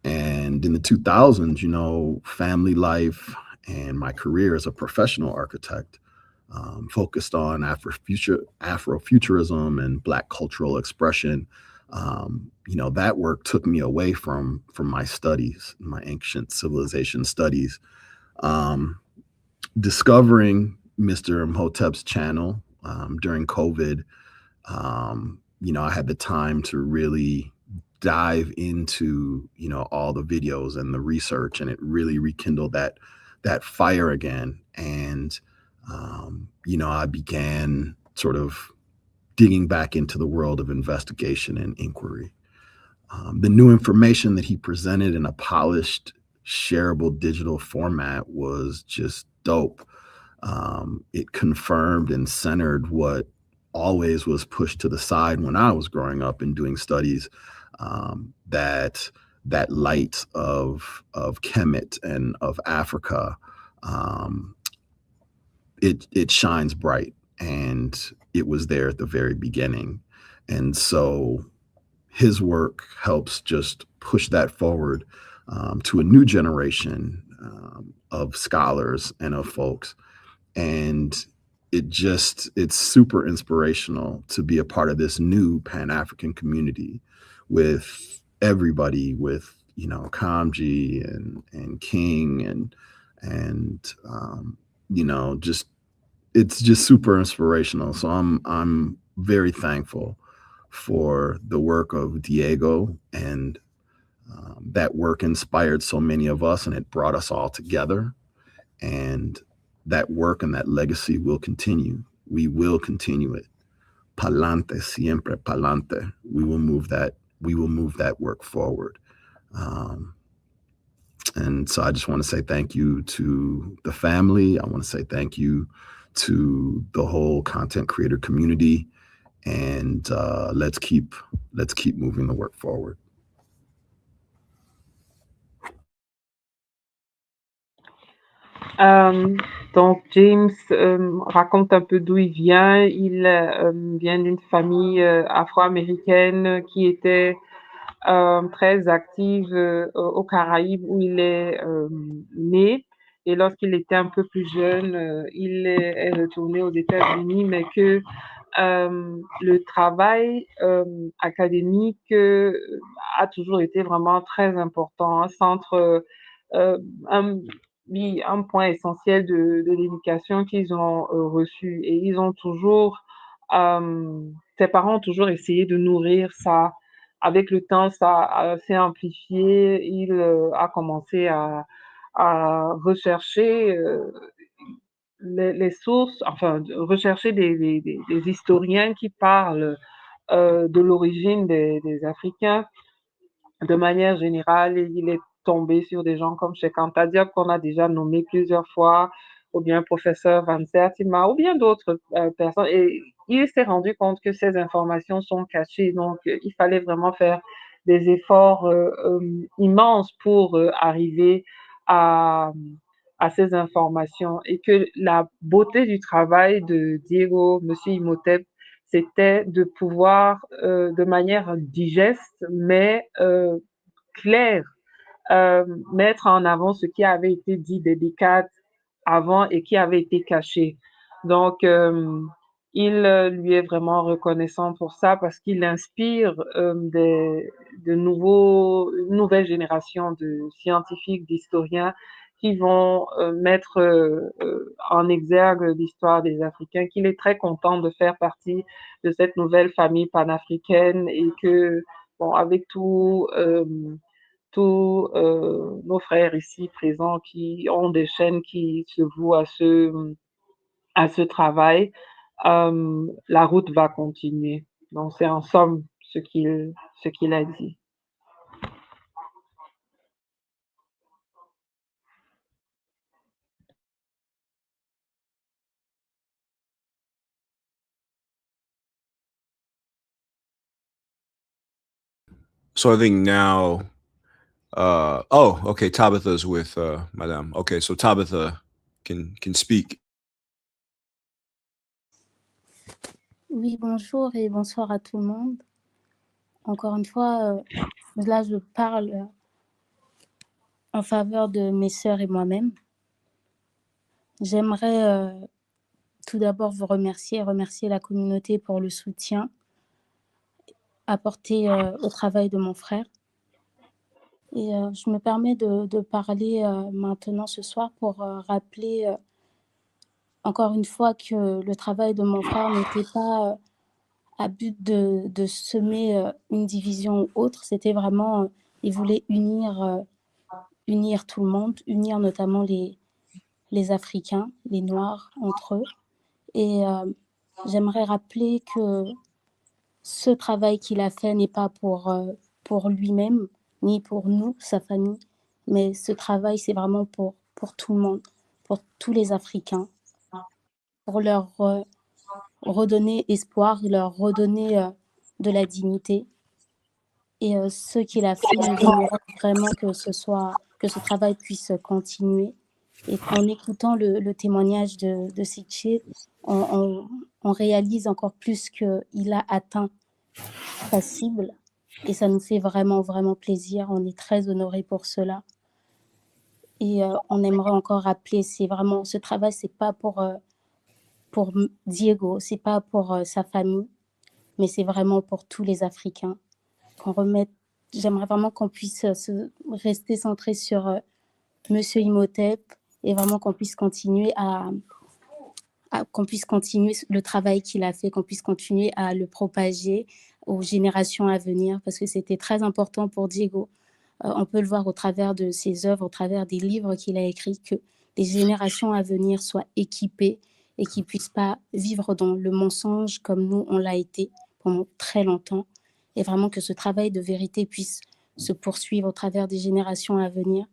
And in the 2000s, you know, family life and my career as a professional architect focused on Afrofuturism and Black cultural expression. You know, that work took me away from my studies, my ancient civilization studies. Discovering Mr. Imhotep's channel during COVID, you know, I had the time to really dive into, you know, all the videos and the research, and it really rekindled that fire again. And you know, I began sort of digging back into the world of investigation and inquiry. The new information that he presented in a polished, shareable digital format was just dope. It confirmed and centered what always was pushed to the side when I was growing up and doing studies, that that light of Kemet and of Africa, it shines bright, and it was there at the very beginning. And so his work helps just push that forward to a new generation of scholars and of folks. And it's super inspirational to be a part of this new Pan-African community with everybody, with, you know, Kamji and King and you know, just, it's just super inspirational. So I'm very thankful for the work of Diego, and that work inspired so many of us, and it brought us all together. And that work and that legacy will continue. We will continue it. Palante, siempre palante. We will move that work forward. And so I just want to say thank you to the family. I want to say thank you to the whole content creator community. And let's keep moving the work forward. Donc James raconte un peu d'où il vient. Il vient d'une famille afro-américaine qui était très active aux Caraïbes où il est né. Et lorsqu'il était un peu plus jeune, il est retourné aux États-Unis, mais que le travail académique a toujours été vraiment très important, un centre, un, oui, un point essentiel de l'éducation qu'ils ont reçu. Et ils ont toujours, ses parents ont toujours essayé de nourrir ça. Avec le temps, ça s'est amplifié. Il a commencé à rechercher les sources, enfin, rechercher des historiens qui parlent de l'origine des Africains de manière générale. Il est tombé sur des gens comme Cheikh Anta Diop, qu'on a déjà nommé plusieurs fois, ou bien professeur Van Sertima, ou bien d'autres personnes. Et il s'est rendu compte que ces informations sont cachées. Donc, il fallait vraiment faire des efforts immenses pour arriver à ces informations, et que la beauté du travail de Diego, Monsieur Imhotep, c'était de pouvoir, de manière digeste, mais claire, mettre en avant ce qui avait été dit des décades avant et qui avait été caché. Donc, il lui est vraiment reconnaissant pour ça, parce qu'il inspire une nouvelle génération de scientifiques, d'historiens qui vont mettre en exergue l'histoire des Africains, qu'il est très content de faire partie de cette nouvelle famille panafricaine, et que, bon, avec tous nos frères ici présents qui ont des chaînes qui se vouent à ce travail, la route va continuer. Donc, c'est en somme ce qu'il a dit. So I think now, okay, Tabitha's with Madame. Okay, so Tabitha can speak. Oui, bonjour et bonsoir à tout le monde. Encore une fois, là, je parle en faveur de mes sœurs et moi-même. J'aimerais tout d'abord vous remercier la communauté pour le soutien apporté au travail de mon frère. Et je me permets de parler maintenant ce soir pour rappeler encore une fois que le travail de mon frère n'était pas à but de semer une division ou autre. C'était vraiment, il voulait unir tout le monde, unir notamment les Africains, les Noirs entre eux. Et j'aimerais rappeler que ce travail qu'il a fait n'est pas pour lui-même, ni pour nous, sa famille, mais ce travail, c'est vraiment pour tout le monde, pour tous les Africains, pour leur redonner espoir, leur redonner de la dignité. Et ce qu'il a fait, nous aimerions vraiment que ce travail puisse continuer. Et qu'en écoutant le témoignage de Sichi, on réalise encore plus qu'il a atteint sa cible. Et ça nous fait vraiment, vraiment plaisir. On est très honorés pour cela. Et on aimerait encore rappeler, c'est vraiment, ce travail, c'est pas pour Diego, c'est pas pour sa famille, mais c'est vraiment pour tous les Africains. J'aimerais vraiment qu'on puisse rester centré sur Monsieur Imhotep et vraiment qu'on puisse continuer qu'on puisse continuer le travail qu'il a fait, qu'on puisse continuer à le propager aux générations à venir, parce que c'était très important pour Diego. On peut le voir au travers de ses œuvres, au travers des livres qu'il a écrits, que les générations à venir soient équipées et qu'ils ne puissent pas vivre dans le mensonge comme nous, on l'a été pendant très longtemps. Et vraiment que ce travail de vérité puisse se poursuivre au travers des générations à venir.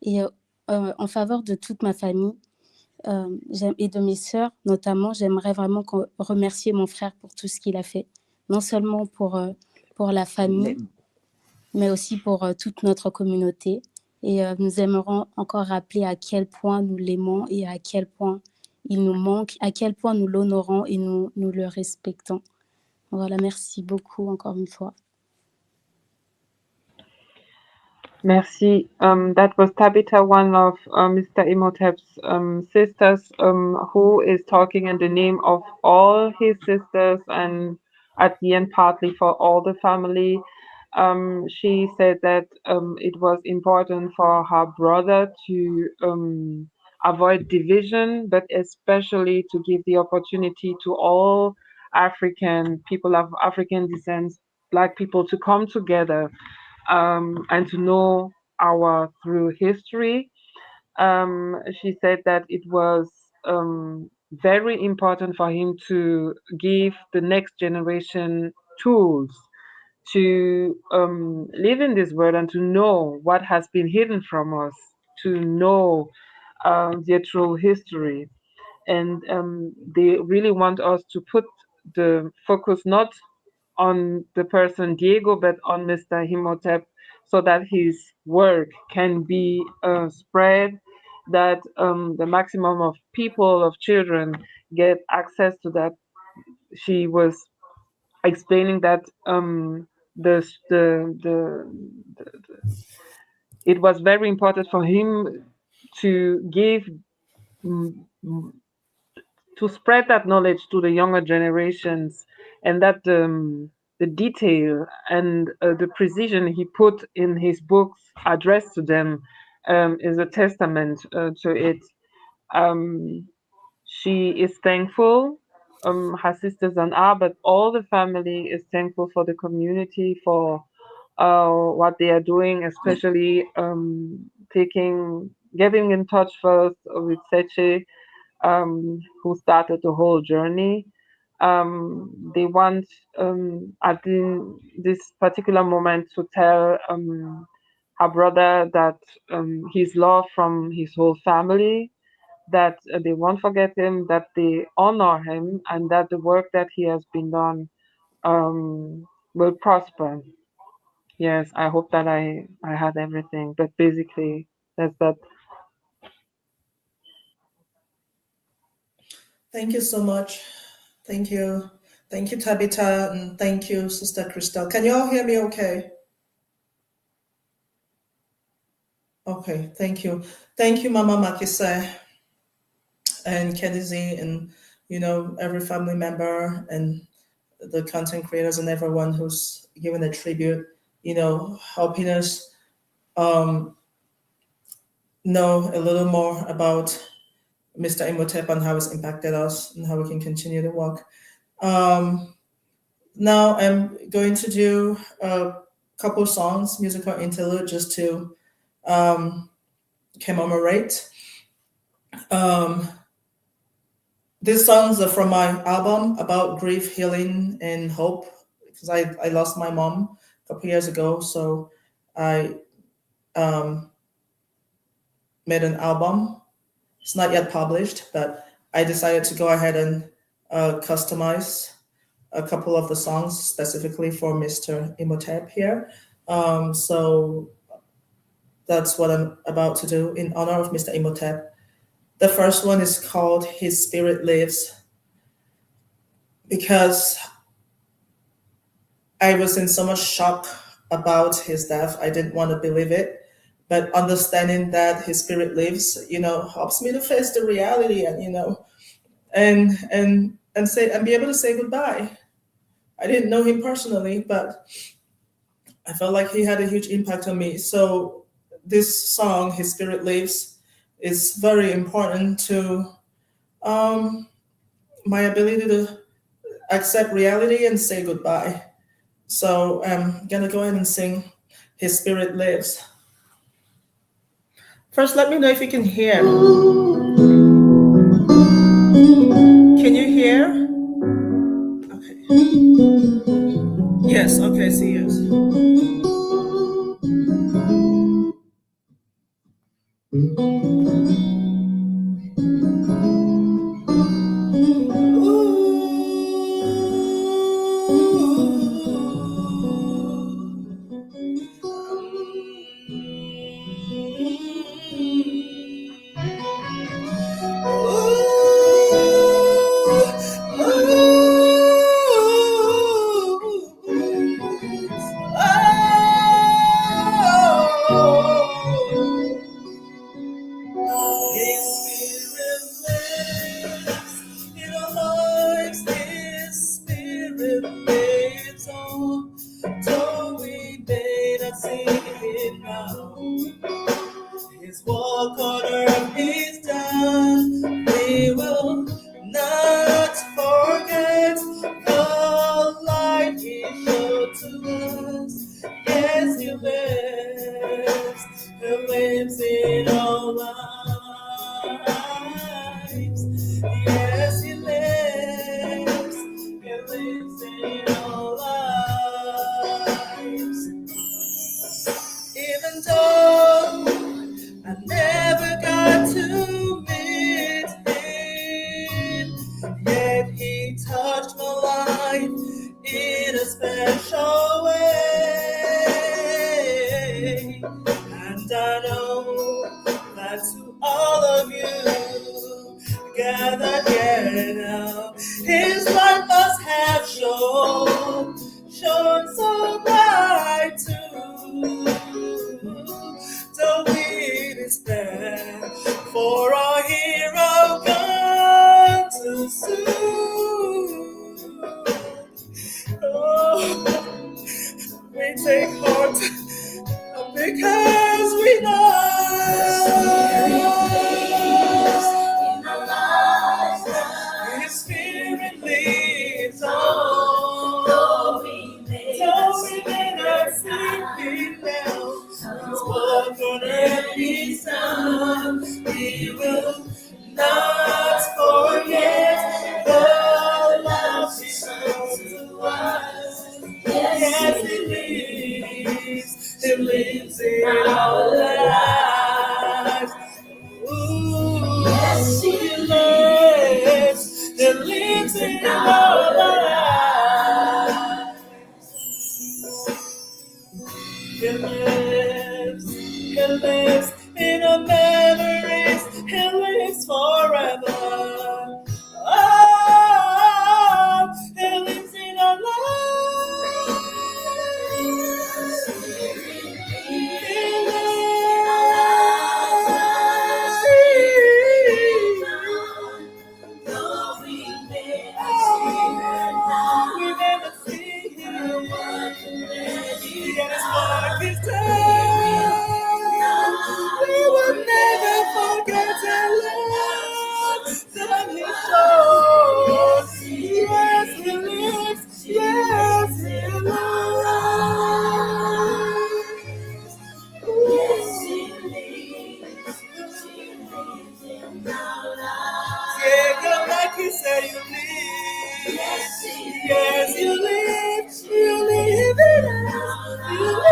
Et en faveur de toute ma famille et de mes sœurs, notamment, j'aimerais vraiment remercier mon frère pour tout ce qu'il a fait. Non seulement pour la famille, mais aussi pour toute notre communauté. Et nous aimerons encore rappeler à quel point nous l'aimons et à quel point il nous manque, à quel point nous l'honorons et nous le respectons. Voilà, merci beaucoup encore une fois. Merci. That was Tabitha, one of Mr. Imhotep's sisters, who is talking in the name of all his sisters and at the end partly for all the family. She said that it was important for her brother to avoid division, but especially to give the opportunity to all African people of African descent, Black people, to come together and to know our through history. She said that it was very important for him to give the next generation tools to live in this world and to know what has been hidden from us, to know their true history. And they really want us to put the focus not on the person Diego, but on Mr. Imhotep, so that his work can be spread, that the maximum of people, of children, get access to that. She was explaining that it was very important for him to give to spread that knowledge to the younger generations, and that the detail and the precision he put in his books addressed to them is a testament to it. She is thankful, her sisters and I, but all the family is thankful for the community, for what they are doing, especially getting in touch first with Seche, who started the whole journey. They want at this particular moment to tell her brother that he's loved from his whole family, that they won't forget him, that they honor him, and that the work that he has been done will prosper. Yes, I hope that I had everything, but basically that's that. Thank you so much. Thank you. Thank you, Tabitha, and thank you, Sister Christelle. Can you all hear me okay? Okay, thank you. Thank you, Mama Makise and Kedizi, and every family member and the content creators and everyone who's given a tribute, helping us know a little more about Mr. Imhotep and how it's impacted us and how we can continue to work. Now I'm going to do a couple songs, musical interlude, just to commemorate. These songs are from my album about grief, healing, and hope, because I lost my mom a couple years ago. So I made an album. It's not yet published, but I decided to go ahead and customize a couple of the songs specifically for Mr. Imhotep here. So that's what I'm about to do in honor of Mr. Imhotep. The first one is called His Spirit Lives, because I was in so much shock about his death. I didn't want to believe it. But understanding that his spirit lives, helps me to face the reality and, and be able to say goodbye. I didn't know him personally, but I felt like he had a huge impact on me. So this song, His Spirit Lives, is very important to my ability to accept reality and say goodbye. So I'm gonna go ahead and sing His Spirit Lives. First, let me know if you can hear. Can you hear? Okay. Yes, okay, see you. His spirit lives in our hearts. His spirit lives on. Though we may not see him now, his work on earth is done. We will not forget the light he showed to us. Yes, he lives. He lives in our lives. Yes, he lives. He lives in our lives. Even though I never got to meet him, yet he touched my life in a special way. And I know that to all of you gathered here now, his light must have shone so bright too. Don't be despair, for our hero gone too soon. Oh, we take heart because we know His Spirit leads on. Though we may not see Him now, His work on earth is done. We will not forget the love He showed to us. Yes, He lives in our lives. Ooh, yes, He lives in our lives. He lives in our memories. He lives forever. Oh, He lives in our lives. We never see Him. Yes, what He's done. We will never forget the love that He showed. Yes, He lives. Yes, He lives. Yes, He lives. He lives in our lives. Yeah, God, like you say, you live. Yes, you live. You live in us. You live.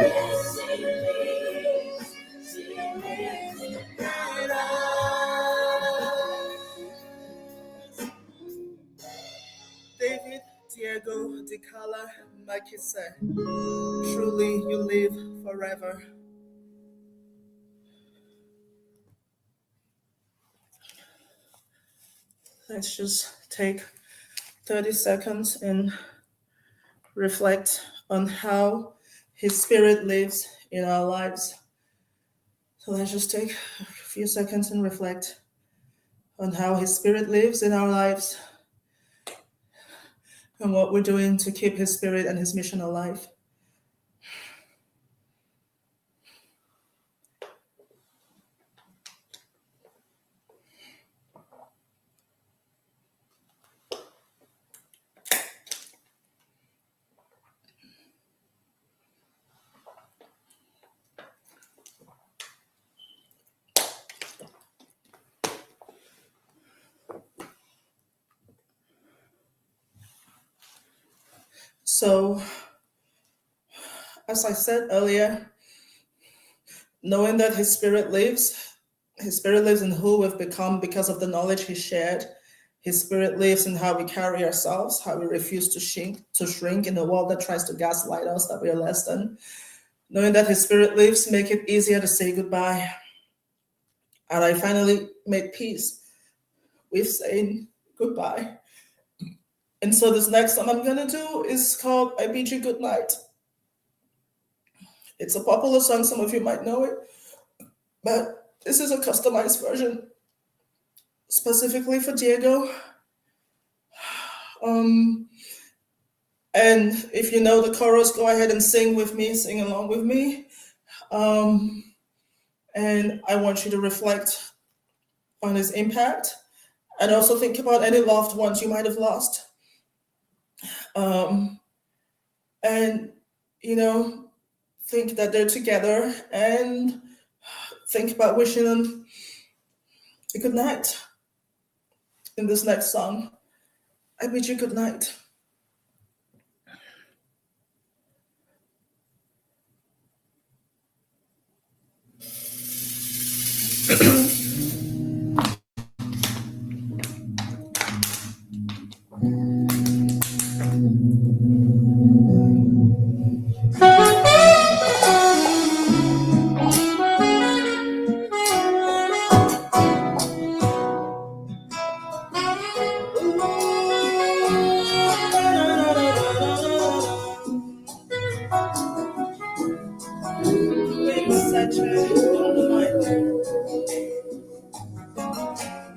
Yes, He lives. He lives in our lives. David, dear Diego Dicala Makise. Truly you live forever. Let's just take 30 seconds and reflect on how his spirit lives in our lives. So let's just take a few seconds and reflect on how his spirit lives in our lives and what we're doing to keep his spirit and his mission alive. So, as I said earlier, knowing that his spirit lives in who we've become because of the knowledge he shared. His spirit lives in how we carry ourselves, how we refuse to shrink in a world that tries to gaslight us that we are less than. Knowing that his spirit lives make it easier to say goodbye. And I finally made peace with saying goodbye. And so this next song I'm gonna do is called I Bid You Good Night. It's a popular song, some of you might know it, but this is a customized version specifically for Diego. And if you know the chorus, go ahead and sing with me, sing along with me. And I want you to reflect on his impact and also think about any loved ones you might have lost. And, think that they're together and think about wishing them a good night in this next song. I bid you good night.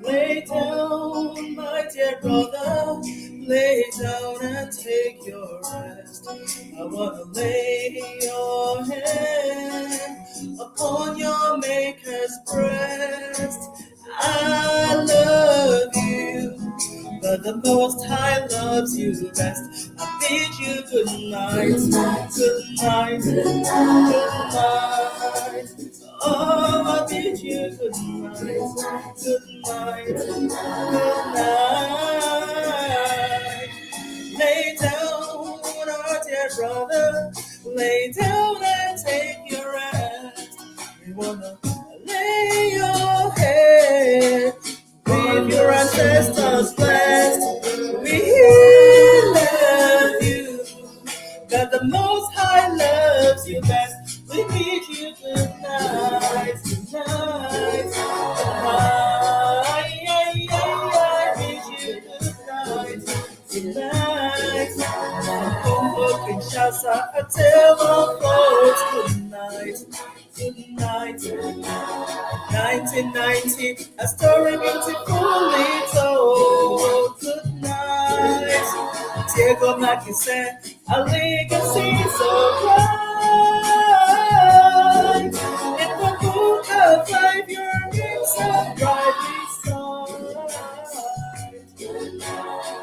Lay down, my dear brother, lay down and take your rest. I wanna lay your hand upon your maker's breast. I love you, but the Most High loves you best. I bid you good night, good night, good night. Oh, I bid you good night, good night, good night. Lay down, our dear brother, lay down and take your rest. We wanna lay your head with your ancestors blessed. We love you, that the Most High loves you best. We bid you good night, good night, good night. I bid you good night, good night. Congo, Kinshasa, I tell my folks good night, good night. 1990, a story beautifully told. Good night. Diego Makise, a legacy so bright. In the book of life, your name so brightly shines.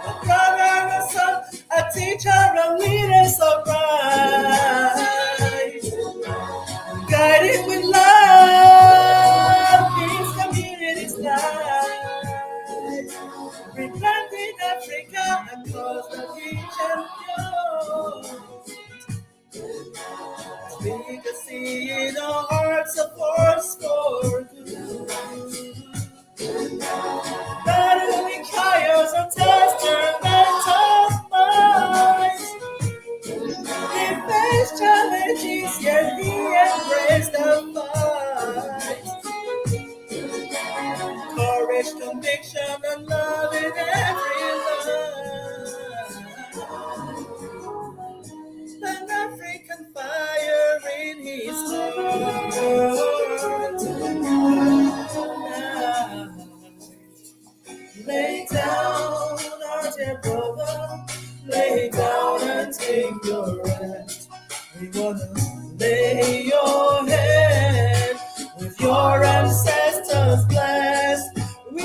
A brother, a son, a teacher, a leader so bright. Guided with love, peace, community's life. Replanting Africa across the region. Legacy in our hearts, a force for good. Battling trials and tests, your mental mind. courage, conviction, and love in every line. An African fire in his heart. Lay down, our dear brother. Lay down and take your rest. We wanna lay your head with your ancestors blessed. We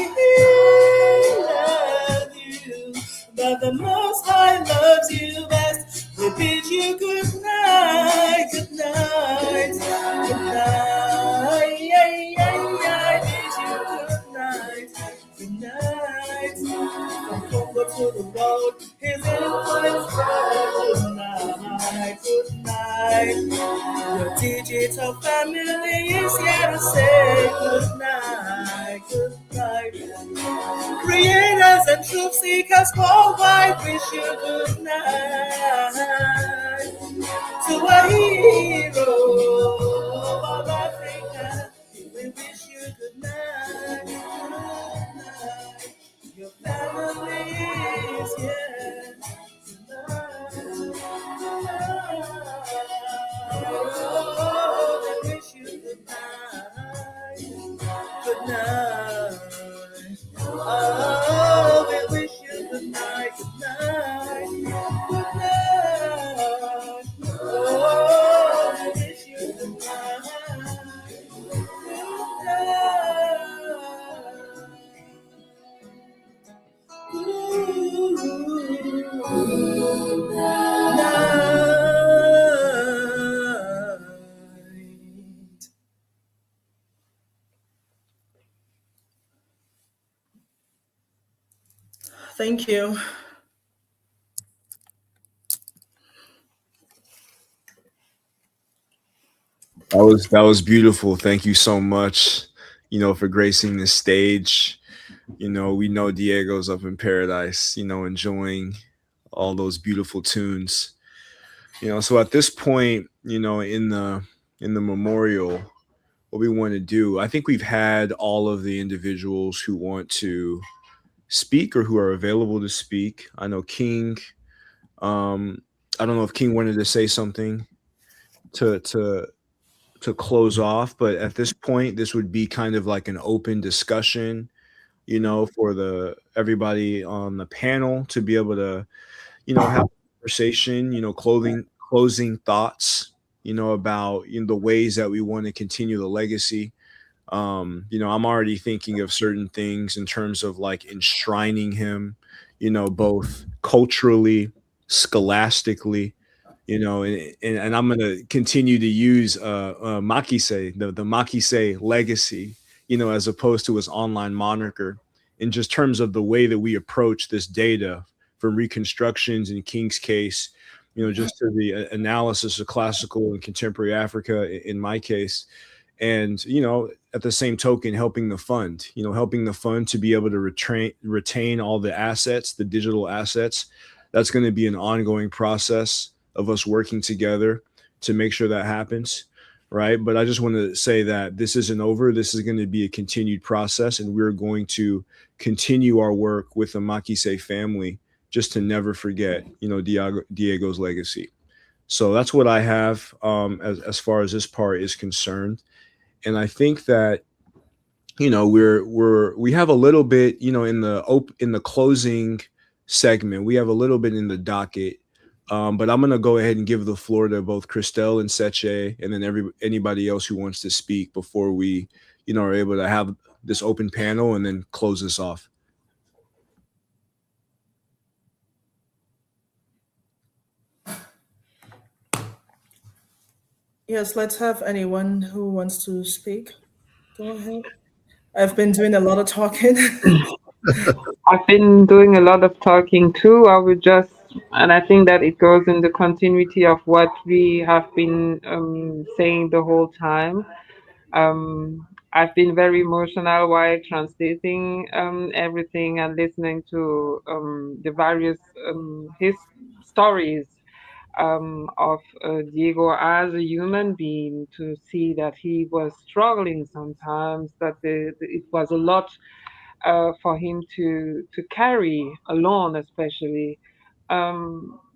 love you, but the Most High loves you best. We bid you good night, good night, good night. Yeah, yeah, yeah. I bid you good night, good night. From Congo to the road, his influence spread. Good night, good night. Your digital family is here to say good night, good night. Creators and truth seekers worldwide wish you good night. To a hero of Africa, we wish you good night, good night. Your family is here oh, they wish you good night, good night. Oh, we wish you good night, good night, good night. Oh, we wish you good night, good night. Thank you. That was beautiful. Thank you so much, for gracing the stage. We know Diego's up in paradise, enjoying all those beautiful tunes. So at this point, in the memorial, what we want to do, I think we've had all of the individuals who want to speak or who are available to speak. I know King. I don't know if King wanted to say something to close off, but at this point, this would be kind of like an open discussion, for the everybody on the panel to be able to, have a conversation, closing thoughts, about the ways that we want to continue the legacy. I'm already thinking of certain things in terms of like enshrining him, both culturally, scholastically, and I'm gonna continue to use Makise, the Makise legacy, as opposed to his online moniker, in just terms of the way that we approach this data, from reconstructions in King's case, just to the analysis of classical and contemporary Africa in my case, and at the same token, helping the fund to be able to retain all the assets, the digital assets. That's going to be an ongoing process of us working together to make sure that happens, right? But I just want to say that this isn't over. This is going to be a continued process, and we're going to continue our work with the Makise family, just to never forget, Diego's legacy. So that's what I have, as far as this part is concerned. And I think that, we have a little bit, in the closing segment, we have a little bit in the docket. But I'm gonna go ahead and give the floor to both Christelle and Seche, and then anybody else who wants to speak before we, are able to have this open panel and then close this off. Yes, let's have anyone who wants to speak. Go ahead. I've been doing a lot of talking. I've been doing a lot of talking too. And I think that it goes in the continuity of what we have been saying the whole time. I've been very emotional while translating everything and listening to the various his stories of Diego as a human being, to see that he was struggling sometimes, that it was a lot for him to carry alone, especially,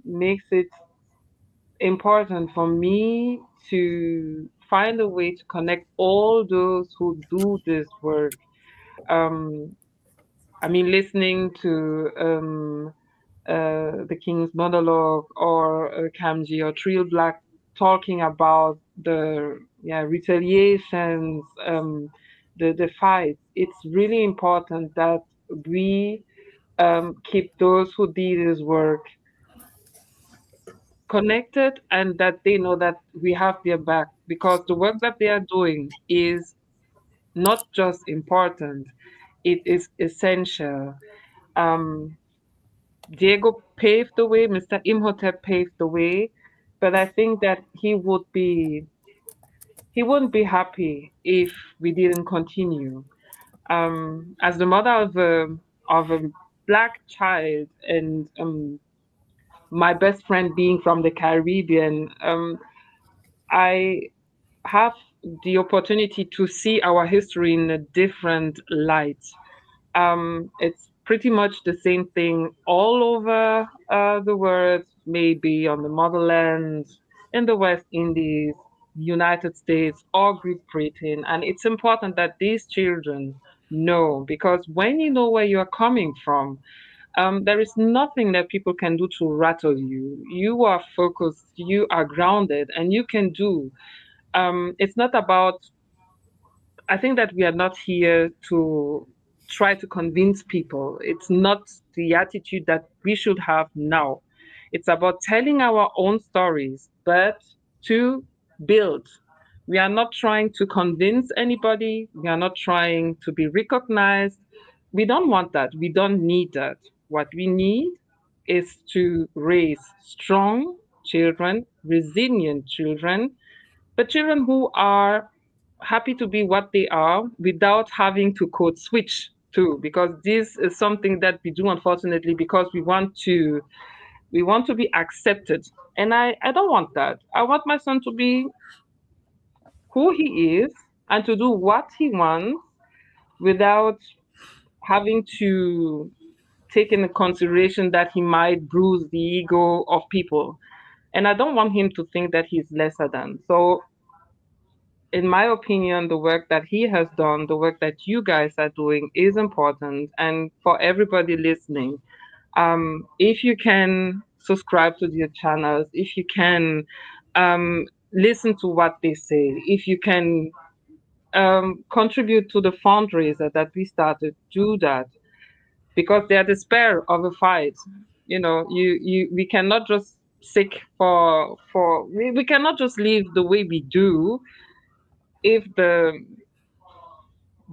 makes it important for me to find a way to connect all those who do this work. Um, I mean, listening to the King's monologue or Kamji or Trill Black talking about the retaliations, the fights. It's really important that we keep those who did this work connected and that they know that we have their back, because the work that they are doing is not just important, it is essential. Um, Diego paved the way, Mr. Imhotep paved the way, but I think that he wouldn't be happy if we didn't continue. As the mother of a black child, and my best friend being from the Caribbean, I have the opportunity to see our history in a different light. It's pretty much the same thing all over the world, maybe on the motherland, in the West Indies, United States, or Great Britain. And it's important that these children know, because when you know where you are coming from, there is nothing that people can do to rattle you. You are focused, you are grounded, and you can do. It's not about, I think that we are not here to try to convince people. It's not the attitude that we should have now. It's about telling our own stories, but to build. We are not trying to convince anybody. We are not trying to be recognized. We don't want that. We don't need that. What we need is to raise strong children, resilient children, but children who are happy to be what they are without having to code switch too, because this is something that we do, unfortunately, because we want to be accepted. And I don't want that. I want my son to be who he is and to do what he wants without having to take into consideration that he might bruise the ego of people. And I don't want him to think that he's lesser than. So in my opinion, the work that he has done, the work that you guys are doing is important. And for everybody listening, if you can subscribe to their channels, if you can listen to what they say, if you can contribute to the fundraiser that we started, do that, because they are the spare of a fight. You know, we cannot just seek we cannot just live the way we do if the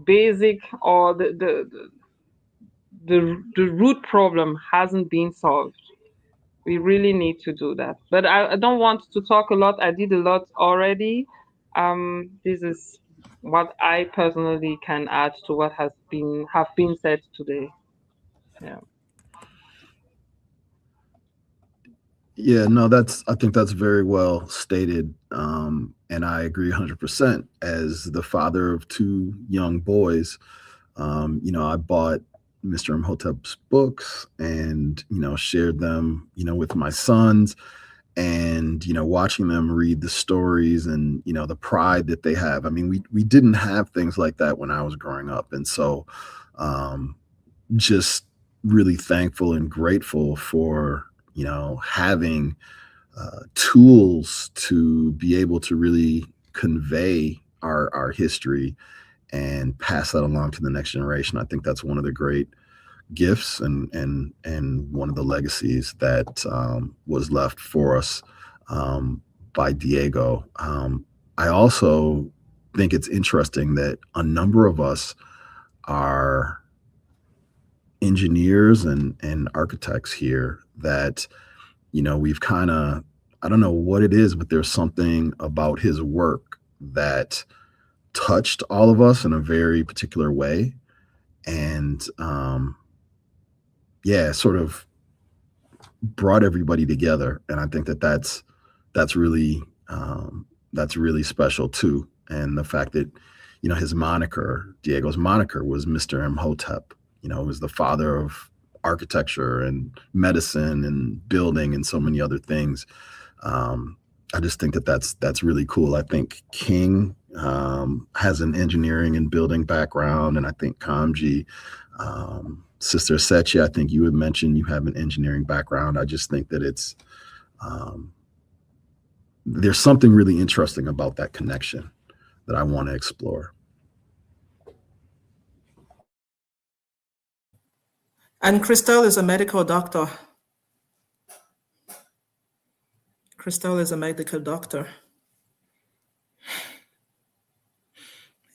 basic or the root problem hasn't been solved. We really need to do that. But I don't want to talk a lot. I did a lot already. This is what I personally can add to what have been said today. Yeah. Yeah, no, I think that's very well stated. And I agree 100%. As the father of two young boys, I bought Mr. Imhotep's books and, shared them, with my sons, and, watching them read the stories and, the pride that they have. I mean, we didn't have things like that when I was growing up. And so, just really thankful and grateful for, having tools to be able to really convey our history and pass that along to the next generation. I think that's one of the great gifts and one of the legacies that was left for us by Diego. I also think it's interesting that a number of us are engineers and architects here that, we've kind of, I don't know what it is, but there's something about his work that touched all of us in a very particular way. And sort of brought everybody together. And I think that that's really special too. And the fact that, his moniker, Diego's moniker, was Mr. Imhotep. was the father of architecture and medicine and building and so many other things. I just think that that's really cool. I think King has an engineering and building background, and I think Kamji, Sister Sechi, I think you had mentioned you have an engineering background. I just think that it's there's something really interesting about that connection that I want to explore. And Crystal is a medical doctor. Crystal is a medical doctor.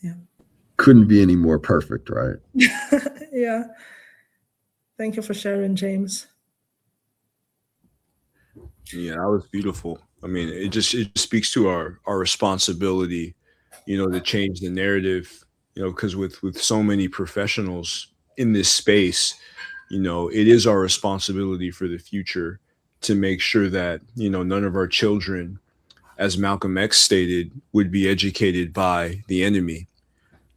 Yeah. Couldn't be any more perfect, right? Yeah. Thank you for sharing, James. Yeah, that was beautiful. I mean, it speaks to our responsibility, to change the narrative, because with so many professionals in this space, it is our responsibility for the future to make sure that, none of our children, as Malcolm X stated, would be educated by the enemy.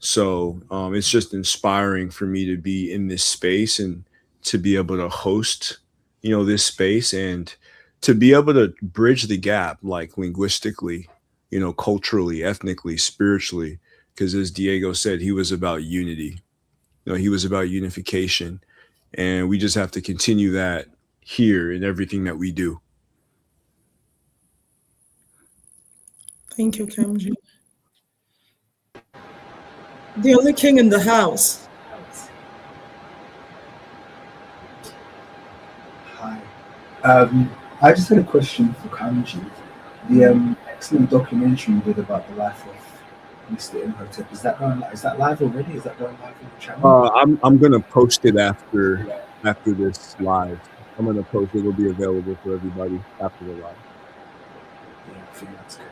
So it's just inspiring for me to be in this space and to be able to host, this space, and to be able to bridge the gap, like linguistically, culturally, ethnically, spiritually. Because as Diego said, he was about unity. He was about unification, and we just have to continue that here in everything that we do. Thank you, Kamji. The only king in the house. Hi. I just had a question for Kamji. The excellent documentary you did about the life of Mr. Imhotep, is that live already? Is that going live on the channel? I'm gonna post it after this live. I'm gonna post it. It'll be available for everybody after the live. Yeah, I think that's good.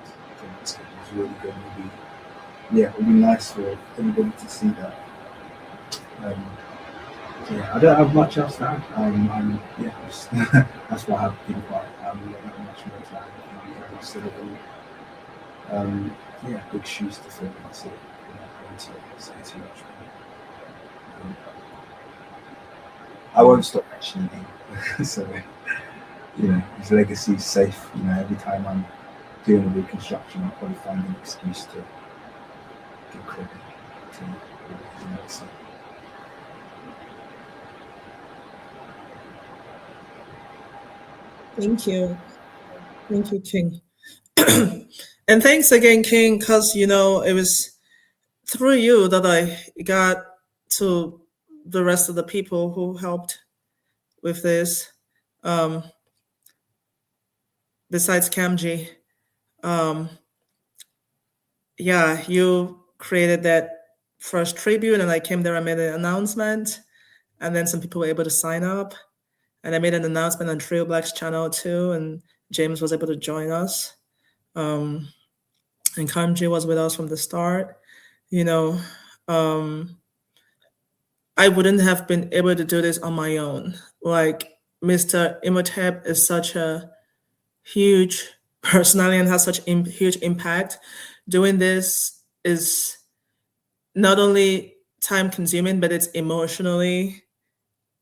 It's really good. It would be nice for everybody to see that. I don't have much else to add. That's why I've been quiet. I don't have much more to add. I'm very civil. Big shoes to fill. That's it. I'm not going to say too much. I won't stop mentioning him. So, his legacy is safe. Every time I'm doing a reconstruction, I'll probably find an excuse to give credit to his legacy. Thank you. Thank you, King. And thanks again, King, because, it was through you that I got to the rest of the people who helped with this. Besides Kamji, you created that first tribute, and I came there and made an announcement, and then some people were able to sign up, and I made an announcement on Trio Black's channel too, and James was able to join us, and Kamji was with us from the start. I wouldn't have been able to do this on my own. Like, Mr. Imhotep is such a huge personality and has such huge impact. Doing this is not only time consuming, but it's emotionally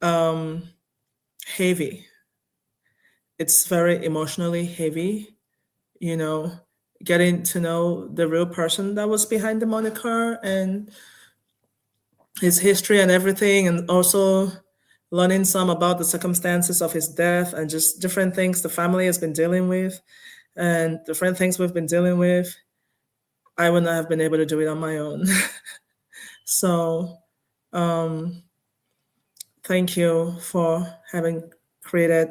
heavy. It's very emotionally heavy, getting to know the real person that was behind the moniker and his history and everything, and also learning some about the circumstances of his death and just different things the family has been dealing with and different things we've been dealing with. I would not have been able to do it on my own. So thank you for having created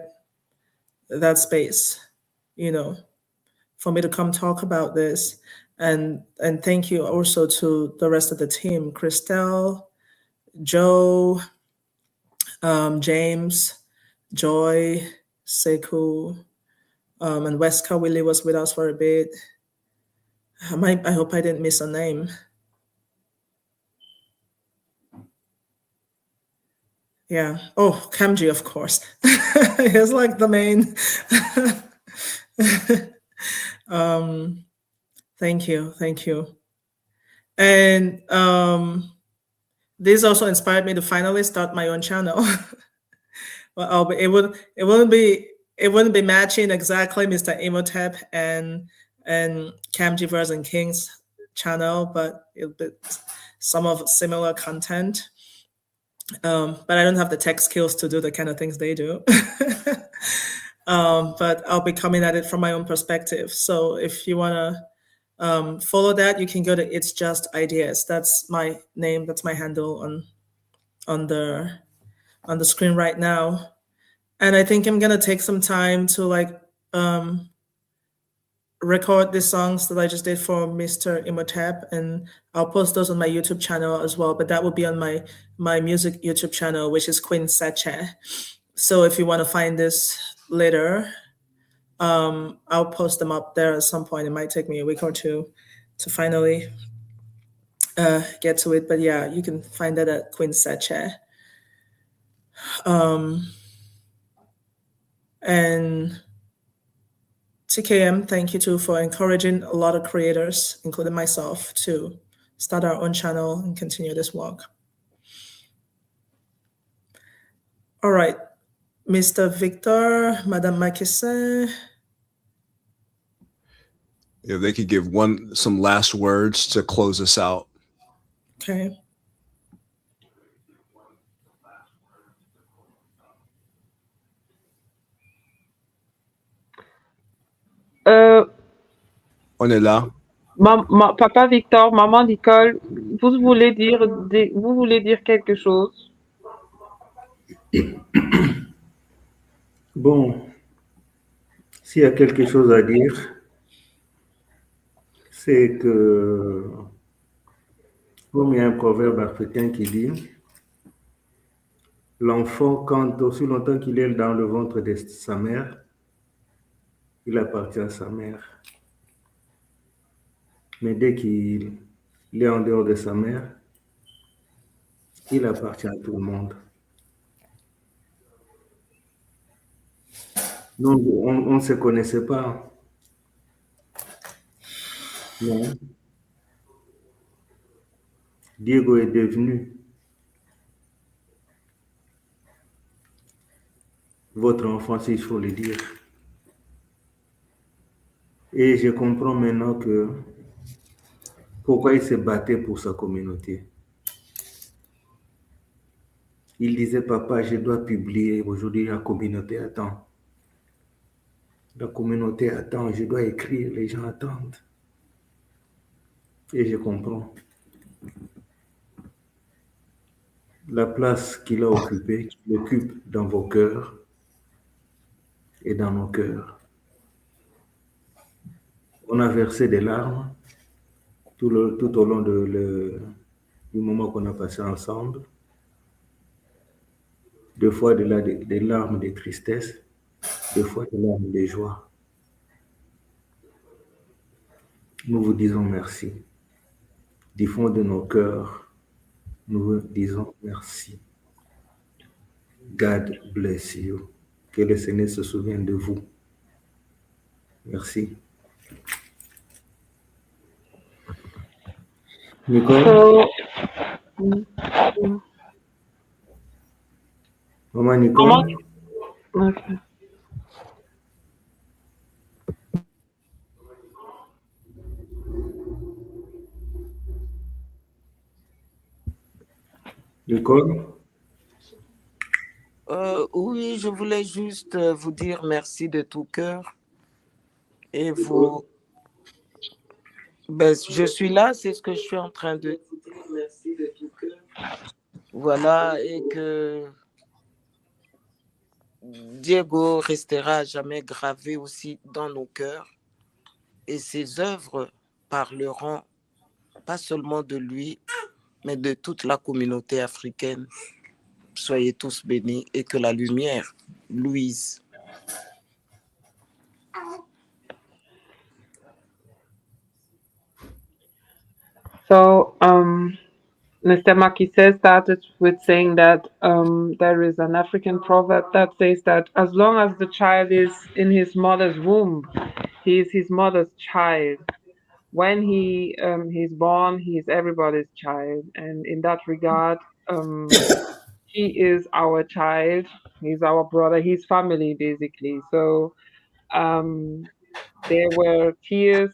that space, for me to come talk about this. And thank you also to the rest of the team, Christelle, Joe, James, Joy, Sekou, and Weska Willie was with us for a bit. I hope I didn't miss a name. Yeah. Oh, Kamji, of course. He's like the main. Thank you. And this also inspired me to finally start my own channel. Well, it wouldn't be matching exactly Mr. Imhotep and Camgivers and Kings channel, but it'll be some of similar content. But I don't have the tech skills to do the kind of things they do. But I'll be coming at it from my own perspective. So if you want to follow that, you can go to It's Just Ideas. That's my name. That's my handle on the screen right now. And I think I'm gonna take some time to record the songs that I just did for Mr. Imhotep, and I'll post those on my YouTube channel as well. But that will be on my music YouTube channel, which is Queen Sache. So if you want to find this later, I'll post them up there at some point. It might take me a week or two to finally get to it. But yeah, you can find that at Queen Sache. And TKM, thank you too for encouraging a lot of creators, including myself, to start our own channel and continue this work. All right, Mr. Victor, Madame Makissin. If they could give some last words to close us out. Okay. On est là. Papa Victor, maman Nicole, vous voulez dire quelque chose? Bon, s'il y a quelque chose à dire, c'est que, comme il y a un proverbe africain qui dit, l'enfant, quand aussi longtemps qu'il est dans le ventre de sa mère, il appartient à sa mère. Mais dès qu'il est en dehors de sa mère, il appartient à tout le monde. Non, on ne se connaissait pas. Non. Diego est devenu votre enfant, s'il faut le dire. Et je comprends maintenant pourquoi il se battait pour sa communauté. Il disait, papa, je dois publier. Aujourd'hui, la communauté attend. La communauté attend, je dois écrire, les gens attendent. Et je comprends. La place qu'il a occupée, qu'il occupe dans vos cœurs et dans nos cœurs. On a versé des larmes tout au long du moment qu'on a passé ensemble. Deux fois des larmes de tristesse, deux fois des larmes de joie. Nous vous disons merci. Du fond de nos cœurs, nous vous disons merci. God bless you. Que le Seigneur se souvienne de vous. Merci. Nicole? Maman Nicole? Okay. Nicole? Oui, je voulais juste vous dire merci de tout cœur. Et vous... Ben, je suis là, c'est ce que je suis en train de dire. Merci de tout cœur. Voilà, et que Diego restera jamais gravé aussi dans nos cœurs. Et ses œuvres parleront pas seulement de lui, mais de toute la communauté africaine. Soyez tous bénis et que la lumière luise. So, Mr. Makise started with saying that there is an African proverb that says that as long as the child is in his mother's womb, he is his mother's child. When he's born, he is everybody's child. And in that regard, he is our child, he's our brother, he's family basically. So there were tears,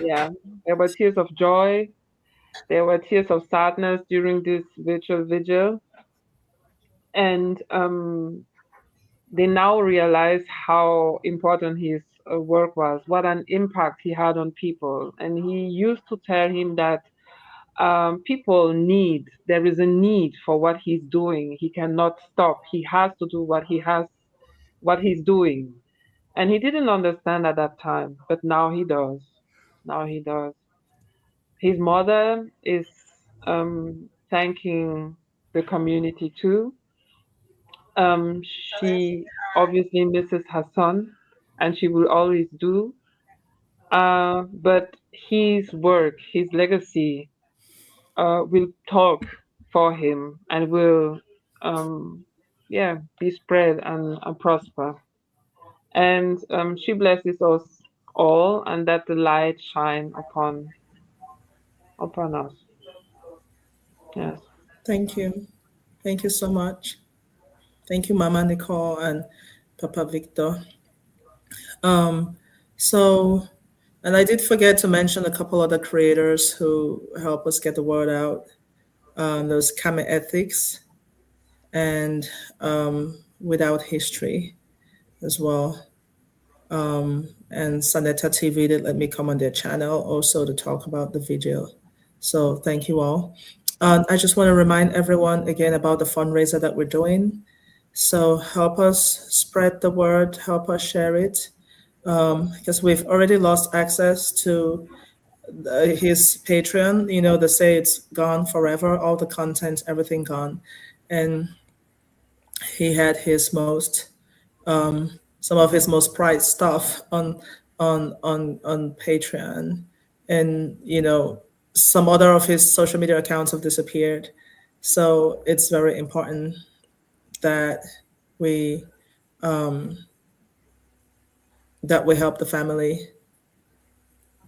yeah, there were tears of joy, there were tears of sadness during this virtual vigil, and they now realize how important his work was, what an impact he had on people. And he used to tell him that people need, there is a need for what he's doing. He cannot stop. He has to do what he's doing. And he didn't understand at that time, but now he does. Now he does. His mother is thanking the community too. She obviously misses her son, and she will always do. But his work, his legacy, will talk for him and will, yeah, be spread and prosper. And she blesses us all, and that the light shine upon us. Yes. Thank you. Thank you so much. Thank you, Mama Nicole and Papa Victor. So, and I did forget to mention a couple other creators who help us get the word out. There's Kame Ethics and Without History as well. And Saneta TV that let me come on their channel also to talk about the vigil. So thank you all. I just want to remind everyone again about the fundraiser that we're doing. So help us spread the word, help us share it, because we've already lost access to his Patreon. You know, they say it's gone forever, all the content, everything gone. And he had his most some of his most prized stuff on Patreon, and you know some other of his social media accounts have disappeared. So it's very important that we help the family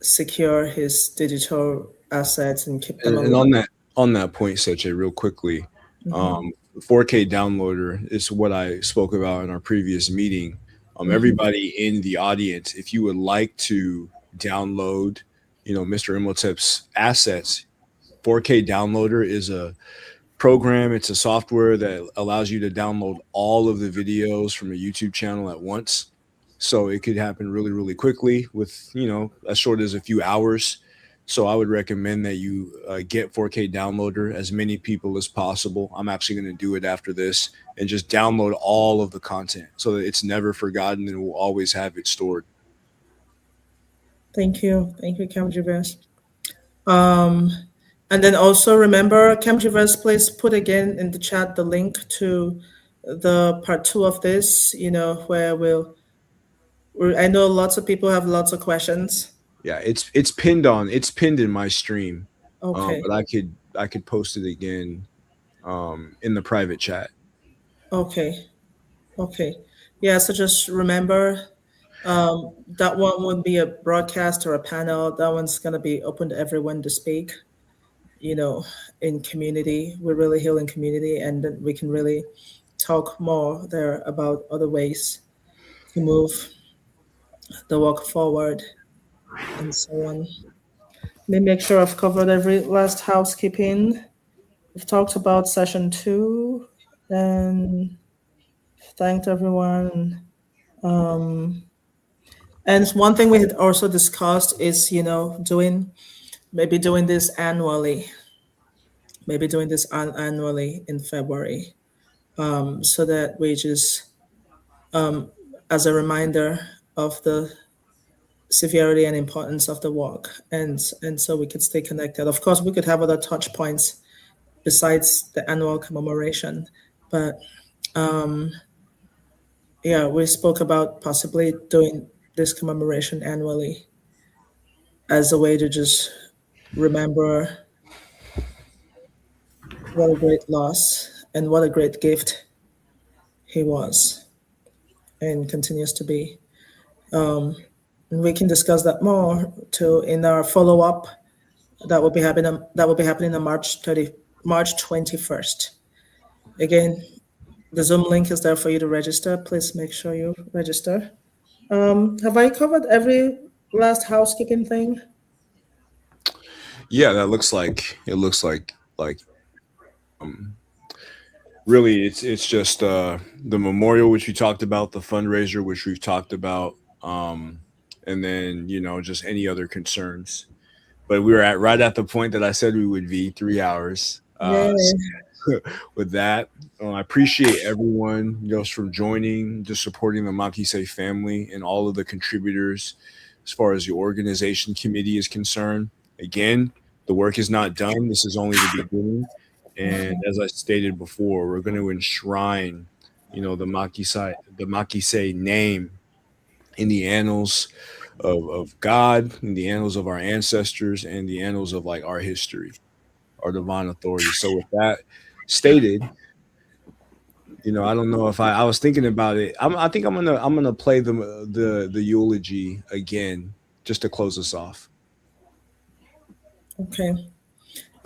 secure his digital assets and keep them And alive. on that point, Seche, real quickly, Mhm. 4K downloader is what I spoke about in our previous meeting. Mhm. Everybody in the audience, if you would like to download, Mr. Imhotep's assets, 4K downloader is a program. It's a software that allows you to download all of the videos from a YouTube channel at once. So it could happen really, really quickly with, as short as a few hours. So I would recommend that you get 4K downloader, as many people as possible. I'm actually going to do it after this and just download all of the content so that it's never forgotten and we'll always have it stored. Thank you, Cam Javers. And then also remember, Cam Javers, please put again in the chat the link to the part 2 of this. You know where I know lots of people have lots of questions. Yeah, it's pinned in my stream. Okay. But I could post it again in the private chat. Okay. Yeah, so just remember that one won't be a broadcast or a panel. That one's going to be open to everyone to speak, in community. We're really healing community, and then we can really talk more there about other ways to move the walk forward and so on. Let me make sure I've covered every last housekeeping. We've talked about session 2 and thanked everyone. And one thing we had also discussed is, maybe doing this annually, in February, so that we just, as a reminder of the severity and importance of the walk, and so we could stay connected. Of course, we could have other touch points besides the annual commemoration, but yeah, we spoke about possibly doing this commemoration annually as a way to just remember what a great loss and what a great gift he was and continues to be. And we can discuss that more too in our follow up that will be happening. On March March 21st. Again, the Zoom link is there for you to register. Please make sure you register. Have I covered every last housekeeping thing? Yeah, that looks like really it's just the memorial which we talked about, the fundraiser which we've talked about, and then just any other concerns. But we were right at the point that I said we would be 3 hours. Yeah. With that, I appreciate everyone just from joining, just supporting the Makise family and all of the contributors as far as the organization committee is concerned. Again, the work is not done. This is only the beginning. And as I stated before, we're going to enshrine, the Makise name in the annals of God, in the annals of our ancestors, and the annals of like our history, our divine authority. So with that stated, I don't know if I was thinking about it. I think I'm gonna play the eulogy again just to close us off. Okay.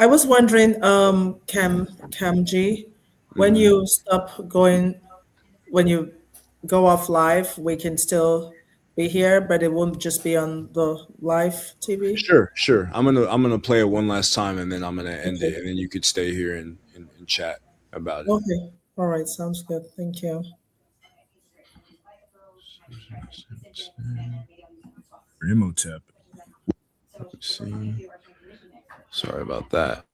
I was wondering, Cam G, when you stop going, when you go off live, we can still be here, but it won't just be on the live TV. Sure. I'm gonna play it one last time, and then I'm gonna end it, and then you could stay here and chat about it. Okay. All right. Sounds good. Thank you. Imhotep. Let's see. Sorry about that.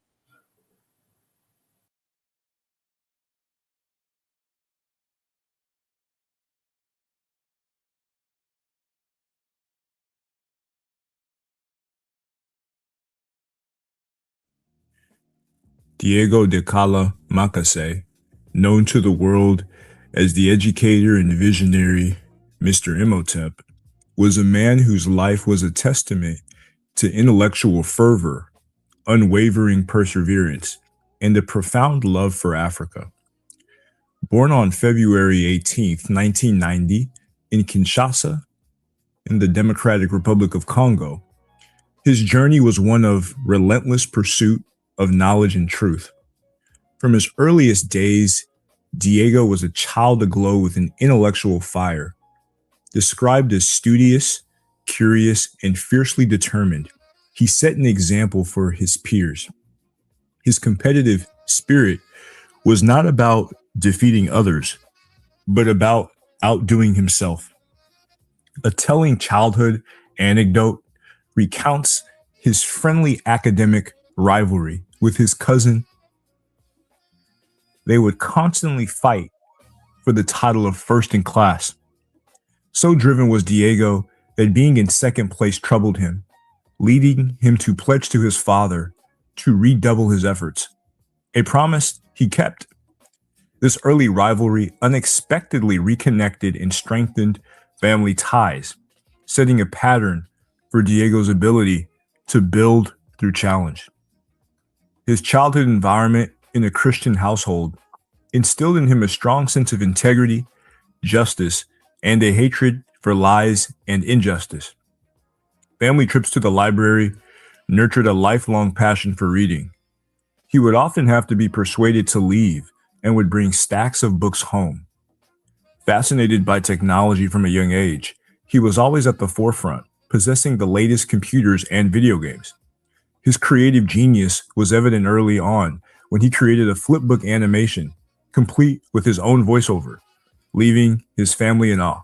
Diego de Cala Macase, known to the world as the educator and visionary Mr. Imhotep, was a man whose life was a testament to intellectual fervor, unwavering perseverance, and a profound love for Africa. Born on February 18, 1990, in Kinshasa, in the Democratic Republic of Congo, his journey was one of relentless pursuit of knowledge and truth. From his earliest days, Diego was a child aglow with an intellectual fire. Described as studious, curious, and fiercely determined, he set an example for his peers. His competitive spirit was not about defeating others, but about outdoing himself. A telling childhood anecdote recounts his friendly academic rivalry with his cousin. They would constantly fight for the title of first in class. So driven was Diego that being in second place troubled him, leading him to pledge to his father to redouble his efforts, a promise he kept. This early rivalry unexpectedly reconnected and strengthened family ties, setting a pattern for Diego's ability to build through challenge. His childhood environment in a Christian household instilled in him a strong sense of integrity, justice, and a hatred for lies and injustice. Family trips to the library nurtured a lifelong passion for reading. He would often have to be persuaded to leave and would bring stacks of books home. Fascinated by technology from a young age, he was always at the forefront, possessing the latest computers and video games. His creative genius was evident early on when he created a flipbook animation, complete with his own voiceover, leaving his family in awe.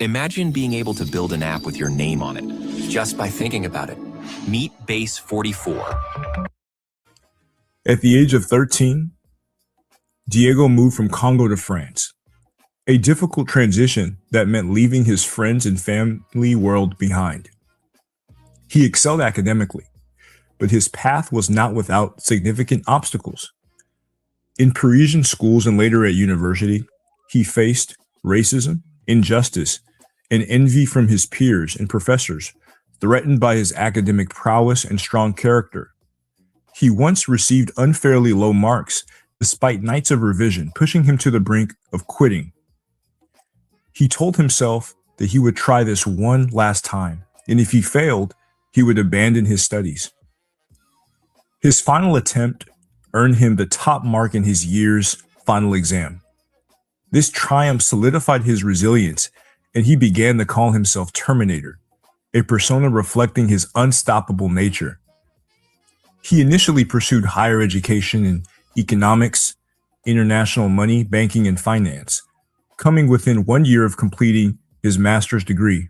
Imagine being able to build an app with your name on it, just by thinking about it. Meet Base 44. At the age of 13, Diego moved from Congo to France, a difficult transition that meant leaving his friends and family world behind. He excelled academically, but his path was not without significant obstacles. In Parisian schools and later at university, he faced racism, injustice, and envy from his peers and professors, threatened by his academic prowess and strong character. He once received unfairly low marks despite nights of revision, pushing him to the brink of quitting. He told himself that he would try this one last time, and if he failed, he would abandon his studies. His final attempt earned him the top mark in his year's final exam. This triumph solidified his resilience, and he began to call himself Terminator, a persona reflecting his unstoppable nature. He initially pursued higher education in economics, international money, banking, and finance, coming within 1 year of completing his master's degree.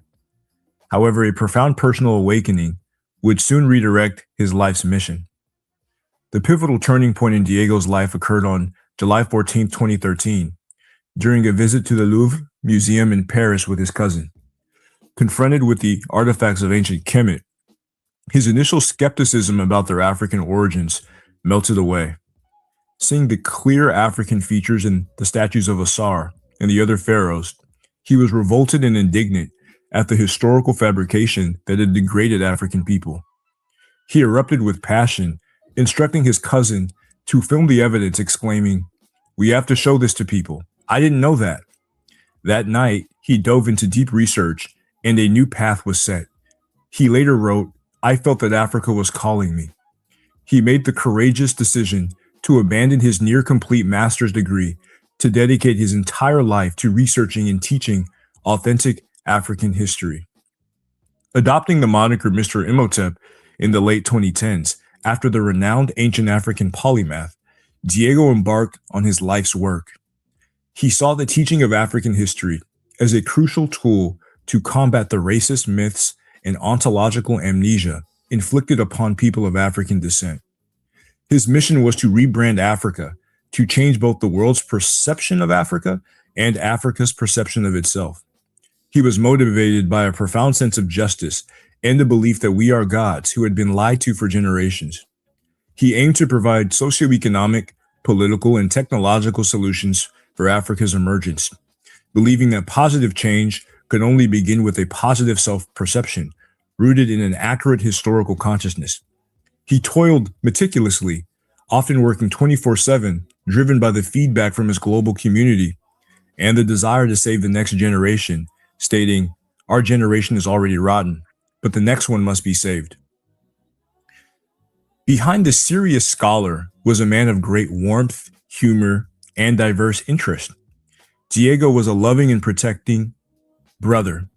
However, a profound personal awakening would soon redirect his life's mission. The pivotal turning point in Diego's life occurred on July 14, 2013, during a visit to the Louvre Museum in Paris with his cousin. Confronted with the artifacts of ancient Kemet, his initial skepticism about their African origins melted away. Seeing the clear African features in the statues of Asar and the other pharaohs, he was revolted and indignant at the historical fabrication that had degraded African people. He erupted with passion, instructing his cousin to film the evidence, exclaiming, "We have to show this to people. I didn't know that." That night, he dove into deep research and a new path was set. He later wrote, "I felt that Africa was calling me." He made the courageous decision to abandon his near-complete master's degree to dedicate his entire life to researching and teaching authentic African history. Adopting the moniker Mr. Imhotep in the late 2010s, after the renowned ancient African polymath, Diego embarked on his life's work. He saw the teaching of African history as a crucial tool to combat the racist myths and ontological amnesia inflicted upon people of African descent. His mission was to rebrand Africa, to change both the world's perception of Africa and Africa's perception of itself. He was motivated by a profound sense of justice and the belief that we are gods who had been lied to for generations. He aimed to provide socioeconomic, political, and technological solutions for Africa's emergence, believing that positive change could only begin with a positive self-perception rooted in an accurate historical consciousness. He toiled meticulously, often working 24/7, driven by the feedback from his global community and the desire to save the next generation, stating, "Our generation is already rotten, but the next one must be saved." Behind the serious scholar was a man of great warmth, humor, and diverse interest. Diego was a loving and protecting brother,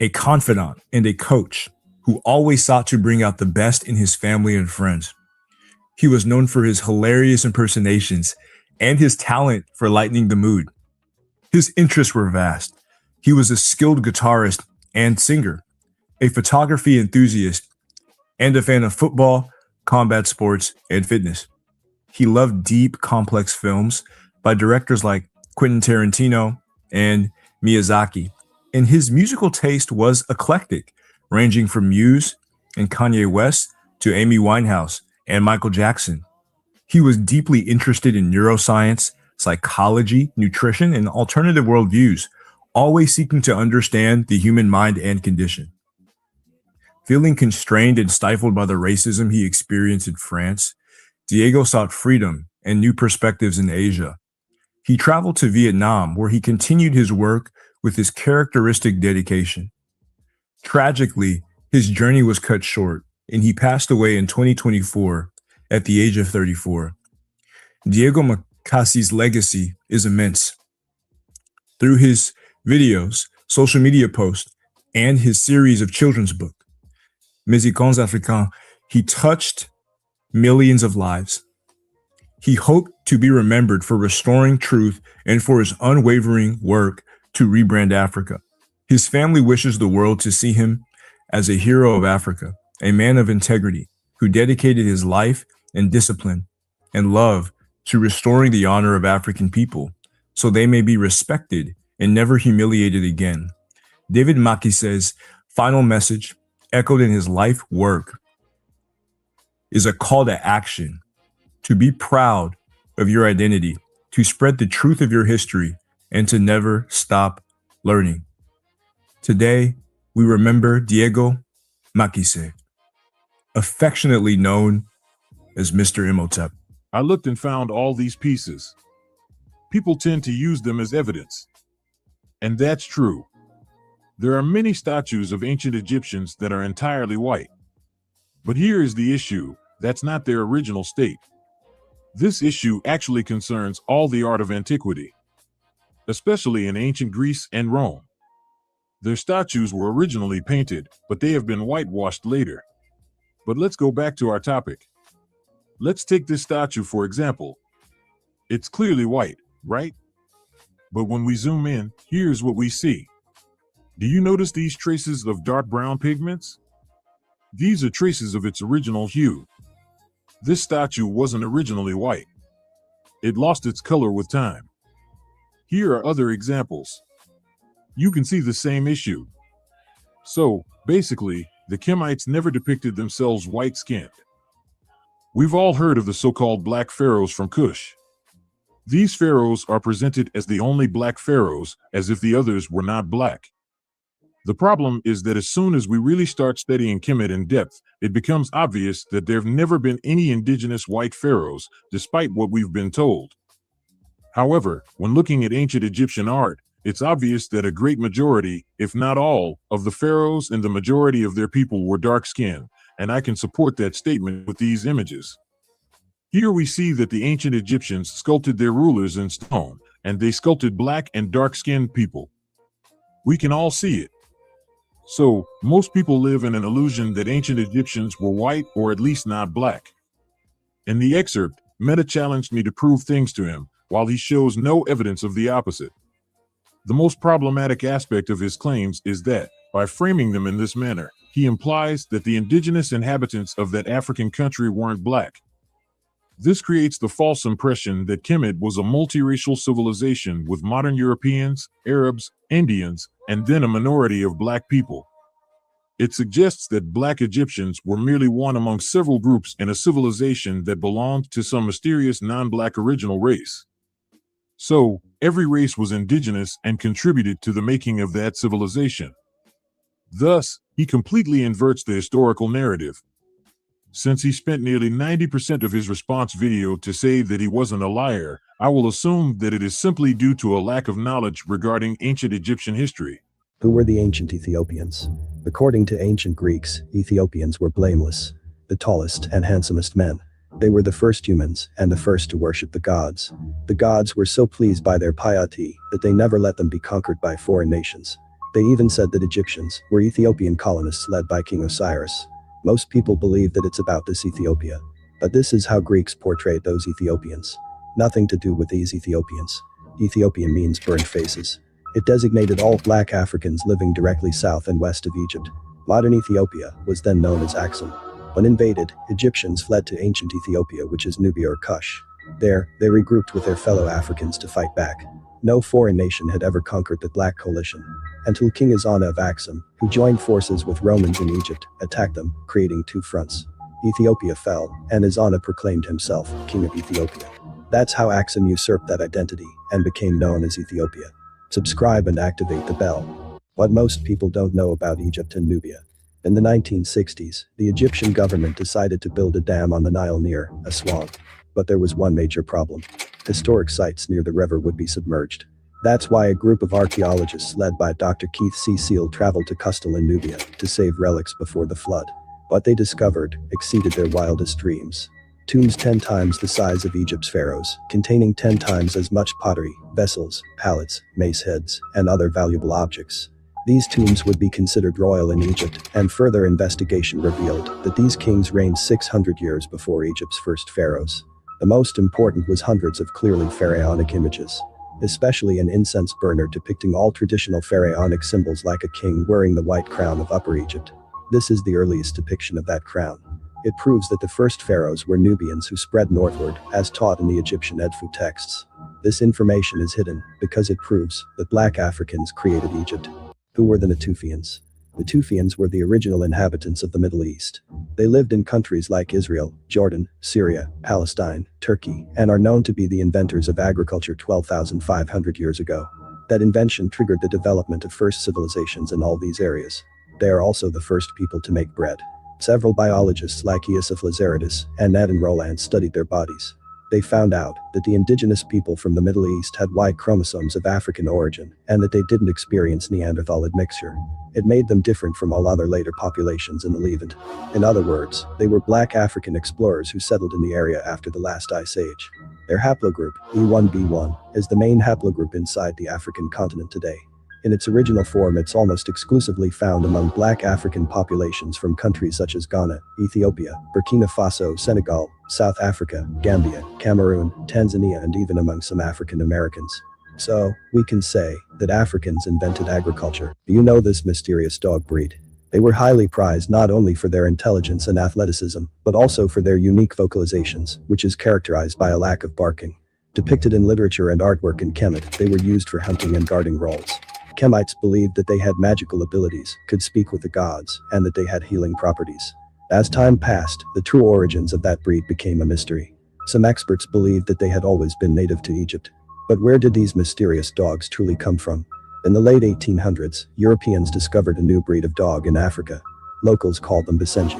a confidant, and a coach who always sought to bring out the best in his family and friends. He was known for his hilarious impersonations and his talent for lightening the mood. His interests were vast. He was a skilled guitarist and singer, a photography enthusiast, and a fan of football, combat sports, and fitness. He loved deep, complex films by directors like Quentin Tarantino and Miyazaki, and his musical taste was eclectic, ranging from Muse and Kanye West to Amy Winehouse and Michael Jackson. He was deeply interested in neuroscience, psychology, nutrition, and alternative worldviews, always seeking to understand the human mind and condition. Feeling constrained and stifled by the racism he experienced in France, Diego sought freedom and new perspectives in Asia. He traveled to Vietnam, where he continued his work with his characteristic dedication. Tragically, his journey was cut short, and he passed away in 2024 at the age of 34. Diego Makasi's legacy is immense. Through his videos, social media posts, and his series of children's books, Musicons Africains, he touched millions of lives. He hoped to be remembered for restoring truth and for his unwavering work to rebrand Africa. His family wishes the world to see him as a hero of Africa, a man of integrity who dedicated his life and discipline and love to restoring the honor of African people so they may be respected and never humiliated again. David Makise's final message, echoed in his life work, is a call to action, to be proud of your identity, to spread the truth of your history, and to never stop learning. Today, we remember Diego Makise, affectionately known as Mr. Imhotep. I looked and found all these pieces. People tend to use them as evidence. And that's true. There are many statues of ancient Egyptians that are entirely white. But here is the issue, that's not their original state. This issue actually concerns all the art of antiquity, especially in ancient Greece and Rome. Their statues were originally painted, but they have been whitewashed later. But let's go back to our topic. Let's take this statue for example. It's clearly white, right? But when we zoom in, here's what we see. Do you notice these traces of dark brown pigments? These are traces of its original hue. This statue wasn't originally white. It lost its color with time. Here are other examples. You can see the same issue. So, basically, the Kemites never depicted themselves white-skinned. We've all heard of the so-called black pharaohs from Kush. These pharaohs are presented as the only black pharaohs, as if the others were not black. The problem is that as soon as we really start studying Kemet in depth, it becomes obvious that there have never been any indigenous white pharaohs, despite what we've been told. However, when looking at ancient Egyptian art, it's obvious that a great majority, if not all, of the pharaohs and the majority of their people were dark-skinned, and I can support that statement with these images. Here we see that the ancient Egyptians sculpted their rulers in stone, and they sculpted black and dark-skinned people. We can all see it. So, most people live in an illusion that ancient Egyptians were white or at least not black. In the excerpt, Meta challenged me to prove things to him, while he shows no evidence of the opposite. The most problematic aspect of his claims is that, by framing them in this manner, he implies that the indigenous inhabitants of that African country weren't black. This creates the false impression that Kemet was a multiracial civilization with modern Europeans, Arabs, Indians, and then a minority of black people. It suggests that black Egyptians were merely one among several groups in a civilization that belonged to some mysterious non-black original race. So, every race was indigenous and contributed to the making of that civilization. Thus, he completely inverts the historical narrative. Since he spent nearly 90% of his response video to say that he wasn't a liar, I will assume that it is simply due to a lack of knowledge regarding ancient Egyptian history. Who were the ancient Ethiopians? According to ancient Greeks, Ethiopians were blameless, the tallest and handsomest men. They were the first humans and the first to worship the gods. The gods were so pleased by their piety that they never let them be conquered by foreign nations. They even said that Egyptians were Ethiopian colonists led by King Osiris. Most people believe that it's about this Ethiopia. But this is how Greeks portrayed those Ethiopians. Nothing to do with these Ethiopians. Ethiopian means burnt faces. It designated all black Africans living directly south and west of Egypt. Modern Ethiopia was then known as Axum. When invaded, Egyptians fled to ancient Ethiopia, which is Nubia or Kush. There, they regrouped with their fellow Africans to fight back. No foreign nation had ever conquered the Black Coalition, until King Ezana of Axum, who joined forces with Romans in Egypt, attacked them, creating two fronts. Ethiopia fell, and Ezana proclaimed himself King of Ethiopia. That's how Axum usurped that identity and became known as Ethiopia. Subscribe and activate the bell. What most people don't know about Egypt and Nubia. In the 1960s, the Egyptian government decided to build a dam on the Nile near Aswan. But there was one major problem. Historic sites near the river would be submerged. That's why a group of archaeologists led by Dr. Keith C. Seal traveled to Qustul in Nubia to save relics before the flood. What they discovered exceeded their wildest dreams. Tombs 10 times the size of Egypt's pharaohs, containing 10 times as much pottery, vessels, pallets, mace heads, and other valuable objects. These tombs would be considered royal in Egypt, and further investigation revealed that these kings reigned 600 years before Egypt's first pharaohs. The most important was hundreds of clearly pharaonic images, especially an incense burner depicting all traditional pharaonic symbols like a king wearing the white crown of Upper Egypt. This is the earliest depiction of that crown. It proves that the first pharaohs were Nubians who spread northward, as taught in the Egyptian Edfu texts. This information is hidden because it proves that black Africans created Egypt. Who were the Natufians? The Tufians were the original inhabitants of the Middle East. They lived in countries like Israel, Jordan, Syria, Palestine, Turkey, and are known to be the inventors of agriculture 12,500 years ago. That invention triggered the development of first civilizations in all these areas. They are also the first people to make bread. Several biologists like Iosif Lazaridis and Nadine Roland studied their bodies. They found out that the indigenous people from the Middle East had Y chromosomes of African origin, and that they didn't experience Neanderthal admixture. It made them different from all other later populations in the Levant. In other words, they were black African explorers who settled in the area after the last ice age. Their haplogroup, E1b1, is the main haplogroup inside the African continent today. In its original form, it's almost exclusively found among black African populations from countries such as Ghana, Ethiopia, Burkina Faso, Senegal, South Africa, Gambia, Cameroon, Tanzania, and even among some African Americans. So, we can say that Africans invented agriculture. Do you know this mysterious dog breed? They were highly prized not only for their intelligence and athleticism, but also for their unique vocalizations, which is characterized by a lack of barking. Depicted in literature and artwork in Kemet, they were used for hunting and guarding roles. Kemites believed that they had magical abilities, could speak with the gods, and that they had healing properties. As time passed, the true origins of that breed became a mystery. Some experts believed that they had always been native to Egypt. But where did these mysterious dogs truly come from? In the late 1800s, Europeans discovered a new breed of dog in Africa. Locals called them Basenji.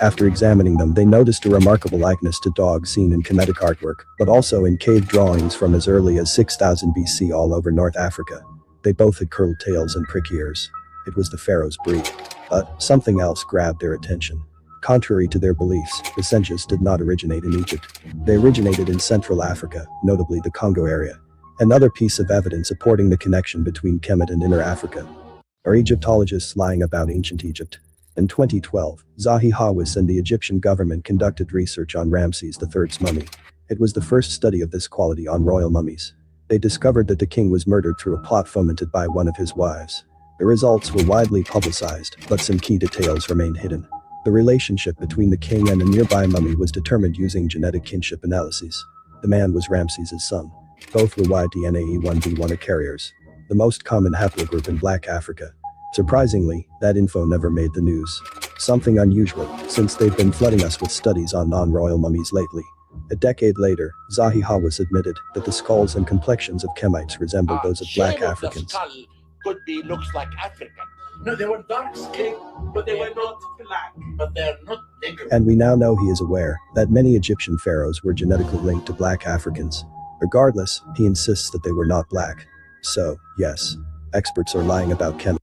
After examining them, they noticed a remarkable likeness to dogs seen in Kemetic artwork, but also in cave drawings from as early as 6000 BC all over North Africa. They both had curled tails and prick ears. It was the pharaoh's breed. But something else grabbed their attention. Contrary to their beliefs, the Basenjis did not originate in Egypt. They originated in Central Africa, notably the Congo area. Another piece of evidence supporting the connection between Kemet and Inner Africa are Egyptologists lying about ancient Egypt. In 2012, Zahi Hawass and the Egyptian government conducted research on Ramses III's mummy. It was the first study of this quality on royal mummies. They discovered that the king was murdered through a plot fomented by one of his wives. The results were widely publicized, but some key details remained hidden. The relationship between the king and a nearby mummy was determined using genetic kinship analyses. The man was Ramses' son. Both were Y-DNA E1b1 carriers, the most common haplogroup in Black Africa. Surprisingly, that info never made the news. Something unusual, since they've been flooding us with studies on non-royal mummies lately. A decade later, Zahi Hawass admitted that the skulls and complexions of Kemites resembled those of Black Shape of Africans. the skull could be looks like African. No, they were dark skinned, but they were not black. But they're not Negro. And we now know he is aware that many Egyptian pharaohs were genetically linked to Black Africans. Regardless, he insists that they were not black. So, yes, experts are lying about Kemet.